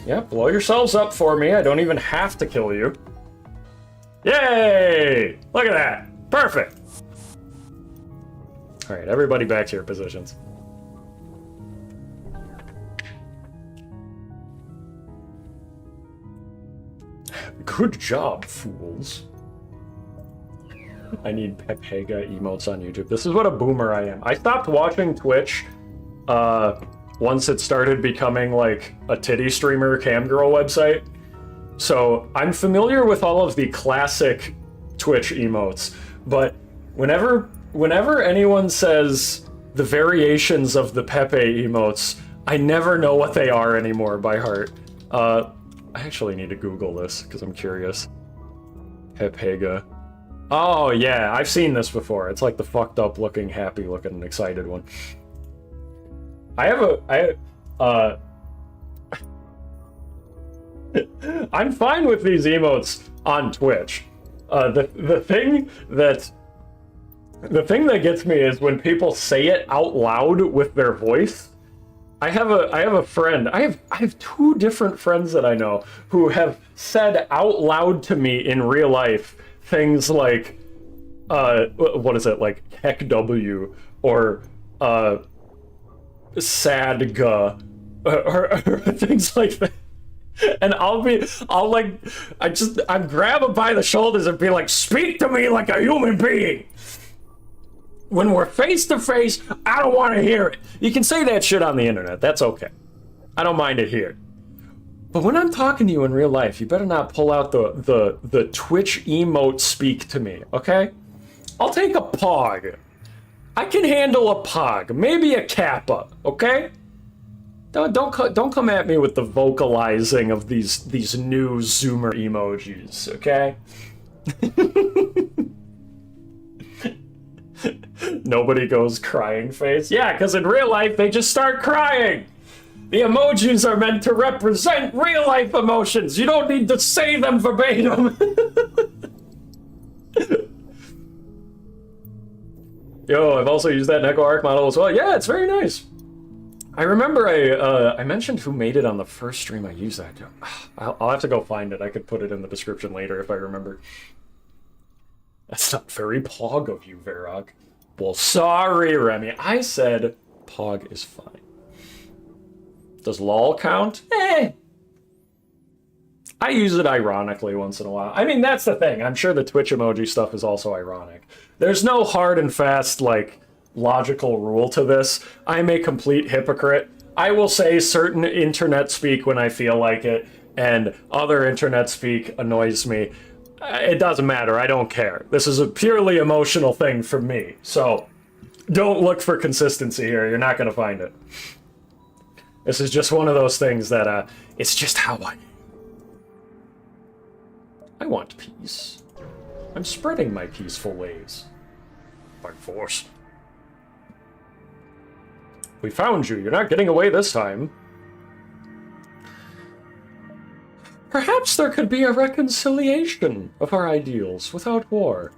Yeah, blow yourselves up for me. I don't even have to kill you. Yay! Look at that. Perfect. Alright, everybody back to your positions. Good job, fools. I need Pepega emotes on YouTube. This is what a boomer I am. I stopped watching Twitch once it started becoming like a titty streamer camgirl website. So I'm familiar with all of the classic Twitch emotes, but whenever anyone says the variations of the Pepe emotes, I never know what they are anymore by heart. I actually need to Google this because I'm curious. Pepega. Oh yeah, I've seen this before. It's like the fucked up looking, happy looking, excited one. I'm fine with these emotes on Twitch. The thing that gets me is when people say it out loud with their voice. I have a friend. I have 2 different friends that I know who have said out loud to me in real life things like, what is it, like heck W or sadga or things like that. And I'll grab him by the shoulders and be like, speak to me like a human being. When we're face to face, I don't want to hear it. You can say that shit on the internet. That's okay. I don't mind it here. But when I'm talking to you in real life, you better not pull out the Twitch emote speak to me, okay? I'll take a pog. I can handle a pog, maybe a kappa, okay? Don't come at me with the vocalizing of these new Zoomer emojis, okay? Nobody goes crying face. Yeah, because in real life they just start crying. The emojis are meant to represent real life emotions. You don't need to say them verbatim. Yo, I've also used that Neko Arc model as well. Yeah, it's very nice. I remember I mentioned who made it on the first stream I used that. I'll have to go find it. I could put it in the description later if I remember. That's not very pog of you, Verac. Well, sorry, Remy. I said pog is fine. Does lol count? Eh. I use it ironically once in a while. I mean, that's the thing. I'm sure the Twitch emoji stuff is also ironic. There's no hard and fast, like, logical rule to this. I'm a complete hypocrite. I will say certain internet speak when I feel like it, and other internet speak annoys me. It doesn't matter. I don't care. This is a purely emotional thing for me. So don't look for consistency here. You're not going to find it. This is just one of those things that, it's just how I want peace. I'm spreading my peaceful ways. By force. We found you. You're not getting away this time. Perhaps there could be a reconciliation of our ideals without war.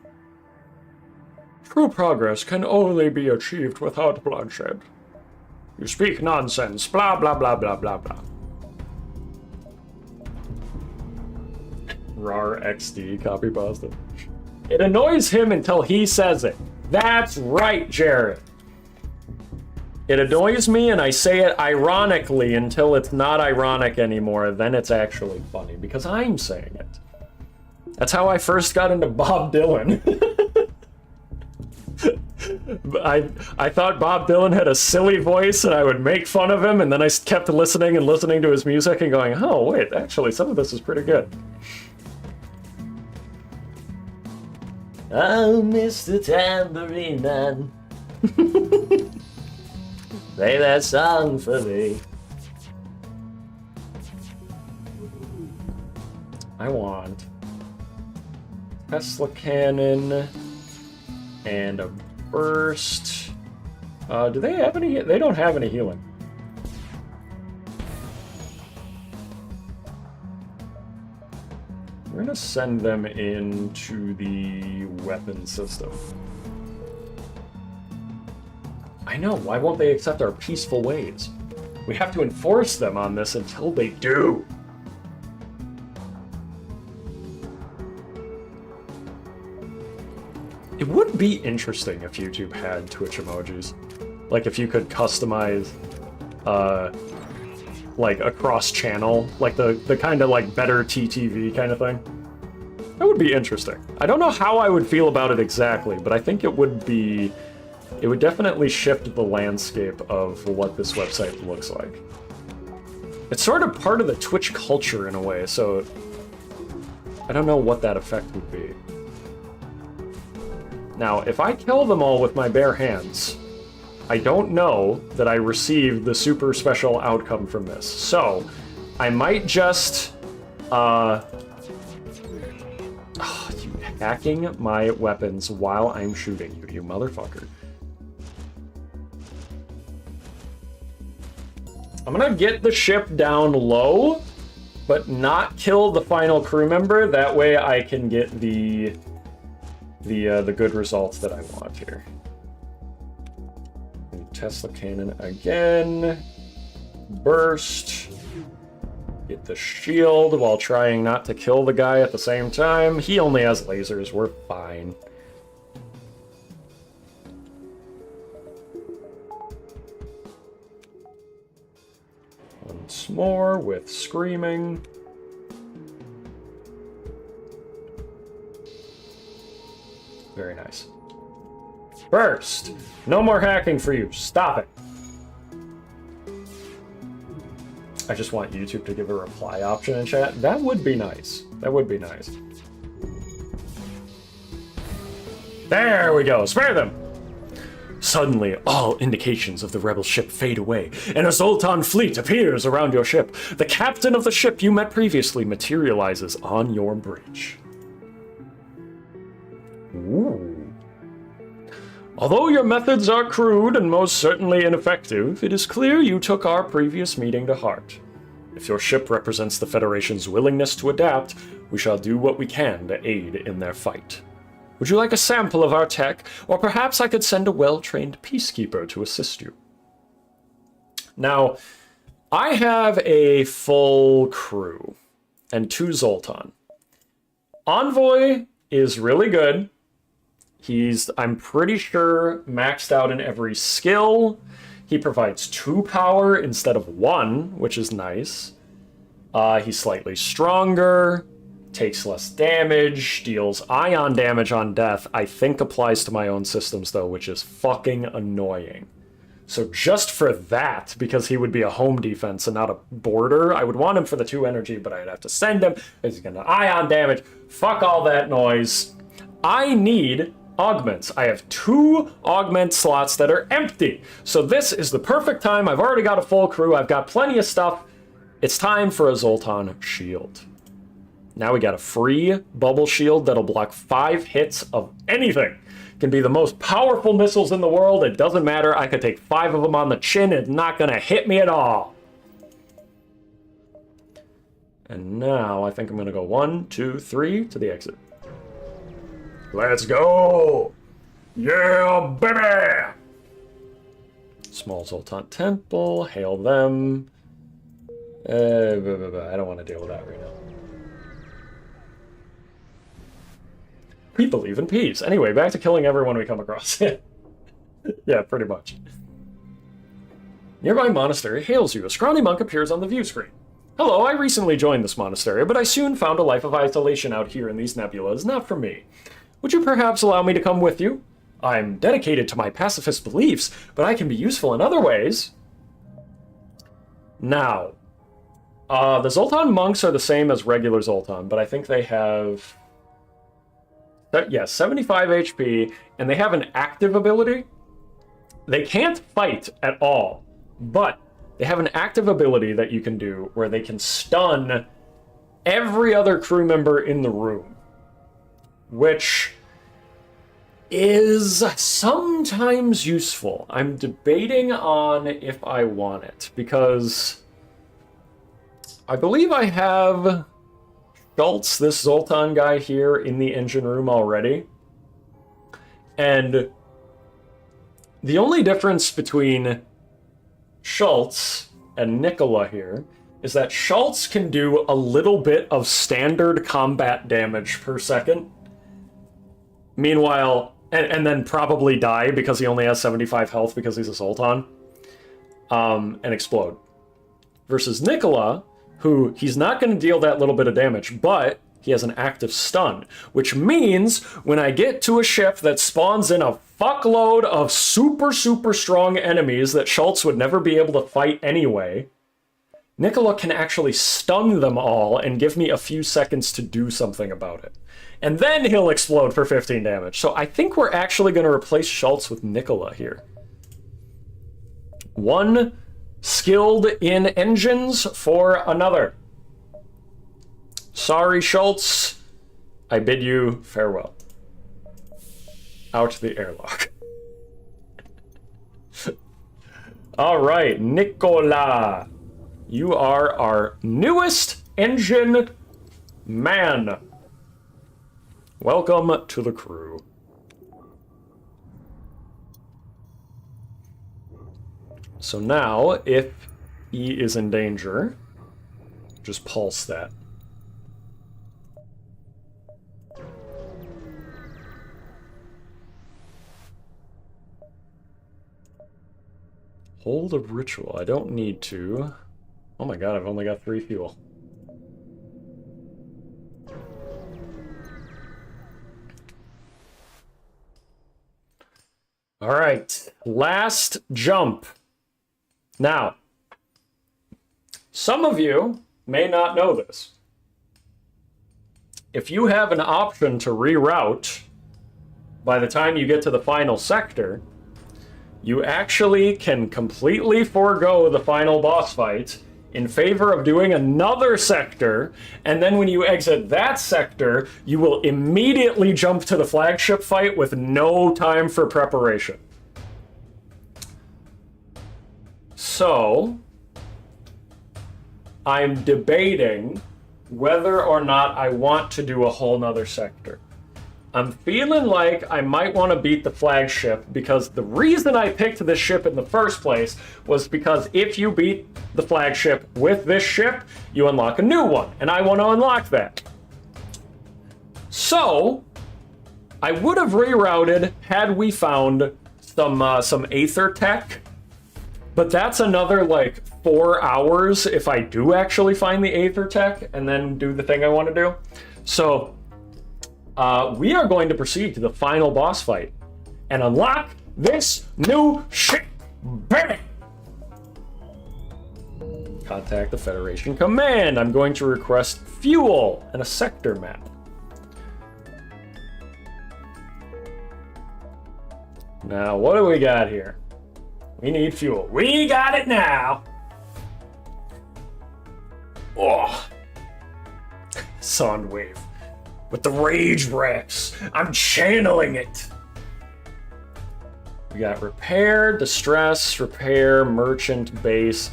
True progress can only be achieved without bloodshed. You speak nonsense, blah, blah, blah, blah, blah, blah. Rar XD, copy pasted. It annoys him until he says it. That's right, Jared. It annoys me and I say it ironically until it's not ironic anymore. Then it's actually funny because I'm saying it. That's how I first got into Bob Dylan. I thought Bob Dylan had a silly voice and I would make fun of him, and then I kept listening and listening to his music and going, oh wait, actually some of this is pretty good. Oh, Mr. Tambourine Man. Play that song for me. I want Tesla cannon and a burst. Do they have any? They don't have any healing. We're gonna send them into the weapon system. I know, why won't they accept our peaceful ways? We have to enforce them on this until they do. It would be interesting if YouTube had Twitch emojis. Like if you could customize, like across channel, like the kind of like better TTV kind of thing. That would be interesting. I don't know how I would feel about it exactly, but I think it would be... It would definitely shift the landscape of what this website looks like. It's sort of part of the Twitch culture in a way, so I don't know what that effect would be. Now, if I kill them all with my bare hands, I don't know that I received the super special outcome from this. So, I might just, you hacking my weapons while I'm shooting you, you motherfucker. I'm gonna get the ship down low, but not kill the final crew member. That way I can get the good results that I want here. Tesla cannon again. Burst. Get the shield while trying not to kill the guy at the same time. He only has lasers. We're fine. Once more with screaming. Very nice. Burst! No more hacking for you. Stop it. I just want YouTube to give a reply option in chat. That would be nice. That would be nice. There we go. Spare them! Suddenly, all indications of the rebel ship fade away, and a Zoltan fleet appears around your ship. The captain of the ship you met previously materializes on your bridge. Ooh. Although your methods are crude and most certainly ineffective, it is clear you took our previous meeting to heart. If your ship represents the Federation's willingness to adapt, we shall do what we can to aid in their fight. Would you like a sample of our tech, or perhaps I could send a well-trained peacekeeper to assist you? Now, I have a full crew and 2 Zoltan. Envoy is really good. He's, I'm pretty sure, maxed out in every skill. He provides 2 power instead of 1, which is nice. He's slightly stronger. Takes less damage, deals ion damage on death, I think applies to my own systems though, which is fucking annoying. So just for that, because he would be a home defense and not a border, I would want him for the 2 energy, but I'd have to send him, he's gonna ion damage, fuck all that noise. I need augments. I have 2 augment slots that are empty. So this is the perfect time, I've already got a full crew, I've got plenty of stuff. It's time for a Zoltan shield. Now we got a free bubble shield that'll block 5 hits of anything. Can be the most powerful missiles in the world. It doesn't matter. I could take 5 of them on the chin. It's not going to hit me at all. And now I think I'm going to go 1, 2, 3 to the exit. Let's go. Yeah, baby. Small Zoltan Temple. Hail them. I don't want to deal with that right now. We believe in peace. Anyway, back to killing everyone we come across. Yeah, pretty much. Nearby monastery hails you. A scrawny monk appears on the view screen. Hello, I recently joined this monastery, but I soon found a life of isolation out here in these nebulas, not for me. Would you perhaps allow me to come with you? I'm dedicated to my pacifist beliefs, but I can be useful in other ways. Now, the Zoltan monks are the same as regular Zoltan, but I think they have... yeah, 75 HP, and they have an active ability. They can't fight at all, but they have an active ability that you can do where they can stun every other crew member in the room, which is sometimes useful. I'm debating on if I want it, because I believe I have Schultz, this Zoltan guy here, in the engine room already. And the only difference between Schultz and Nicola here is that Schultz can do a little bit of standard combat damage per second. Meanwhile, and then probably die because he only has 75 health because he's a Zoltan, and explode. Versus Nicola, who he's not going to deal that little bit of damage, but he has an active stun, which means when I get to a ship that spawns in a fuckload of super strong enemies that Schultz would never be able to fight anyway, Nicola can actually stun them all and give me a few seconds to do something about it. And then he'll explode for 15 damage. So I think we're actually going to replace Schultz with Nicola here. One skilled in engines for another. Sorry, Schultz. I bid you farewell. Out the airlock. All right, Nicola. You are our newest engine man. Welcome to the crew. So now, if E is in danger, just pulse that. Hold a ritual. I don't need to. Oh my god, I've only got 3 fuel. All right, last jump. Now, some of you may not know this. If you have an option to reroute by the time you get to the final sector, you actually can completely forego the final boss fight in favor of doing another sector, and then when you exit that sector, you will immediately jump to the flagship fight with no time for preparation. So, I'm debating whether or not I want to do a whole nother sector. I'm feeling like I might want to beat the flagship because the reason I picked this ship in the first place was because if you beat the flagship with this ship, you unlock a new one, and I want to unlock that. So, I would have rerouted had we found some Aether tech, but that's another like 4 hours if I do actually find the Aether tech and then do the thing I want to do. So, we are going to proceed to the final boss fight and unlock this new ship. Bam! Contact the Federation Command. I'm going to request fuel and a sector map. Now, what do we got here? We need fuel. We got it now! Oh. Soundwave. With the rage reps. I'm channeling it. We got repair, distress, repair, merchant, base.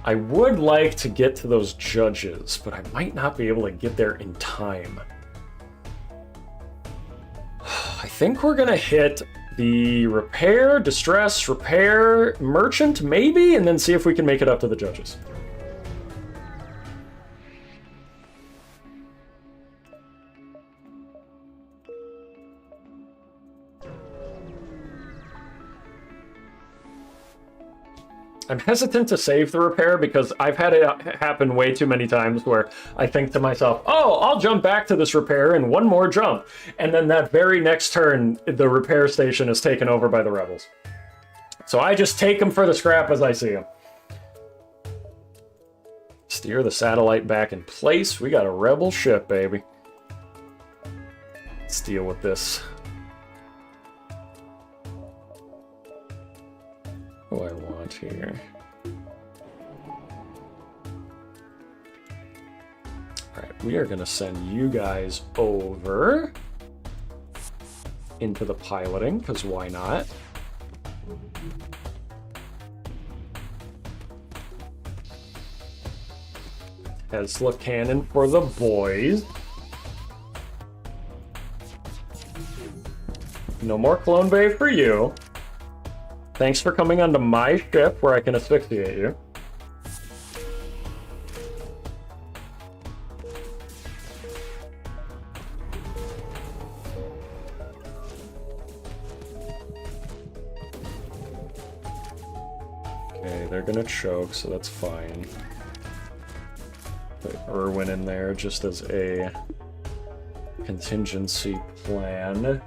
I would like to get to those judges, but I might not be able to get there in time. I think we're gonna hit the repair, distress, repair, merchant, maybe, and then see if we can make it up to the judges. I'm hesitant to save the repair because I've had it happen way too many times where I think to myself, oh, I'll jump back to this repair in one more jump. And then that very next turn, the repair station is taken over by the rebels. So I just take them for the scrap as I see them. Steer the satellite back in place. We got a rebel ship, baby. Let's deal with this. What do I want here? Alright, we are going to send you guys over into the piloting, because why not? Tesla cannon for the boys. No more clone bay for you. Thanks for coming onto my ship where I can asphyxiate you. Okay, they're gonna choke, so that's fine. Put Irwin in there just as a contingency plan.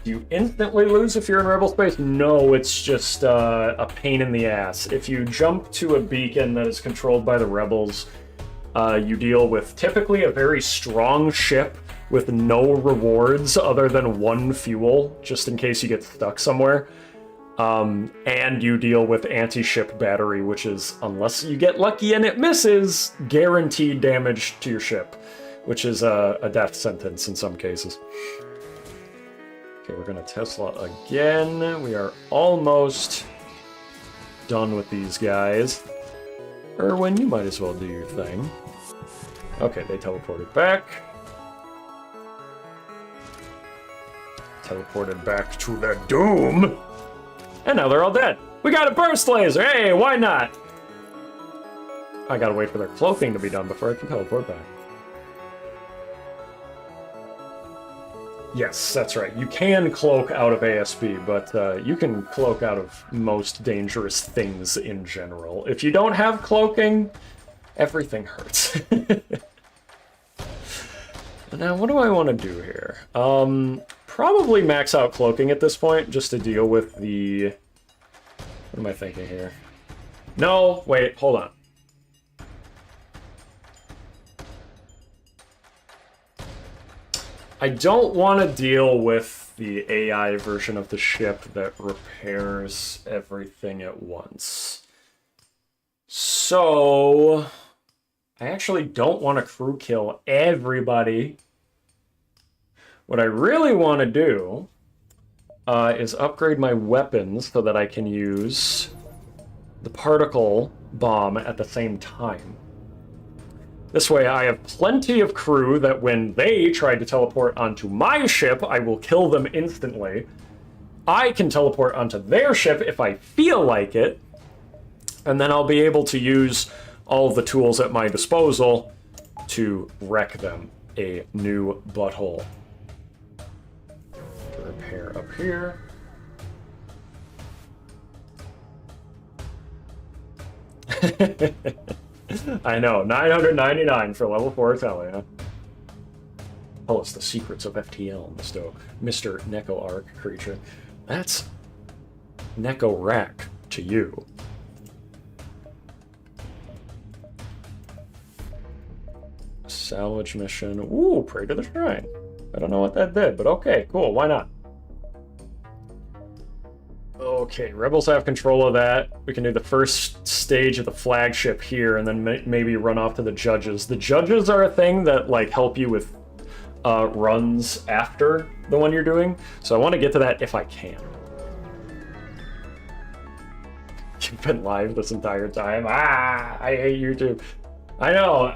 Do you instantly lose if you're in rebel space? No, it's just a pain in the ass. If you jump to a beacon that is controlled by the rebels, you deal with typically a very strong ship with no rewards other than 1 fuel, just in case you get stuck somewhere. And you deal with anti-ship battery, which is, unless you get lucky and it misses, guaranteed damage to your ship, which is a death sentence in some cases. Okay, we're gonna Tesla again. We are almost done with these guys. Irwin, you might as well do your thing. Okay, they teleported back. Teleported back to the Doom! And now they're all dead. We got a burst laser! Hey, why not? I gotta wait for their cloaking to be done before I can teleport back. Yes, that's right. You can cloak out of ASB, but you can cloak out of most dangerous things in general. If you don't have cloaking, everything hurts. Now, what do I want to do here? Probably max out cloaking at this point, just to deal with the... What am I thinking here? No, wait, hold on. I don't want to deal with the AI version of the ship that repairs everything at once. So, I actually don't want to crew kill everybody. What I really want to do is upgrade my weapons so that I can use the particle bomb at the same time. This way I have plenty of crew that when they try to teleport onto my ship, I will kill them instantly. I can teleport onto their ship if I feel like it, and then I'll be able to use all of the tools at my disposal to wreck them. A new butthole. Repair up here. I know, 999 for level 4 Italia. Tell us the secrets of FTL, Mr. Neko Arc creature. That's Neko Rack to you. Salvage mission. Ooh, pray to the shrine. I don't know what that did, but okay, cool, why not? Okay, rebels have control of that. We can do the first stage of the flagship here, and then maybe run off to the judges. The judges are a thing that like help you with runs after the one you're doing, so I want to get to that if I can. You've been live this entire time. Ah, I hate YouTube. I know.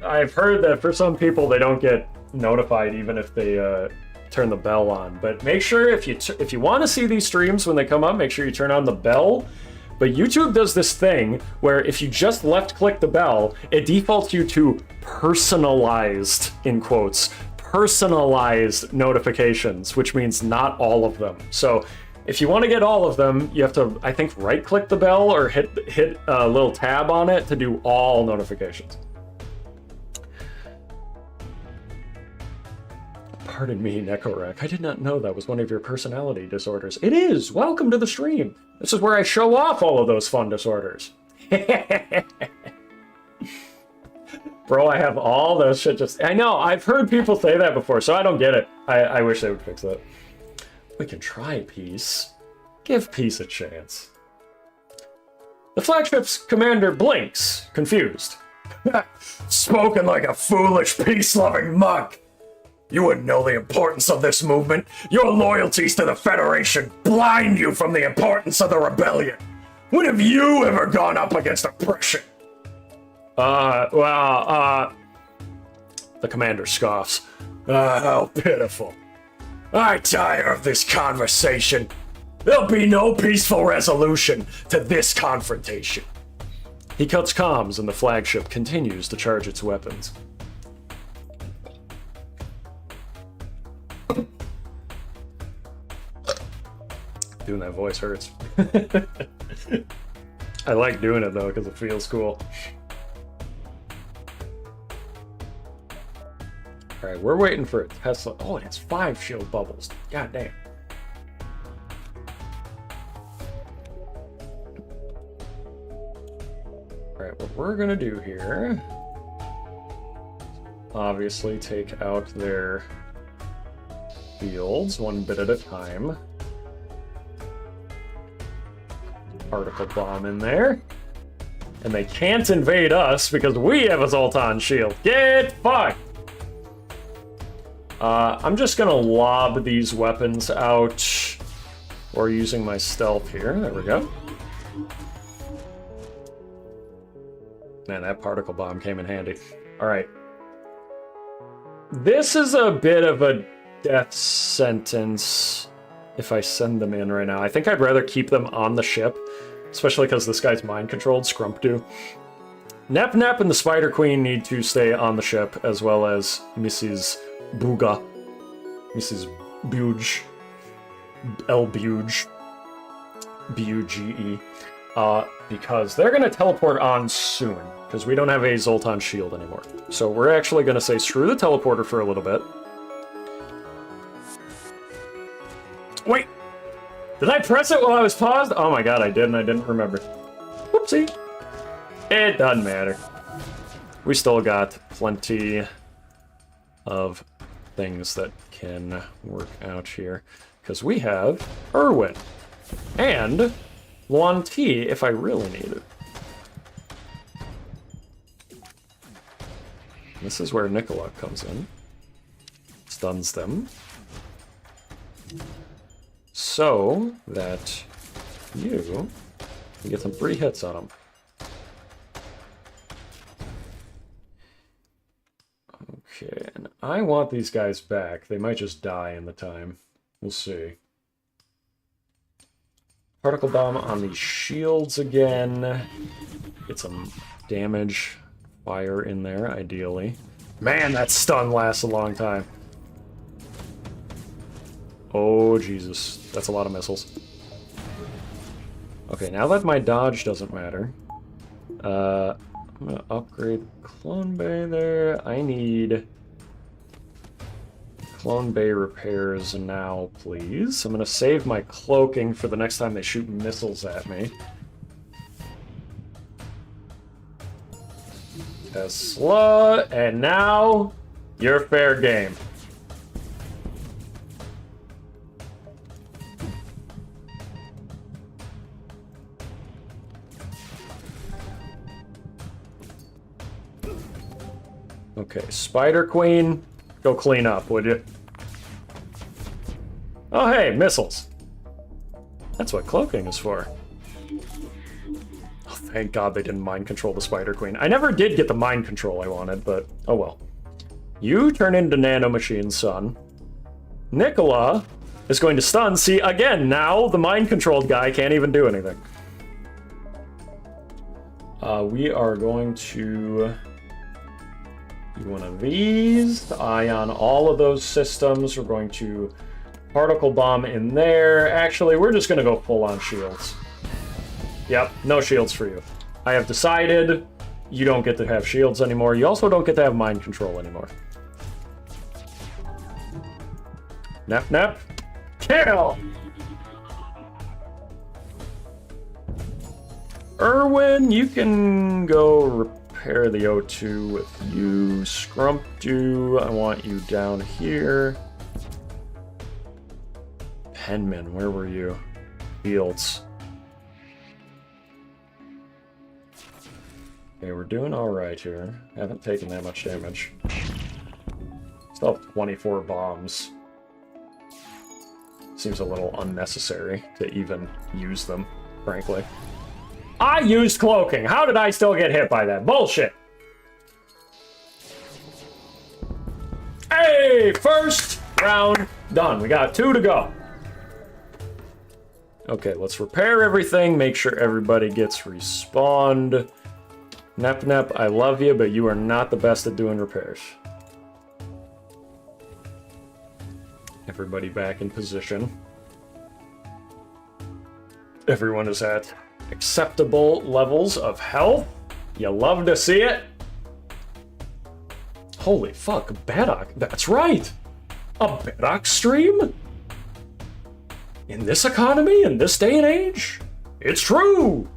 I've heard that for some people they don't get notified even if they turn the bell on, but make sure if you want to see these streams when they come up, make sure you turn on the bell. But YouTube does this thing where if you just left click the bell, it defaults you to personalized, in quotes, personalized notifications, which means not all of them. So if you want to get all of them, you have to, I think, right click the bell or hit a little tab on it to do all notifications. Pardon me, Nekorek. I did not know that was one of your personality disorders. It is! Welcome to the stream! This is where I show off all of those fun disorders. Bro, I have all those shit just... I know, I've heard people say that before, so I don't get it. I wish they would fix that. We can try peace. Give peace a chance. The flagship's commander blinks, confused. Spoken like a foolish, peace-loving monk! You wouldn't know the importance of this movement. Your loyalties to the Federation blind you from the importance of the rebellion. When have you ever gone up against oppression? The commander scoffs. How pitiful. I tire of this conversation. There'll be no peaceful resolution to this confrontation. He cuts comms and the flagship continues to charge its weapons. Doing that voice hurts. I like doing it though because it feels cool. Alright, we're waiting for it. Tesla. Oh, it has 5 shield bubbles. God damn. Alright, what we're gonna do here, obviously take out their fields one bit at a time. Particle bomb in there. And they can't invade us because we have a Zoltan shield. Get fucked! I'm just gonna lob these weapons out, or using my stealth here. There we go. Man, that particle bomb came in handy. Alright. This is a bit of a death sentence if I send them in right now. I think I'd rather keep them on the ship, especially because this guy's mind-controlled, Scrumpdo. Nep Nep and the Spider Queen need to stay on the ship, as well as Mrs. Buga. Mrs. Buge. El Buge. B-U-G-E. Because they're going to teleport on soon, because we don't have a Zoltan shield anymore. So we're actually going to say screw the teleporter for a little bit. Wait! Did I press it while I was paused? Oh my god, I did, and I didn't remember. Whoopsie! It doesn't matter. We still got plenty of things that can work out here. Because we have Irwin. And Luan T if I really need it. This is where Nicola comes in. Stuns them. So that you can get some free hits on them. Okay, and I want these guys back. They might just die in the time. We'll see. Particle bomb on these shields again. Get some damage. Fire in there, ideally. Man, that stun lasts a long time. Oh, Jesus. That's a lot of missiles. Okay, now that my dodge doesn't matter, I'm going to upgrade Clone Bay there. I need Clone Bay repairs now, please. I'm going to save my cloaking for the next time they shoot missiles at me. Tesla, and now you're fair game. Okay, Spider Queen, go clean up, would you? Oh, hey, missiles. That's what cloaking is for. Oh, thank God they didn't mind control the Spider Queen. I never did get the mind control I wanted, but oh well. You turn into Nanomachine, son. Nicola is going to stun. See, again, now the mind-controlled guy can't even do anything. We are going to do one of these. Eye on all of those systems. We're going to particle bomb in there. Actually, we're just going to go full-on shields. Yep, no shields for you. I have decided you don't get to have shields anymore. You also don't get to have mind control anymore. Nap, nap. Kill! Irwin, you can go repair the O2 with you. Scrumpdo, I want you down here. Penman, where were you? Fields. Okay, we're doing alright here. Haven't taken that much damage. Still have 24 bombs. Seems a little unnecessary to even use them, frankly. I used cloaking! How did I still get hit by that? Bullshit! Hey! First round done. We got 2 to go. Okay, let's repair everything, make sure everybody gets respawned. Nep Nep, I love you, but you are not the best at doing repairs. Everybody back in position. Everyone is at acceptable levels of health. You love to see it. Holy fuck, Verac. That's right. A Verac stream? In this economy, in this day and age? It's true.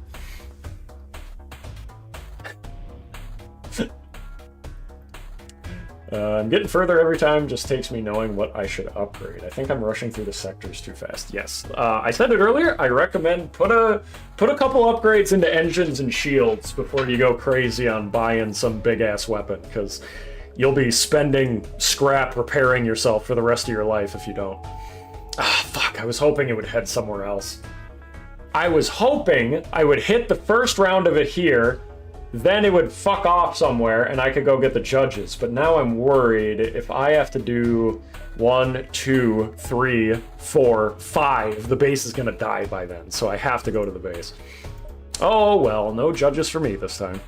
I'm getting further every time, just takes me knowing what I should upgrade. I think I'm rushing through the sectors too fast. Yes, I said it earlier, I recommend put a couple upgrades into engines and shields before you go crazy on buying some big-ass weapon, because you'll be spending scrap repairing yourself for the rest of your life if you don't. Ah, fuck, I was hoping it would head somewhere else. I was hoping I would hit the first round of it here, then it would fuck off somewhere and I could go get the judges. But now I'm worried if I have to do 1, 2, 3, 4, 5, the base is gonna die by then. So I have to go to the base. Oh well, no judges for me this time.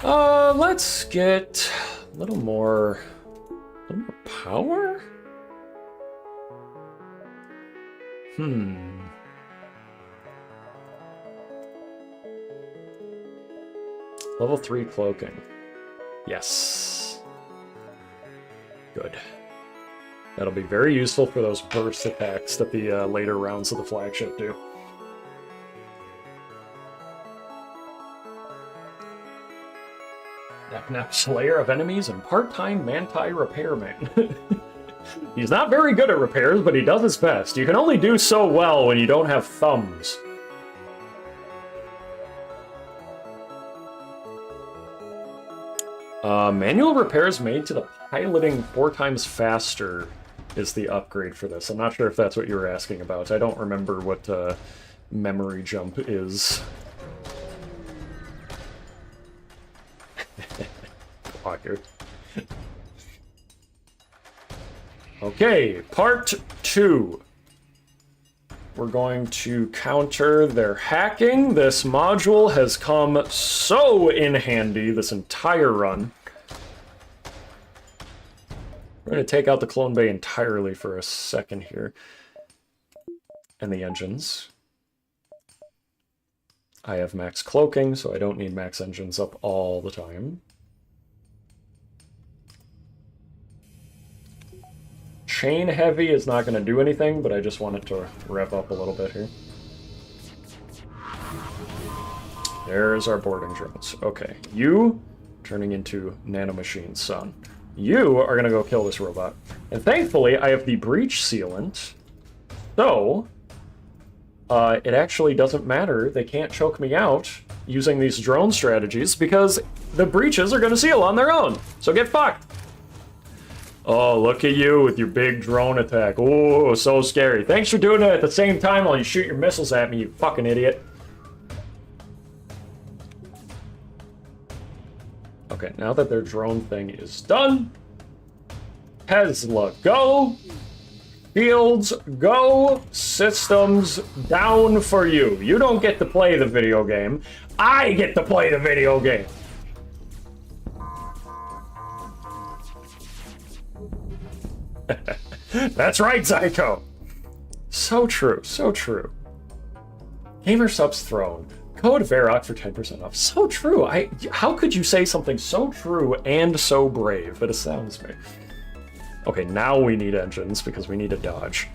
Let's get a little more power? Level 3 cloaking. Yes. Good. That'll be very useful for those burst attacks that the later rounds of the flagship do. Nap slayer of enemies and part-time Manti repairman. He's not very good at repairs, but he does his best. You can only do so well when you don't have thumbs. Manual repairs made to the piloting 4 times faster is the upgrade for this. I'm not sure if that's what you were asking about. I don't remember what memory jump is. Okay, part 2. We're going to counter their hacking. This module has come so in handy this entire run. We're going to take out the clone bay entirely for a second here. And the engines. I have max cloaking, so I don't need max engines up all the time. Chain heavy is not going to do anything, but I just want it to rev up a little bit here. There's our boarding drones. Okay, you turning into nanomachines, son. You are going to go kill this robot. And thankfully, I have the breach sealant. So, it actually doesn't matter. They can't choke me out using these drone strategies because the breaches are going to seal on their own. So get fucked. Oh, look at you with your big drone attack. Oh, so scary. Thanks for doing it at the same time while you shoot your missiles at me, you fucking idiot. Okay, now that their drone thing is done, Tesla, go! Fields, go! Systems, down for you. You don't get to play the video game. I get to play the video game. That's right, Zyko. So true, so true. Gamer subs thrown. Code Verac for 10% off. So true. How could you say something so true and so brave? It astounds me. Okay, now we need engines because we need to dodge.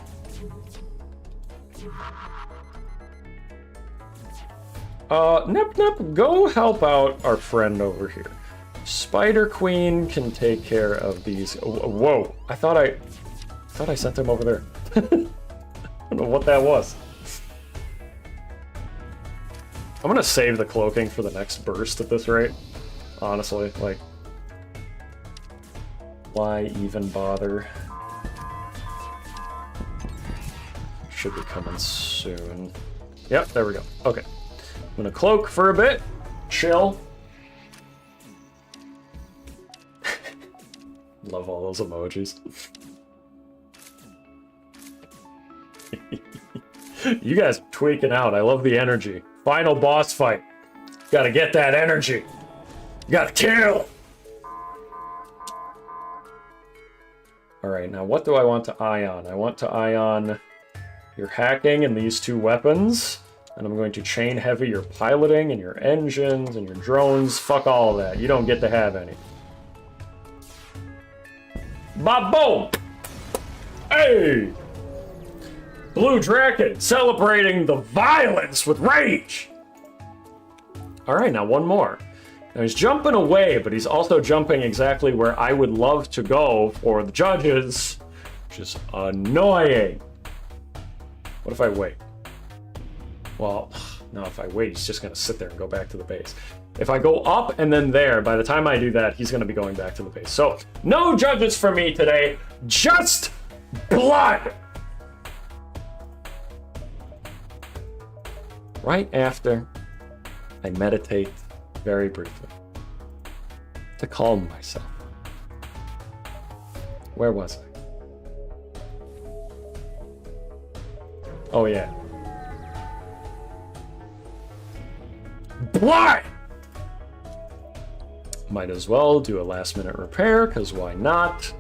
Nip, go help out our friend over here. Spider Queen can take care of these. Whoa! I thought I sent him over there. I don't know what that was. I'm gonna save the cloaking for the next burst at this rate. Honestly, like, why even bother? Should be coming soon. Yep, there we go. Okay. I'm gonna cloak for a bit. Chill. Love all those emojis. You guys are tweaking out. I love the energy. Final boss fight. Gotta get that energy. Gotta kill. Alright, now what do I want to ion? I want to ion your hacking and these 2 weapons. And I'm going to chain heavy your piloting and your engines and your drones. Fuck all of that. You don't get to have any. Ba-boom! Hey! Blue Draken celebrating the violence with rage! Alright, now one more. Now he's jumping away, but he's also jumping exactly where I would love to go for the judges, which is annoying. What if I wait? Well, no, if I wait, he's just going to sit there and go back to the base. If I go up and then there, by the time I do that, he's going to be going back to the base. So, no judges for me today, just blood! Right after I meditate very briefly to calm myself. Where was I? Oh yeah. Blood! Might as well do a last minute repair, because why not?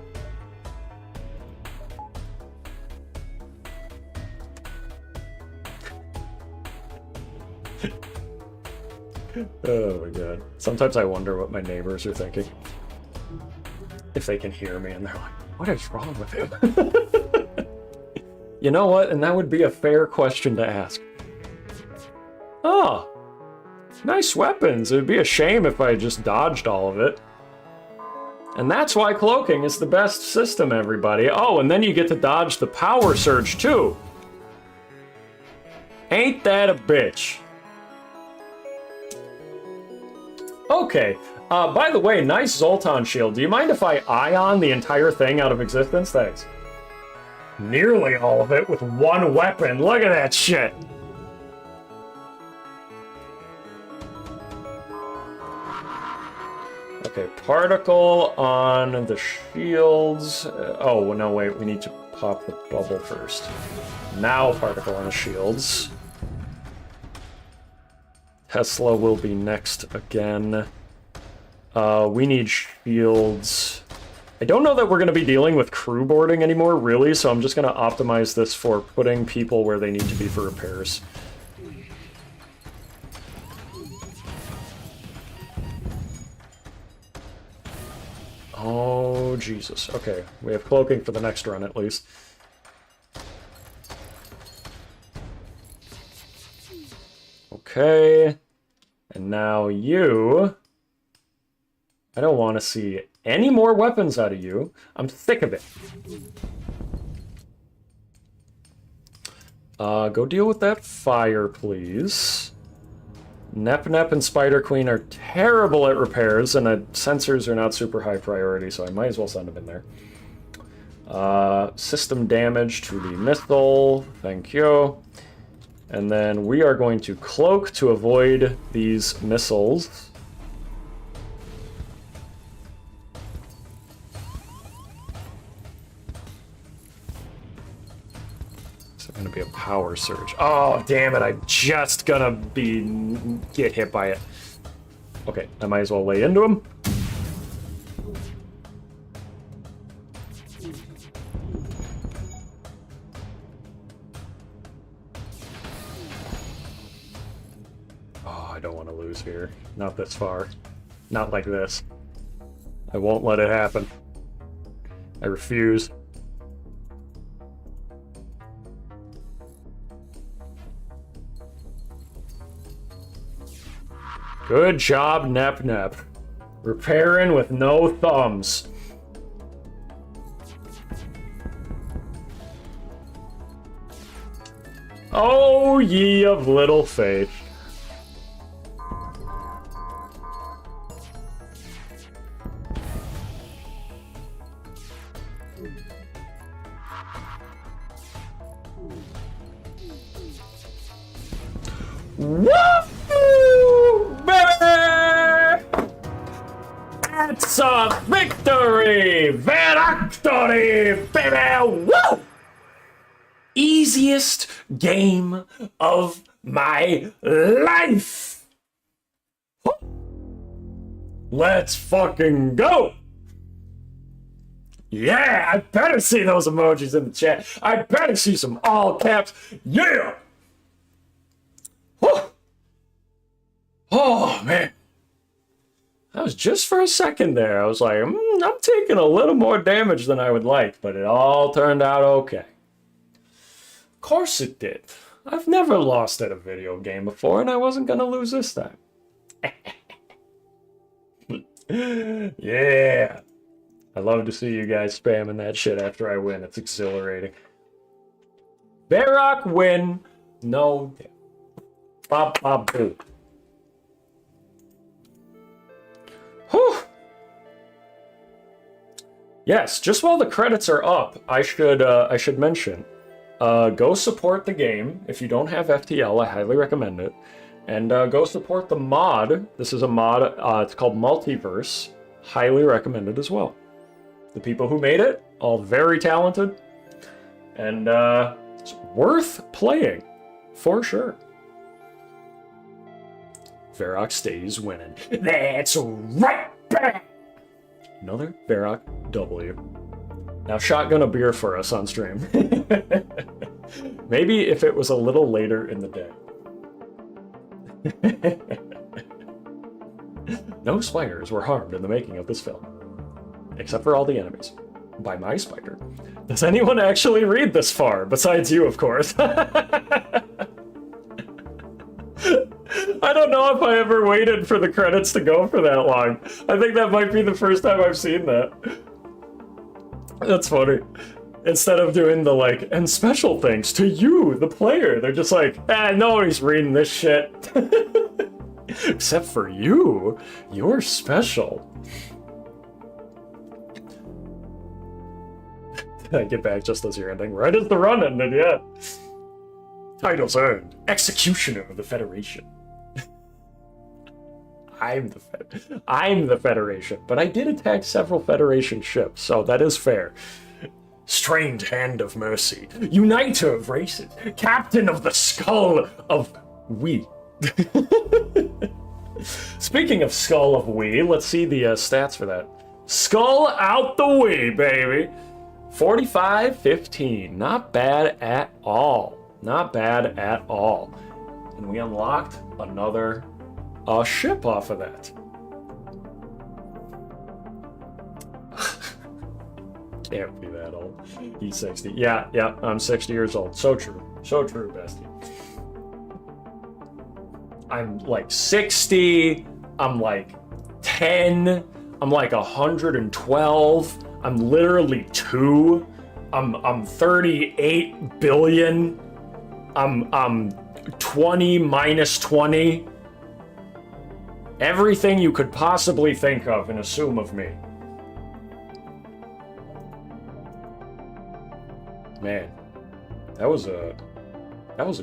Oh my god. Sometimes I wonder what my neighbors are thinking. If they can hear me and they're like, what is wrong with him? You know what? And that would be a fair question to ask. Oh. Nice weapons. It would be a shame if I just dodged all of it. And that's why cloaking is the best system, everybody. Oh, and then you get to dodge the power surge, too. Ain't that a bitch? Okay. By the way, nice Zoltan shield. Do you mind if I ion the entire thing out of existence? Thanks. Nearly all of it with one weapon. Look at that shit. Okay, particle on the shields. Oh, no, wait. We need to pop the bubble first. Now particle on the shields. Tesla will be next again. We need shields. I don't know that we're going to be dealing with crew boarding anymore, really, so I'm just going to optimize this for putting people where they need to be for repairs. Oh, Jesus. Okay, we have cloaking for the next run, at least. Okay. And now you... I don't want to see any more weapons out of you. I'm sick of it. Go deal with that fire, please. Nep and Spider Queen are terrible at repairs, and sensors are not super high priority, so I might as well send them in there. System damage to the missile. Thank you. And then we are going to cloak to avoid these missiles. Gonna be a power surge. Oh, damn it, I'm just gonna get hit by it. Okay, I might as well lay into him. Oh, I don't want to lose here. Not this far. Not like this. I won't let it happen. I refuse. Good job, Nep. Repairing with no thumbs. Oh, ye of little faith. Woo! It's a victory! Victory, baby! Woo! Easiest game of my life! Let's fucking go! Yeah, I better see those emojis in the chat. I better see some all caps. Yeah! Woo! Oh, man. That was just for a second there. I was like, I'm taking a little more damage than I would like, but it all turned out okay. Of course it did. I've never lost at a video game before, and I wasn't going to lose this time. Yeah. I love to see you guys spamming that shit after I win. It's exhilarating. Verac win. No. Bop, bop, boo. Whew. Yes, just while the credits are up, I should mention, go support the game. If you don't have FTL, I highly recommend it. And go support the mod. This is a mod, it's called Multiverse. Highly recommended as well. The people who made it, all very talented. And it's worth playing, for sure. Verac stays winning. That's right back! Another Verac W. Now shotgun a beer for us on stream. Maybe if it was a little later in the day. No spiders were harmed in the making of this film. Except for all the enemies. By my spider. Does anyone actually read this far? Besides you, of course. I don't know if I ever waited for the credits to go for that long. I think that might be the first time I've seen that. That's funny. Instead of doing the like, and special thanks to you, the player, they're just like, nobody's reading this shit. Except for you. You're special. I get back just as you're ending. Right as the run ended, yeah. Titles earned. Executioner of the Federation. I'm the Federation, but I did attack several Federation ships, so that is fair. Strained Hand of Mercy. Uniter of Races. Captain of the Skull of We. Speaking of Skull of We, let's see the stats for that. Skull out the way, baby. 45-15. Not bad at all. Not bad at all. And we unlocked another ship off of that. Can't be that old. He's 60. Yeah, I'm 60 years old. So true. So true, bestie. I'm like 60. I'm like 10. I'm like 112. I'm literally 2. I'm 38 billion. I'm 20 minus 20. Everything you could possibly think of and assume of me. Man, that was a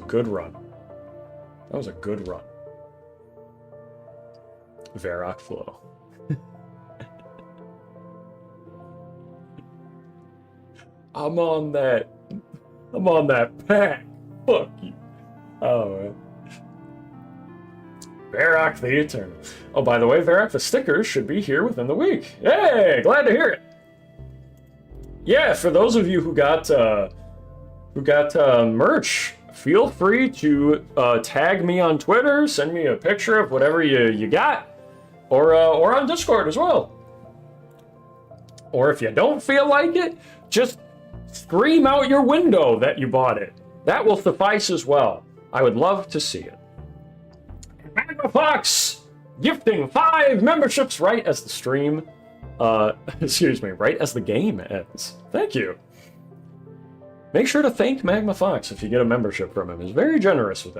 good run. That was a good run. Verac flow. I'm on that pack. Fuck you. Oh, man. Verac the Eternal. Oh, by the way, Verac the stickers should be here within the week. Hey, glad to hear it. Yeah, for those of you who got merch, feel free to tag me on Twitter, send me a picture of whatever you got, or on Discord as well. Or if you don't feel like it, just scream out your window that you bought it. That will suffice as well. I would love to see it. Magma Fox gifting 5 memberships right as the stream, excuse me, right as the game ends. Thank you. Make sure to thank Magma Fox if you get a membership from him. He's very generous with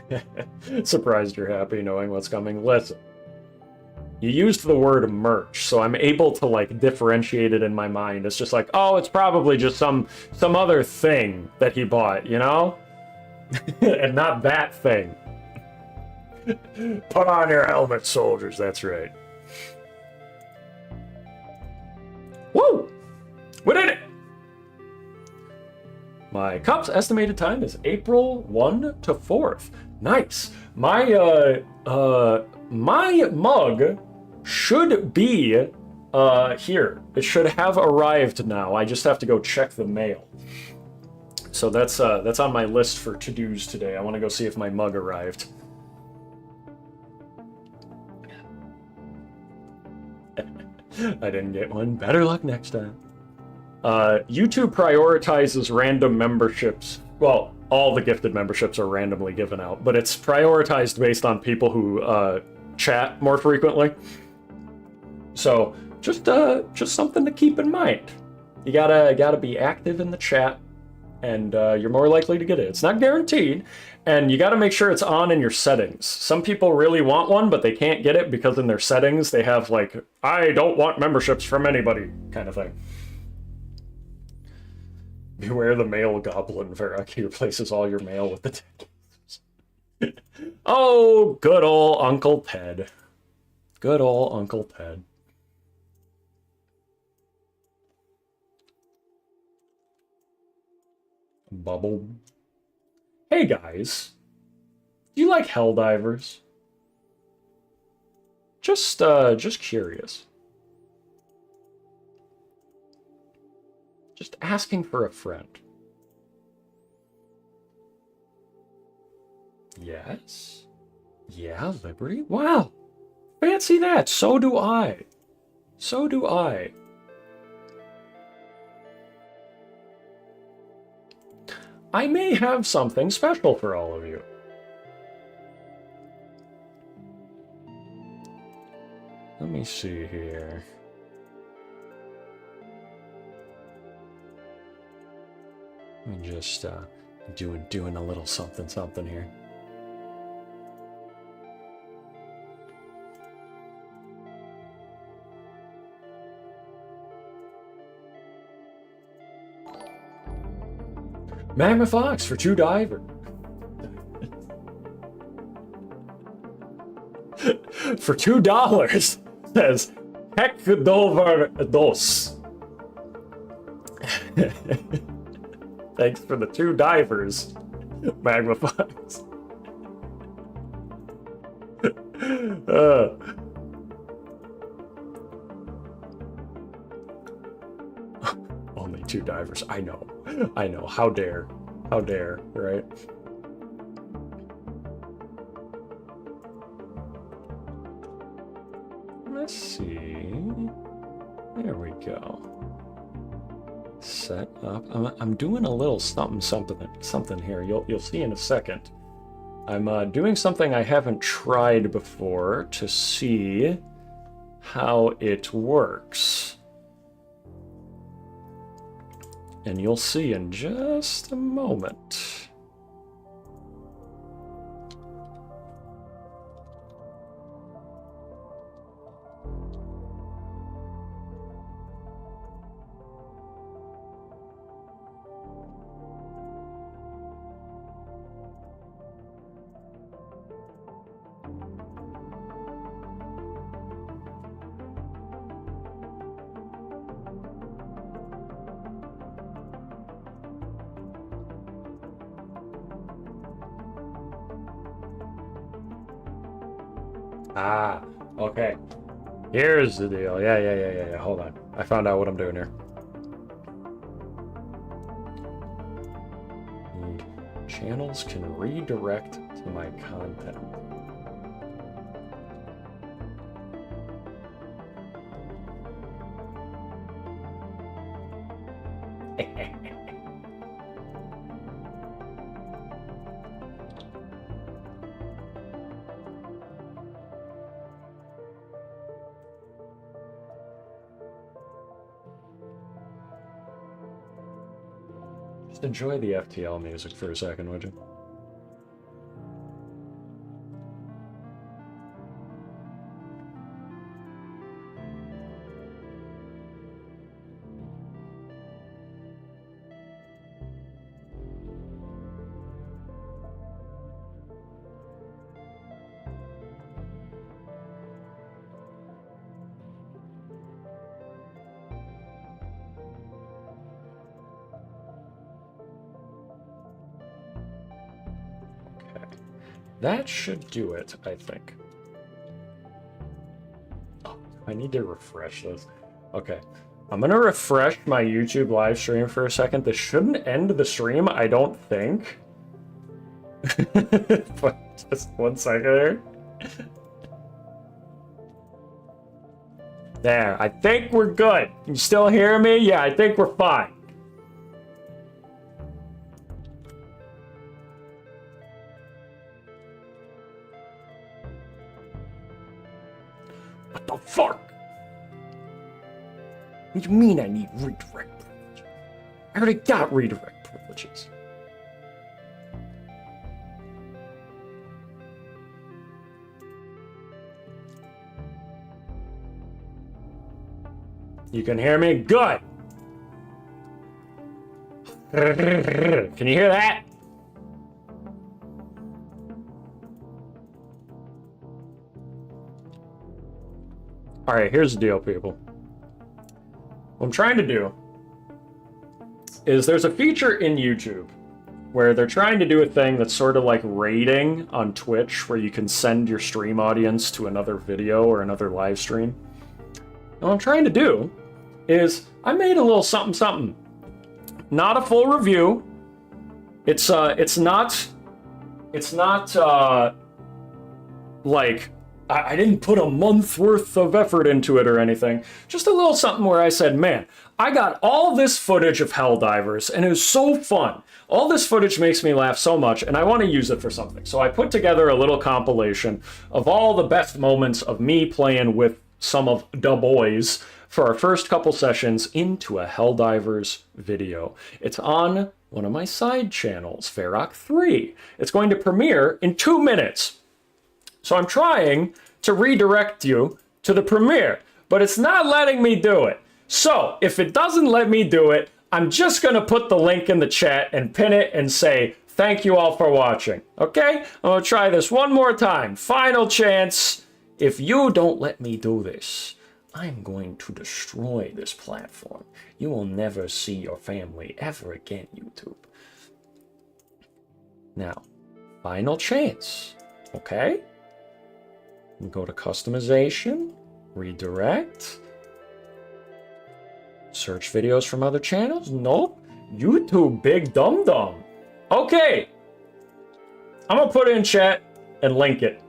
that. Surprised you're happy knowing what's coming. Listen, you used the word merch, so I'm able to like differentiate it in my mind. It's just like, oh, it's probably just some other thing that he bought, you know? And not that thing. Put on your helmet, soldiers, that's right. Woo! We did it! My cup's estimated time is April 1 to 4th. Nice. My mug should be here. It should have arrived now. I just have to go check the mail. So that's on my list for to-dos today. I want to go see if my mug arrived. I didn't get one. Better luck next time. YouTube prioritizes random memberships. Well, all the gifted memberships are randomly given out, but it's prioritized based on people who chat more frequently. So just something to keep in mind. You gotta be active in the chat, and you're more likely to get it. It's not guaranteed, and you gotta make sure it's on in your settings. Some people really want one, but they can't get it because in their settings they have like, I don't want memberships from anybody kind of thing. Beware the mail goblin, Verac. He replaces all your mail with the tickets. Oh, good old Uncle Ted. Good old Uncle Ted. Bubble. Hey guys, do you like Helldivers? Just curious. Just asking for a friend. Yes. Yeah, Liberty. Wow. Fancy that. So do I. So do I. I may have something special for all of you. Let me see here. Let me just doing a little something here. Magma Fox for 2 diver. For $2 says heck dover dos. Thanks for the 2 divers, Magma Fox. Only 2 divers. I know. How dare, right? Let's see. There we go. Set up. I'm doing a little something here. You'll see in a second. I'm doing something I haven't tried before to see how it works. And you'll see in just a moment. Ah, okay. Here's the deal. Yeah. Hold on. I found out what I'm doing here. And channels can redirect to my content. Just enjoy the FTL music for a second, would you? That should do it, I think. Oh, I need to refresh this. Okay. I'm gonna refresh my YouTube live stream for a second. This shouldn't end the stream, I don't think. But just 1 second here. There, I think we're good. You still hear me? Yeah, I think we're fine. What the fuck? What do you mean I need redirect privileges? I already got redirect privileges. You can hear me? Good! Can you hear that? Alright, here's the deal, people. What I'm trying to do is there's a feature in YouTube where they're trying to do a thing that's sort of like raiding on Twitch, where you can send your stream audience to another video or another live stream. And what I'm trying to do is I made a little something. Not a full review. It's not like I didn't put a month worth of effort into it or anything. Just a little something where I said, man, I got all this footage of Helldivers and it was so fun. All this footage makes me laugh so much and I want to use it for something. So I put together a little compilation of all the best moments of me playing with some of the boys for our first couple sessions into a Helldivers video. It's on one of my side channels, Verac 3. It's going to premiere in 2 minutes. So I'm trying to redirect you to the premiere, but it's not letting me do it. So if it doesn't let me do it, I'm just gonna put the link in the chat and pin it and say, thank you all for watching, okay? I'm gonna try this one more time. Final chance. If you don't let me do this, I'm going to destroy this platform. You will never see your family ever again, YouTube. Now, final chance, okay? Go to customization, redirect, search videos from other channels. Nope, YouTube big dum-dum. Okay, I'm gonna put it in chat and link it.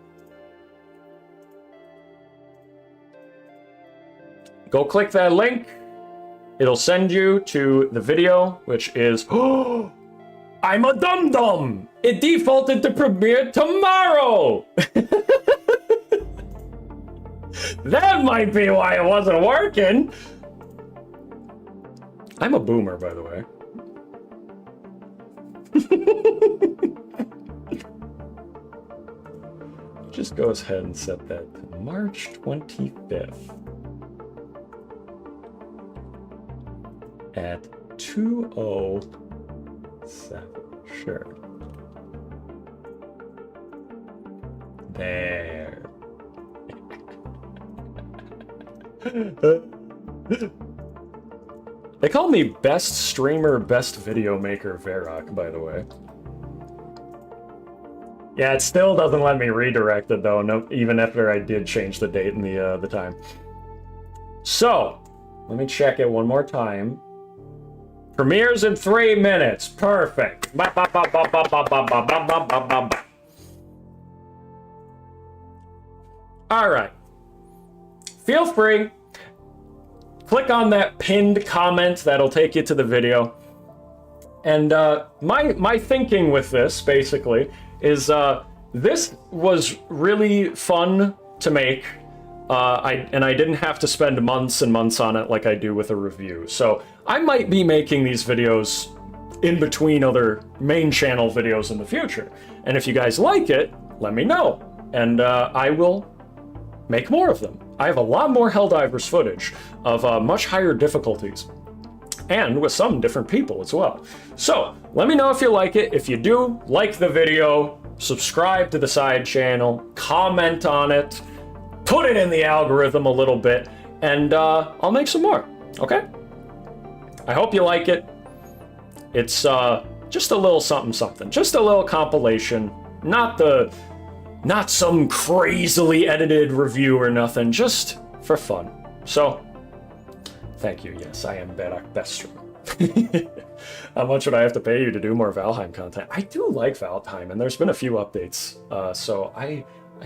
Go click that link. It'll send you to the video, which is, oh, I'm a dum-dum. It defaulted to premiere tomorrow. That might be why it wasn't working. I'm a boomer, by the way. Just go ahead and set that to March 25th at 2:07. Sure. There. They call me best streamer, best video maker Verac, by the way. Yeah, it still doesn't let me redirect it though, no, even after I did change the date and the time. So, let me check it one more time. Premieres in 3 minutes. Perfect. All right. Feel free. Click on that pinned comment. That'll take you to the video. And my thinking with this, basically, is this was really fun to make. I didn't have to spend months and months on it like I do with a review. So I might be making these videos in between other main channel videos in the future. And if you guys like it, let me know. And I will make more of them. I have a lot more Helldivers footage of much higher difficulties. And with some different people as well. So let me know if you like it. If you do, like the video, subscribe to the side channel, comment on it, put it in the algorithm a little bit, and I'll make some more, okay? I hope you like it. It's just a little something, just a little compilation, not some crazily edited review or nothing, just for fun. So, thank you. Yes, I am Verac best streamer. How much would I have to pay you to do more Valheim content? I do like Valheim, and there's been a few updates, so I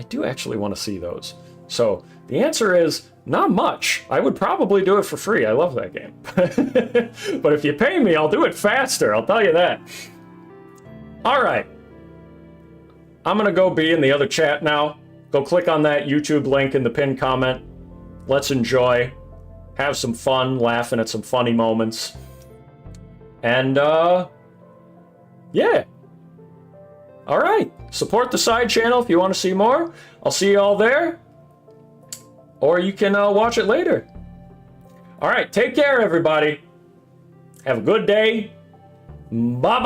do actually want to see those. So the answer is not much. I would probably do it for free. I love that game. But if you pay me, I'll do it faster. I'll tell you that. All right. I'm going to go be in the other chat now. Go click on that YouTube link in the pinned comment. Let's enjoy. Have some fun, laughing at some funny moments. And, yeah. All right. Support the side channel if you want to see more. I'll see you all there. Or you can watch it later. All right. Take care, everybody. Have a good day. Bye-bye.